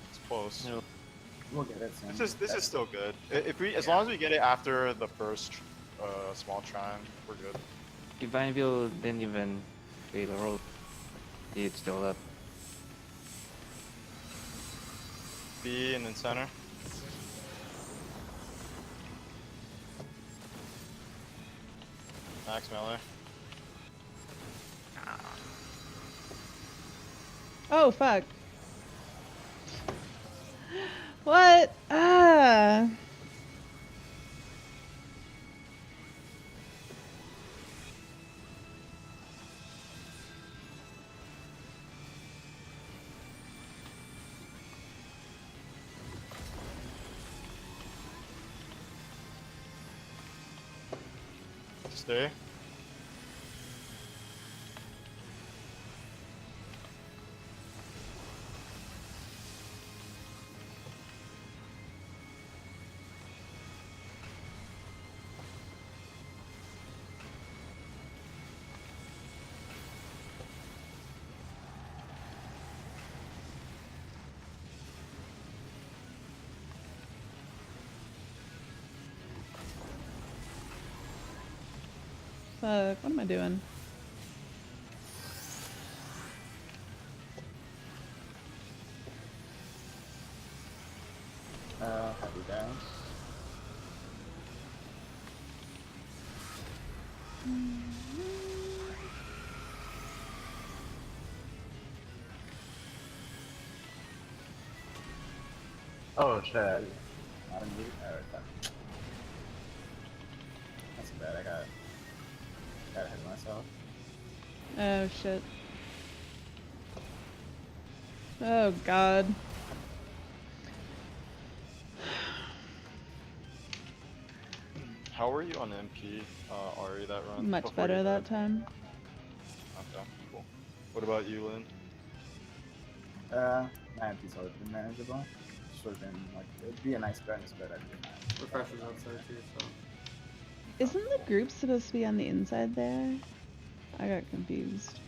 Speaker 3: It's close.
Speaker 7: No.
Speaker 6: We'll get it soon.
Speaker 3: This is still good. If we as long as we get it after the first small trine, we're good.
Speaker 7: Divineville didn't even fail a roll. It's still up.
Speaker 3: B and then center. Max Miller.
Speaker 1: Oh fuck. What? Ah.
Speaker 3: Stay.
Speaker 1: Fuck, what am I doing?
Speaker 6: Happy down.
Speaker 9: Oh shit.
Speaker 6: Not a mute. That's bad. I got ahead of myself.
Speaker 1: Oh shit. Oh god.
Speaker 3: How were you on MP, Ari, that run?
Speaker 1: Much
Speaker 3: before
Speaker 1: better
Speaker 3: you
Speaker 1: that
Speaker 3: died?
Speaker 1: time.
Speaker 3: Okay, cool. What about you, Lynn?
Speaker 6: My MP's always been manageable. Just would have been like, it'd be a nice bonus, but I'd be fine.
Speaker 5: Refreshers outside too, so.
Speaker 1: Isn't the group supposed to be on the inside there? I got confused.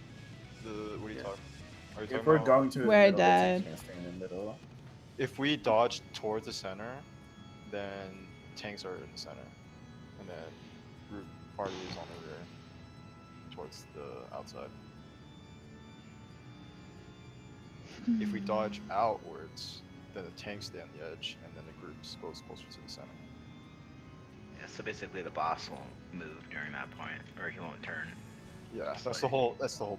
Speaker 3: What are you talking? Are you
Speaker 6: If
Speaker 3: talking
Speaker 6: we're
Speaker 3: about
Speaker 6: going to the
Speaker 1: Where I
Speaker 6: middle, the tank's
Speaker 1: died.
Speaker 6: gonna stay in the middle.
Speaker 3: if we dodge towards the center, then tanks are in the center, and then group party is on the rear, towards the outside. If we dodge outwards, then the tanks stay on the edge, and then the group goes closer to the center.
Speaker 8: Yeah, so basically the boss won't move during that point, or he won't turn.
Speaker 3: Yeah, that's the whole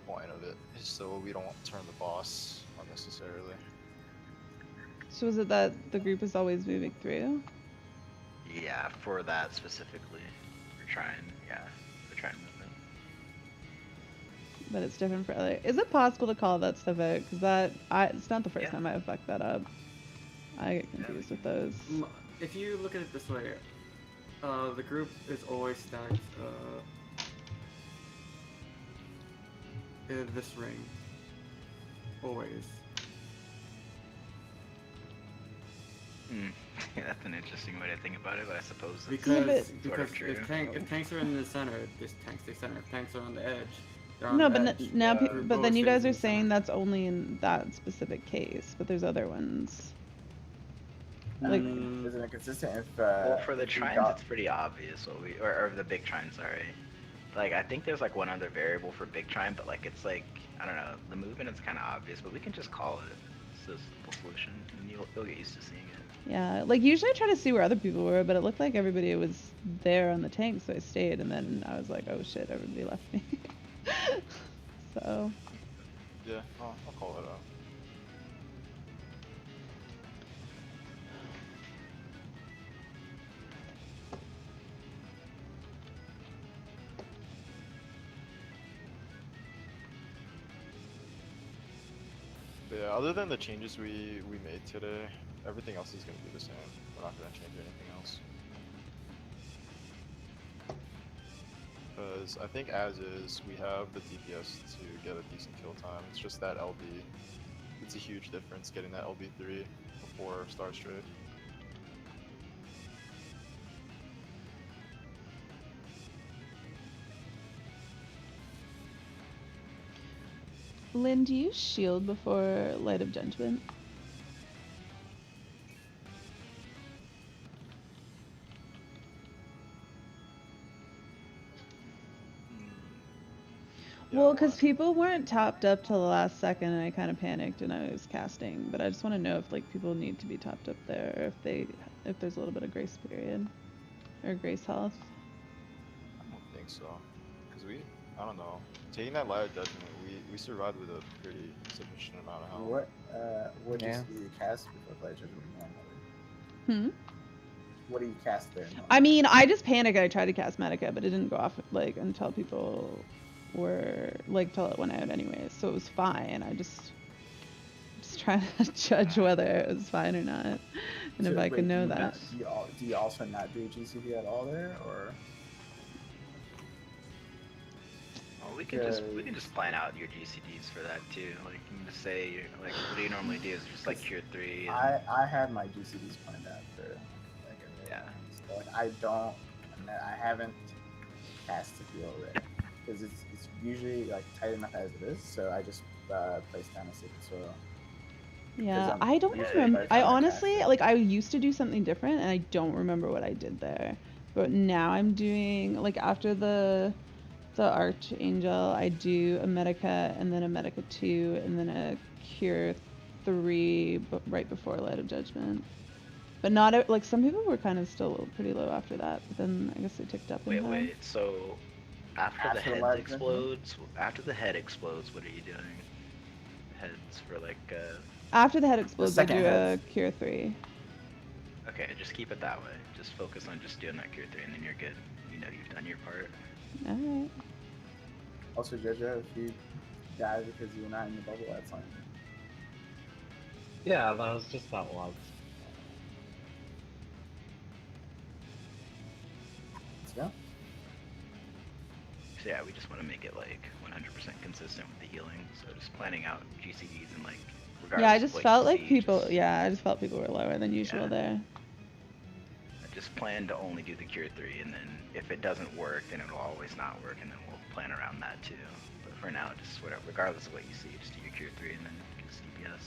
Speaker 3: point of it, is so we don't turn the boss unnecessarily.
Speaker 1: So is it that the group is always moving through?
Speaker 8: Yeah, for that specifically. We're trying movement.
Speaker 1: But it's different for other. Is it possible to call that stuff out? Because it's not the first
Speaker 8: Yeah.
Speaker 1: time I've fucked that up. I get confused with those.
Speaker 5: If you look at it this way, the group is always stacked in this ring. Always.
Speaker 8: Hmm. Yeah, that's an interesting way to think about it, but I suppose it's
Speaker 5: Because
Speaker 8: sort of true.
Speaker 5: if tanks are in the center, this tanks stay center. If tanks are on the edge, they're on
Speaker 1: No,
Speaker 5: the
Speaker 1: but
Speaker 5: edge.
Speaker 1: now,
Speaker 3: Yeah.
Speaker 1: but
Speaker 5: Group
Speaker 1: then you
Speaker 5: always
Speaker 1: guys
Speaker 5: stays
Speaker 1: are
Speaker 5: in the
Speaker 1: saying
Speaker 5: center.
Speaker 1: that's only in that specific case, but there's other ones. Like-
Speaker 6: Isn't it consistent if
Speaker 8: Well, for the
Speaker 6: if we
Speaker 8: trines,
Speaker 6: got-
Speaker 8: it's pretty obvious what we, or the big trine, sorry. Like, I think there's like one other variable for big trine, but like, it's like, I don't know, the movement is kind of obvious, but we can just call it. It's a simple solution, and you'll get used to seeing it.
Speaker 1: Yeah, like usually I try to see where other people were, but it looked like everybody was there on the tank, so I stayed, and then I was like, oh shit, everybody left me. So,
Speaker 3: Yeah, I'll call it out. But yeah, other than the changes we made today, everything else is going to be the same. We're not going to change anything else. Because I think as is, we have the DPS to get a decent kill time. It's just that LB. It's a huge difference getting that LB3 before Star Strafe.
Speaker 1: Lynn, do you shield before Light of Judgment?
Speaker 3: Yeah,
Speaker 1: Well, because
Speaker 3: why?
Speaker 1: people weren't topped up till the last second, and I kind of panicked and I was casting. But I just want to know if like people need to be topped up there, or if there's a little bit of grace period, or grace health.
Speaker 3: I don't think so. Because I don't know. Taking that Light of Judgment, we survived with a pretty sufficient amount of health.
Speaker 6: What
Speaker 7: Yeah.
Speaker 6: do you cast before Flight Judgment
Speaker 1: Hmm.
Speaker 6: normally? What do you cast there? Normally?
Speaker 1: I mean, I just panicked. I tried to cast Medica, but it didn't go off like until people were like till it went out anyways. So it was fine. I just trying to judge whether it was fine or not, and
Speaker 6: So,
Speaker 1: if I
Speaker 6: wait,
Speaker 1: could know
Speaker 6: do you
Speaker 1: that.
Speaker 6: do you also not do GCD at all there, or?
Speaker 8: Well, we can just plan out your GCDs for that too. Like, you can just say, like, what do you normally do? Is just like cure 3. And,
Speaker 6: I have my GCDs planned out for like a
Speaker 8: Yeah.
Speaker 6: So like I haven't cast the heal there because it's usually like tight enough as it is. So I just place down a Sacred Soil.
Speaker 1: Yeah,
Speaker 6: I'm
Speaker 1: I don't
Speaker 6: usually
Speaker 1: remember.
Speaker 6: by the
Speaker 1: I
Speaker 6: time I
Speaker 1: honestly
Speaker 6: cast it-
Speaker 1: like I used to do something different, and I don't remember what I did there. But now I'm doing like after the the Archangel, I do a Medica and then a Medica 2 and then a Cure 3 right before Light of Judgment. But not like some people were kind of still pretty low after that, but then I guess they ticked up in
Speaker 8: Wait,
Speaker 1: time.
Speaker 8: wait. So after the
Speaker 6: After
Speaker 8: head
Speaker 6: Light
Speaker 8: explodes, what are you doing? Heads for like
Speaker 1: After the head explodes, I
Speaker 6: second
Speaker 1: do
Speaker 6: heads.
Speaker 1: a Cure 3.
Speaker 8: Okay, just keep it that way. Just focus on just doing that cure 3 and then you're good. You know you've done your part.
Speaker 1: Alright.
Speaker 6: Also, Jojo, if you die because you're not in the bubble, that's fine.
Speaker 9: Yeah, that was just that once.
Speaker 6: Let's go.
Speaker 8: So yeah, we just want to make it like 100% consistent with the healing. So just planning out GCDs and like regardless
Speaker 1: Yeah, I
Speaker 8: of
Speaker 1: just
Speaker 8: what
Speaker 1: felt
Speaker 8: you
Speaker 1: like
Speaker 8: see,
Speaker 1: people.
Speaker 8: just-
Speaker 1: Yeah, I just felt people were lower than usual
Speaker 8: Yeah.
Speaker 1: there.
Speaker 8: Just plan to only do the cure 3, and then if it doesn't work, then it'll always not work, and then we'll plan around that too. But for now, just whatever, regardless of what you see, just do your cure 3 and then just DPS.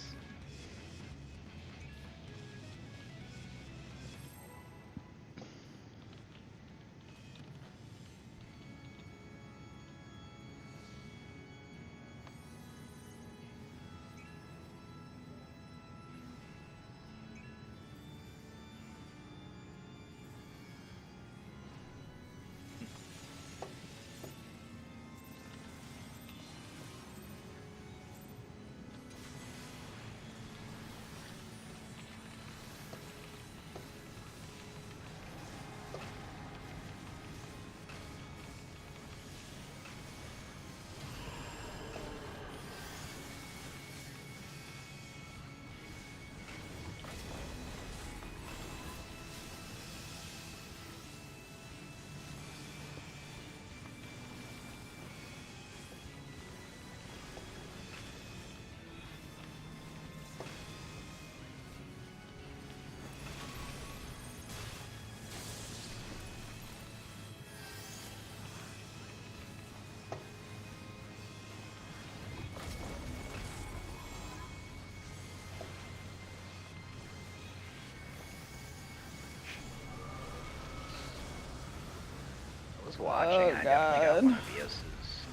Speaker 8: I was watching,
Speaker 1: Oh,
Speaker 8: I definitely got
Speaker 1: God.
Speaker 8: one of Eos's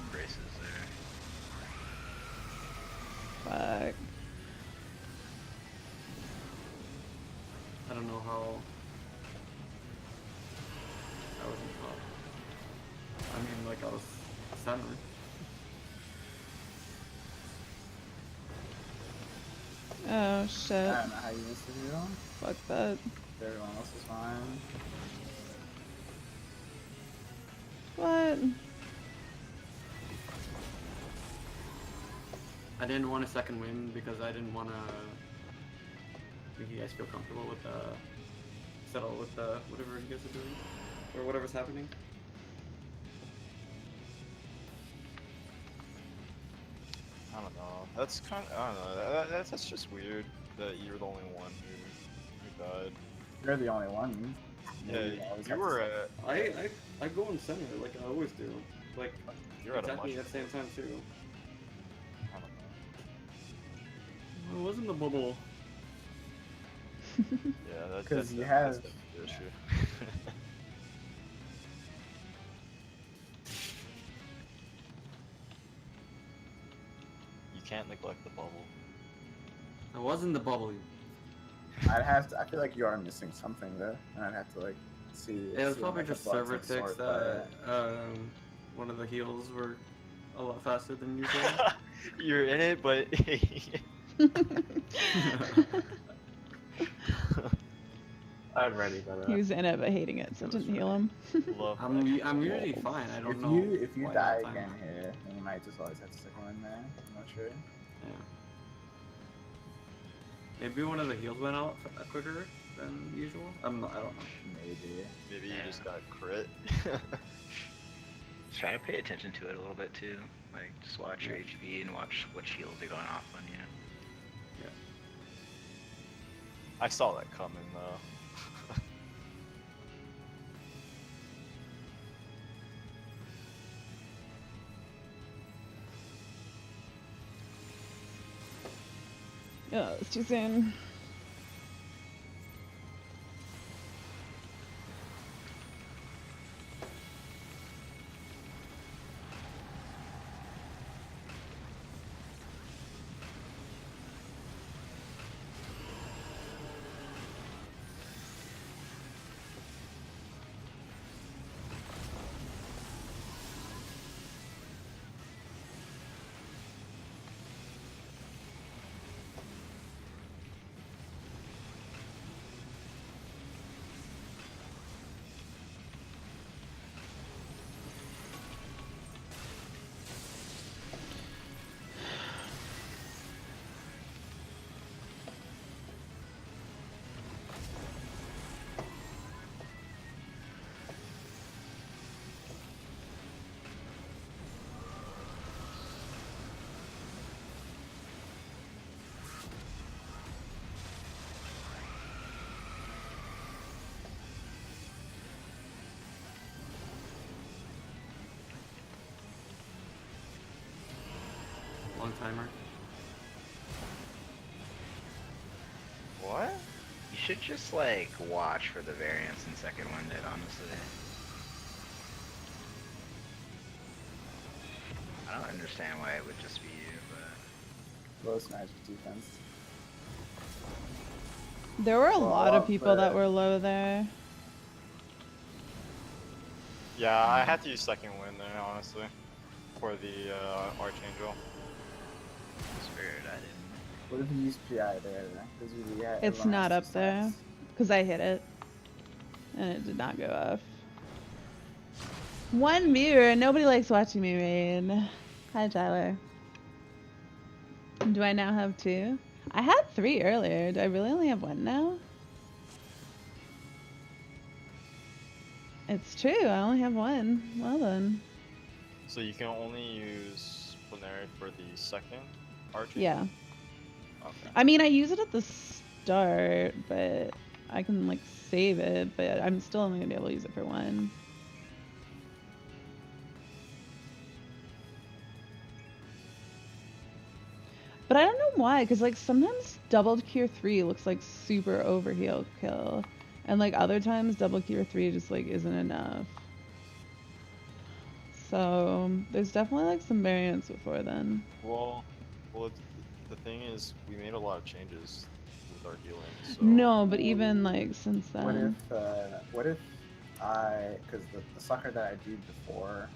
Speaker 8: embraces there.
Speaker 1: Fuck.
Speaker 5: I don't know how I wasn't top. I mean, like I was center.
Speaker 1: Oh
Speaker 6: I
Speaker 1: shit.
Speaker 6: don't know how you missed it at all.
Speaker 1: Fuck that.
Speaker 6: Everyone else is fine.
Speaker 1: What?
Speaker 5: I didn't want a second win because I didn't want to make you guys feel comfortable with settle with whatever you guys are doing or whatever's happening.
Speaker 3: I don't know. That's kind of, I don't know. That's just weird that you're the only one who died.
Speaker 6: You're the only one.
Speaker 3: Yeah,
Speaker 6: Maybe I always
Speaker 3: you
Speaker 6: have to
Speaker 3: were
Speaker 6: say-
Speaker 3: at,
Speaker 5: I go in center like I always do. Like
Speaker 3: you're at a much.
Speaker 5: attacking at the same time too.
Speaker 3: I don't know.
Speaker 5: It wasn't the bubble.
Speaker 3: Yeah, that's
Speaker 6: 'Cause you
Speaker 3: that's
Speaker 6: have-
Speaker 3: the issue. You can't neglect the bubble.
Speaker 5: I wasn't the bubble.
Speaker 6: I'd have to. I feel like you are missing something there, and I'd have to like see.
Speaker 5: It was
Speaker 6: see,
Speaker 5: probably
Speaker 6: like, a
Speaker 5: just
Speaker 6: bug
Speaker 5: server
Speaker 6: of some
Speaker 5: ticks
Speaker 6: sort,
Speaker 5: that one of the heals were a lot faster than usual.
Speaker 3: You're in it, but
Speaker 9: I'm ready for
Speaker 1: He
Speaker 9: that.
Speaker 1: was in it but hating it, so it
Speaker 5: That was
Speaker 1: didn't heal him.
Speaker 3: love
Speaker 5: I'm
Speaker 3: that.
Speaker 5: usually fine. I don't
Speaker 6: If
Speaker 5: know.
Speaker 6: you
Speaker 5: why
Speaker 6: die
Speaker 5: that time.
Speaker 6: again here, then you might just always have to stick one in there. I'm not sure.
Speaker 5: Yeah. Maybe one of the heals went out quicker than usual. I don't know.
Speaker 6: Maybe.
Speaker 3: Maybe you
Speaker 8: Yeah.
Speaker 3: just got crit.
Speaker 8: Just try to pay attention to it a little bit too. Like just watch your HP and watch what shields are going off on you.
Speaker 3: I saw that coming though.
Speaker 1: Oh, it's too soon.
Speaker 5: timer.
Speaker 3: What?
Speaker 8: You should just like watch for the variance in second winded, honestly. I don't understand why it would just be you, but
Speaker 6: Lowest magic defense.
Speaker 1: There were a
Speaker 6: Well,
Speaker 1: lot of people that
Speaker 6: but-
Speaker 1: were low there.
Speaker 3: Yeah, I had to use second wind there, honestly, for the Archangel.
Speaker 8: it's weird. I didn't.
Speaker 6: What if you use PI there? Because
Speaker 1: It's not up there because I hit it and it did not go off. One viewer. Nobody likes watching me raid. Hi, Tyler. Do I now have 2? I had 3 earlier. Do I really only have 1 now? It's true. I only have 1. Well then.
Speaker 3: So you can only use Plenary for the second Archangel?
Speaker 1: Yeah.
Speaker 3: Okay.
Speaker 1: I mean, I use it at the start, but I can like save it, but I'm still only gonna be able to use it for 1. But I don't know why, because like sometimes double cure 3 looks like super overheal kill, and like other times double cure 3 just like isn't enough. So there's definitely like some variance before then.
Speaker 3: Well, the thing is, we made a lot of changes with our healing. So
Speaker 1: No, but even like since
Speaker 6: What
Speaker 1: then.
Speaker 6: if because the sucker that I did before,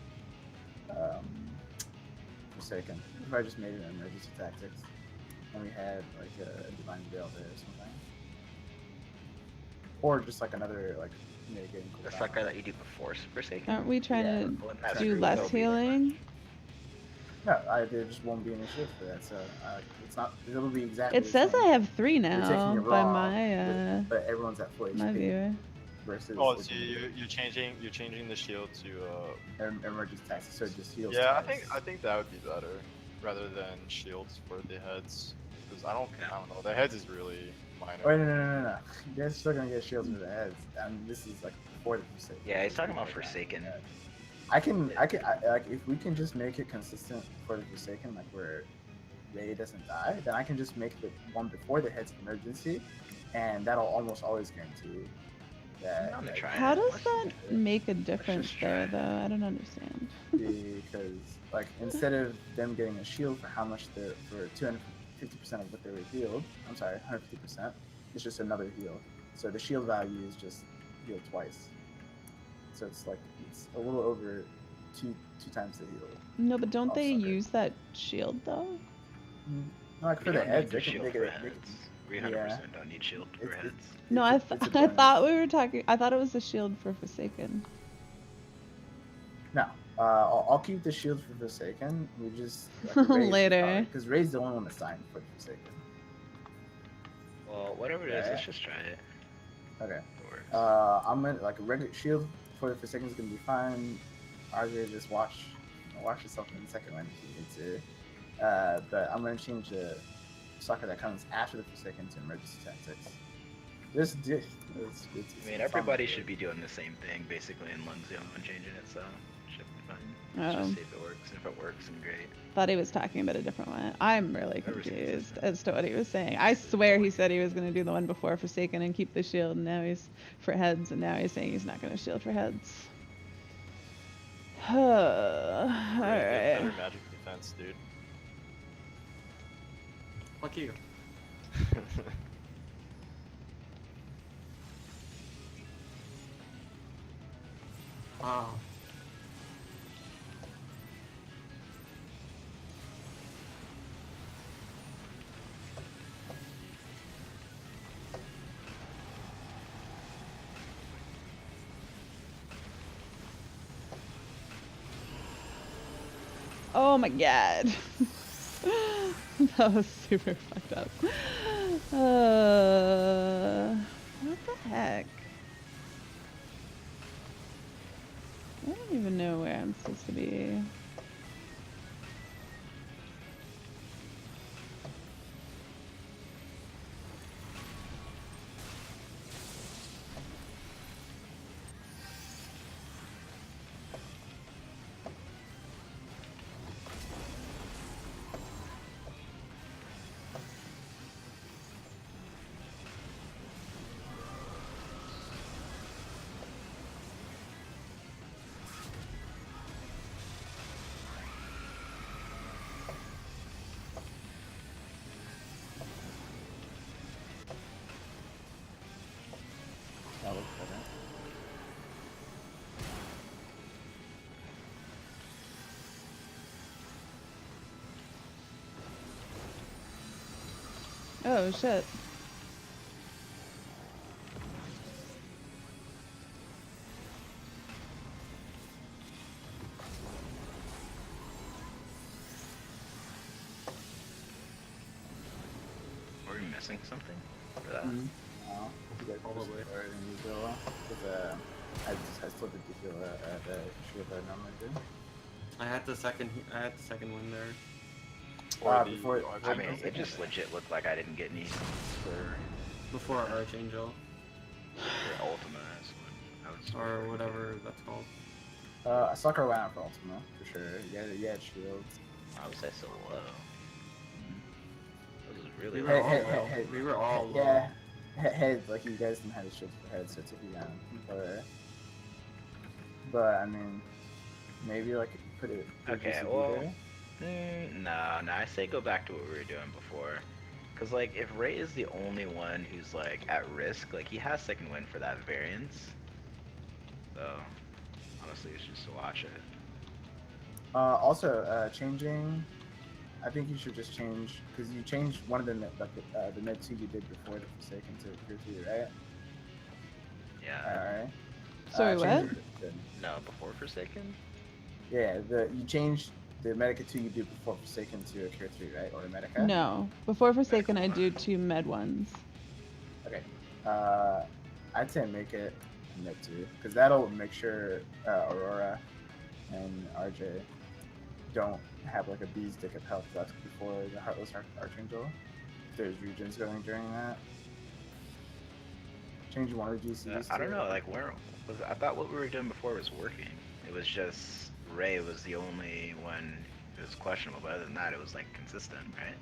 Speaker 6: Forsaken, if I just made it an emergency tactics, and we had like a divine veil there or something, or just like another like mitigating
Speaker 8: The
Speaker 6: cooldown.
Speaker 8: sucker that you do before Forsaken.
Speaker 1: Aren't we trying
Speaker 6: Yeah,
Speaker 1: to
Speaker 8: Well, that's
Speaker 1: do
Speaker 8: true,
Speaker 1: less
Speaker 8: it'll be
Speaker 1: healing?
Speaker 6: No, there just won't be any shield for that, so it's not. It'll be exactly.
Speaker 1: It
Speaker 6: the
Speaker 1: says
Speaker 6: same.
Speaker 1: I have 3
Speaker 6: You're taking
Speaker 1: now
Speaker 6: it
Speaker 1: by
Speaker 6: raw,
Speaker 1: my
Speaker 6: but everyone's at full
Speaker 1: my
Speaker 6: HP
Speaker 1: viewer.
Speaker 6: versus.
Speaker 3: Oh,
Speaker 6: like,
Speaker 3: so you're changing the shield to
Speaker 6: emergency tactics, so it just heals.
Speaker 3: Yeah,
Speaker 6: twice.
Speaker 3: I think that would be better rather than shields for the heads, because I don't know, the heads is really minor.
Speaker 6: Wait, no. You guys are still gonna get shields for the heads. This is like before the Forsaken.
Speaker 8: Yeah, he's talking about Forsaken.
Speaker 6: I like if we can just make it consistent for the Forsaken, like where Ray doesn't die, then I can just make the one before the head's emergency, and that'll almost always guarantee that.
Speaker 8: I'm gonna try
Speaker 1: How
Speaker 8: it.
Speaker 1: does
Speaker 8: Let's
Speaker 1: that
Speaker 8: do it.
Speaker 1: make a difference
Speaker 8: just
Speaker 1: there,
Speaker 8: try.
Speaker 1: though? I don't understand.
Speaker 6: Because like instead of them getting a shield for how much they're for 250% of what they were healed, I'm sorry, 150%, it's just another heal. So the shield value is just healed twice. So it's like it's a little over two times the heal.
Speaker 1: No, but don't
Speaker 6: Oh,
Speaker 1: they
Speaker 6: sucker.
Speaker 1: use that shield though?
Speaker 6: Like
Speaker 8: We
Speaker 6: for the
Speaker 8: don't
Speaker 6: heads,
Speaker 8: need
Speaker 6: they can
Speaker 8: shield
Speaker 6: make
Speaker 8: for
Speaker 6: it.
Speaker 8: heads. We 100% don't need shield for
Speaker 6: It's-
Speaker 8: heads.
Speaker 1: No,
Speaker 6: it's a
Speaker 1: I
Speaker 6: bonus.
Speaker 1: thought we were talking. I thought it was the shield for Forsaken.
Speaker 6: No, I'll keep the shield for Forsaken. We just
Speaker 1: Later.
Speaker 6: because Ray's the only one assigned for Forsaken.
Speaker 8: Well, whatever it is,
Speaker 6: Yeah.
Speaker 8: let's just try it.
Speaker 6: Okay.
Speaker 8: It works.
Speaker 6: I'm gonna like a regular shield for the Forsaken is gonna be fine. RJ, just watch yourself in the second one if you need to. But I'm gonna change the sucker that comes after the Forsaken to emergency tactics.
Speaker 8: I mean, everybody should be doing the same thing, basically, and Lung's the only one changing it, so should be fine. Let's
Speaker 1: Oh.
Speaker 8: just see if it works, and if it works, then great.
Speaker 1: Thought he was talking about a different one. I'm really
Speaker 8: Everything's
Speaker 1: confused
Speaker 8: different.
Speaker 1: as to what he was saying. I swear he said he was going to do the one before Forsaken and keep the shield, and now he's for heads, and now he's saying he's not going to shield for heads.
Speaker 3: Better
Speaker 1: Alright.
Speaker 3: magic defense, dude.
Speaker 5: Fuck you. Wow.
Speaker 1: Oh my god. That was super fucked up. What the heck? I don't even know where I'm supposed to be. Oh shit.
Speaker 8: Are we missing something for that?
Speaker 6: No, you guys
Speaker 5: Probably.
Speaker 6: already usual. Because I still did the shield that I normally do.
Speaker 5: I had the second win there.
Speaker 3: Or the
Speaker 6: Before
Speaker 8: I mean, it just legit looked like I didn't get any for
Speaker 5: Before Archangel.
Speaker 8: Ultima. That's what I was
Speaker 5: Or whatever that's called.
Speaker 6: I sucker went out for Ultima for sure. You had shields.
Speaker 8: Why was that so low? It was really
Speaker 5: We
Speaker 8: low.
Speaker 5: were all low. We were all low.
Speaker 6: Yeah. Head, like you guys didn't have the shields for head, so it took you down. But I mean, maybe like put it.
Speaker 8: Okay,
Speaker 6: GCB
Speaker 8: well,
Speaker 6: there.
Speaker 8: no, I say go back to what we were doing before. Cause like if Ray is the only one who's like at risk, like he has second win for that variance. So honestly, it's just to watch it.
Speaker 6: Also, changing. I think you should just change because you changed one of the med 2 you did before the Forsaken to Tier 3, right?
Speaker 8: Yeah.
Speaker 6: Alright.
Speaker 1: Sorry, what?
Speaker 6: change it.
Speaker 8: No, before Forsaken.
Speaker 6: Yeah, you changed the Medica 2 you did before Forsaken to a Tier 3, right? Or a Medica?
Speaker 1: No. Before Forsaken, I do 2 med ones.
Speaker 6: Okay. I'd say make it med 2 because that'll make sure Aurora and RJ don't have like a bee's dick of health left before the Heartless Archangel. If there's regions going during that. Change one of the GCs.
Speaker 8: I don't know, like I thought what we were doing before was working. It was just Ray was the only one who was questionable, but other than that, it was like consistent, right?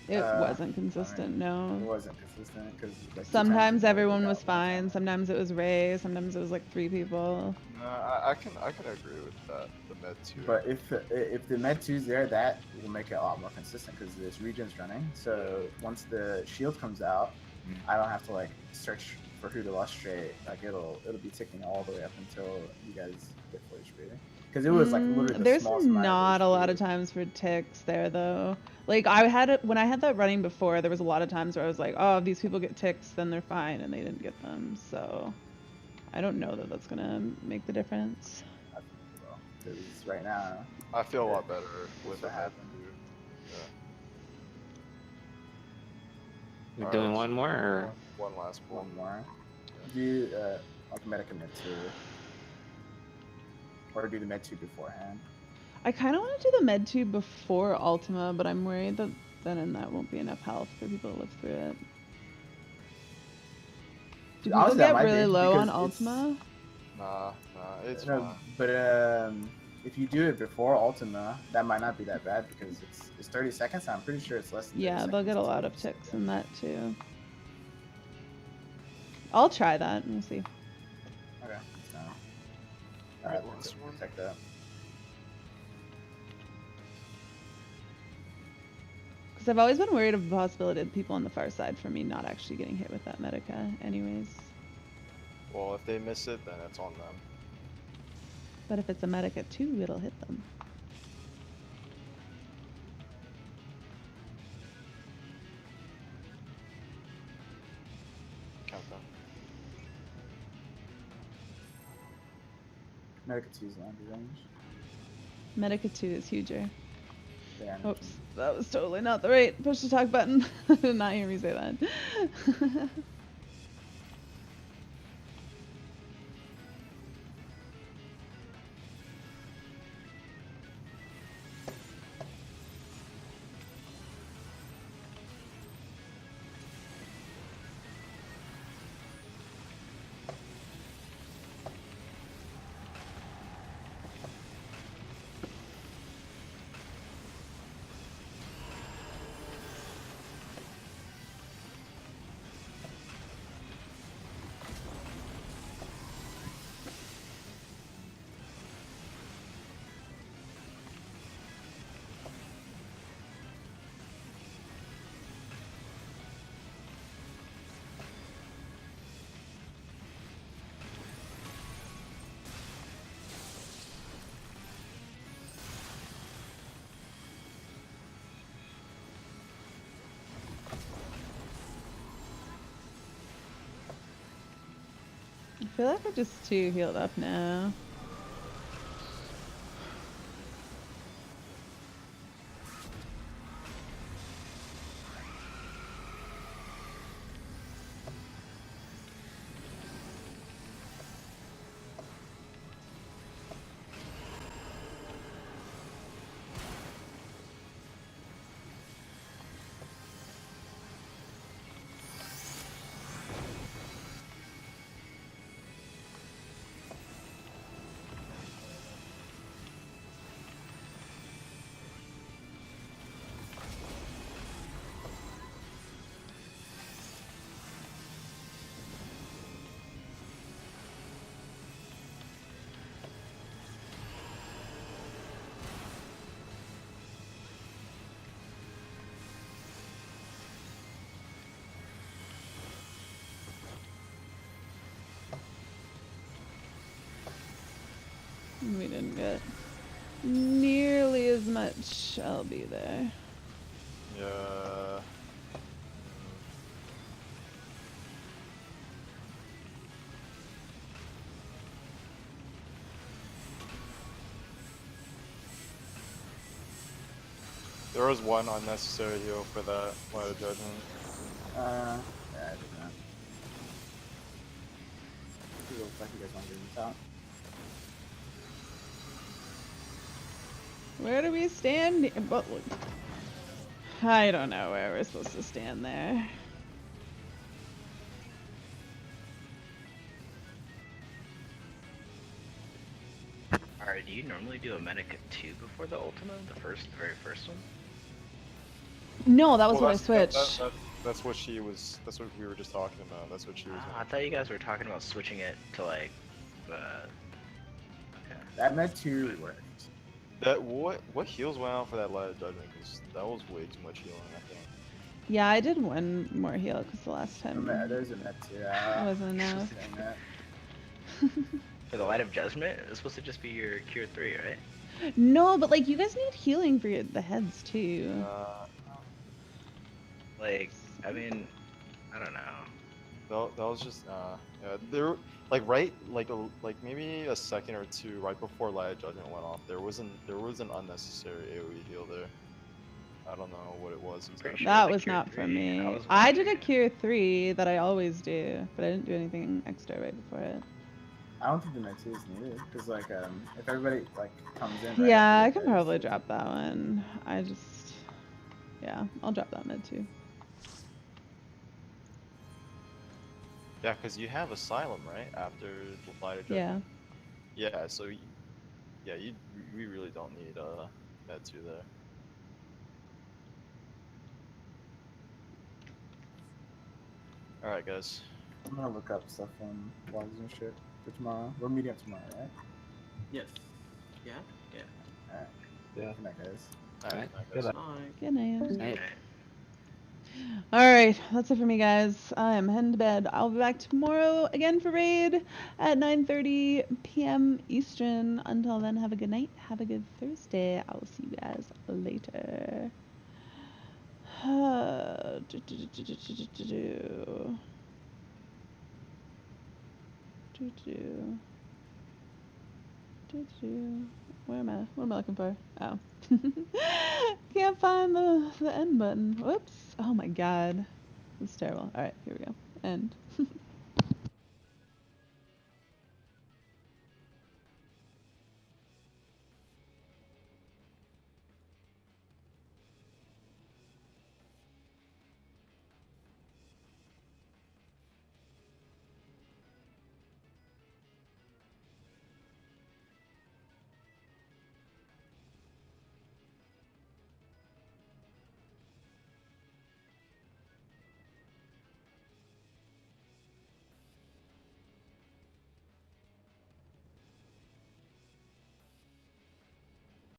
Speaker 1: It wasn't consistent,
Speaker 6: It
Speaker 1: no.
Speaker 6: wasn't consistent because like,
Speaker 1: Sometimes everyone was fine, sometimes it was Ray, sometimes it was like 3 people.
Speaker 3: No, I can agree with that. The med 2.
Speaker 6: But if the med 2's there, that will make it a lot more consistent because there's regions running. So once the shield comes out, I don't have to like search for who to lustrate. Like it'll be ticking all the way up until you guys get fully rating. Because it was like literally the
Speaker 1: There's
Speaker 6: smallest amount
Speaker 1: not a lot of
Speaker 6: HP.
Speaker 1: times for ticks there though. Like when I had that running before, there was a lot of times where I was like, oh, if these people get ticks, then they're fine, and they didn't get them. So I don't know that that's gonna make the difference.
Speaker 6: I think it will. Because right now,
Speaker 3: I feel a lot better with the
Speaker 6: what
Speaker 3: med
Speaker 6: happened.
Speaker 3: 2.
Speaker 7: We're doing one more, or
Speaker 3: One last one.
Speaker 6: One more. Do like Medica med 2, or do the med 2 beforehand.
Speaker 1: I kind of want to do the med 2 before Ultima, but I'm worried that then that won't be enough health for people to live through it. Do people
Speaker 6: Honestly, that
Speaker 1: get
Speaker 6: might
Speaker 1: really
Speaker 6: be,
Speaker 1: low on
Speaker 6: because it's-
Speaker 1: Ultima?
Speaker 3: Nah, it's
Speaker 6: No,
Speaker 3: fine.
Speaker 6: but if you do it before Ultima, that might not be that bad because it's 30 seconds. I'm pretty sure it's less than 30
Speaker 1: Yeah, they'll get a
Speaker 6: seconds
Speaker 1: lot
Speaker 6: to
Speaker 1: of
Speaker 6: set
Speaker 1: ticks
Speaker 6: the-
Speaker 1: in that too. I'll try that and we'll see.
Speaker 6: Okay, so.
Speaker 3: Alright,
Speaker 6: Alright,
Speaker 3: last one.
Speaker 6: check that.
Speaker 1: Because I've always been worried of the possibility of people on the far side for me not actually getting hit with that Medica anyways.
Speaker 3: Well, if they miss it, then it's on them.
Speaker 1: But if it's a Medica 2, it'll hit them.
Speaker 3: Count them.
Speaker 6: Medica 2's longer range.
Speaker 1: Medica 2 is huger.
Speaker 6: Yeah,
Speaker 1: Oops, that was totally not the right push to talk button. I did not hear me say that. feel like we're just too healed up now. We didn't get nearly as much LB there.
Speaker 3: Yeah. There was one unnecessary heal for that Light of Judgment.
Speaker 6: Yeah, I did not. It looks like you guys want to do this out.
Speaker 1: Where do we stand? But I don't know where we're supposed to stand there.
Speaker 8: Alright, do you normally do a medic 2 before the Ultima? The very first one?
Speaker 1: No, that was
Speaker 3: Well,
Speaker 1: when I switched.
Speaker 3: That's what she was. That's what we were just talking about. That's what she was.
Speaker 8: I thought you guys were talking about switching it to like, okay.
Speaker 6: That med 2 worked.
Speaker 3: That what heals went out for that Light of Judgment? Because that was way too much healing. I think.
Speaker 1: Yeah, I did one more heal because the last time
Speaker 6: There's a med 2.
Speaker 1: wasn't enough.
Speaker 8: For the Light of Judgment, it's supposed to just be your Cure 3, right?
Speaker 1: No, but like you guys need healing for the heads too.
Speaker 8: Like, I mean, I don't know.
Speaker 3: That was just yeah. There like maybe a second or two right before Light of Judgment went off. There was an unnecessary AoE heal there. I don't know what it was exactly.
Speaker 1: That was not from me. I did a Cure 3 that I always do, but I didn't do anything extra right before it.
Speaker 6: I don't think the med 2 is needed because like if everybody like comes in. Right
Speaker 1: Yeah, I
Speaker 6: after
Speaker 1: can probably drop that one. Yeah, I'll drop that med too.
Speaker 3: Yeah, because you have Asylum right after Light of Judgment.
Speaker 1: Yeah.
Speaker 3: Yeah, so we really don't need med 2 there. All right, guys.
Speaker 6: I'm gonna look up stuff on logs and shit for tomorrow. We're meeting up tomorrow, right?
Speaker 5: Yes. Yeah? Yeah.
Speaker 6: Alright.
Speaker 9: Yeah.
Speaker 6: Good night, guys.
Speaker 3: Alright.
Speaker 9: Good night.
Speaker 1: Good night.
Speaker 7: Right.
Speaker 1: Alright, that's it for me, guys. I'm heading to bed. I'll be back tomorrow again for raid at 9:30 p.m. Eastern. Until then, have a good night. Have a good Thursday. I'll see you guys later. Where am I? What am I looking for? Oh. Can't find the end button. Whoops. Oh my god. This is terrible. Alright, here we go. End.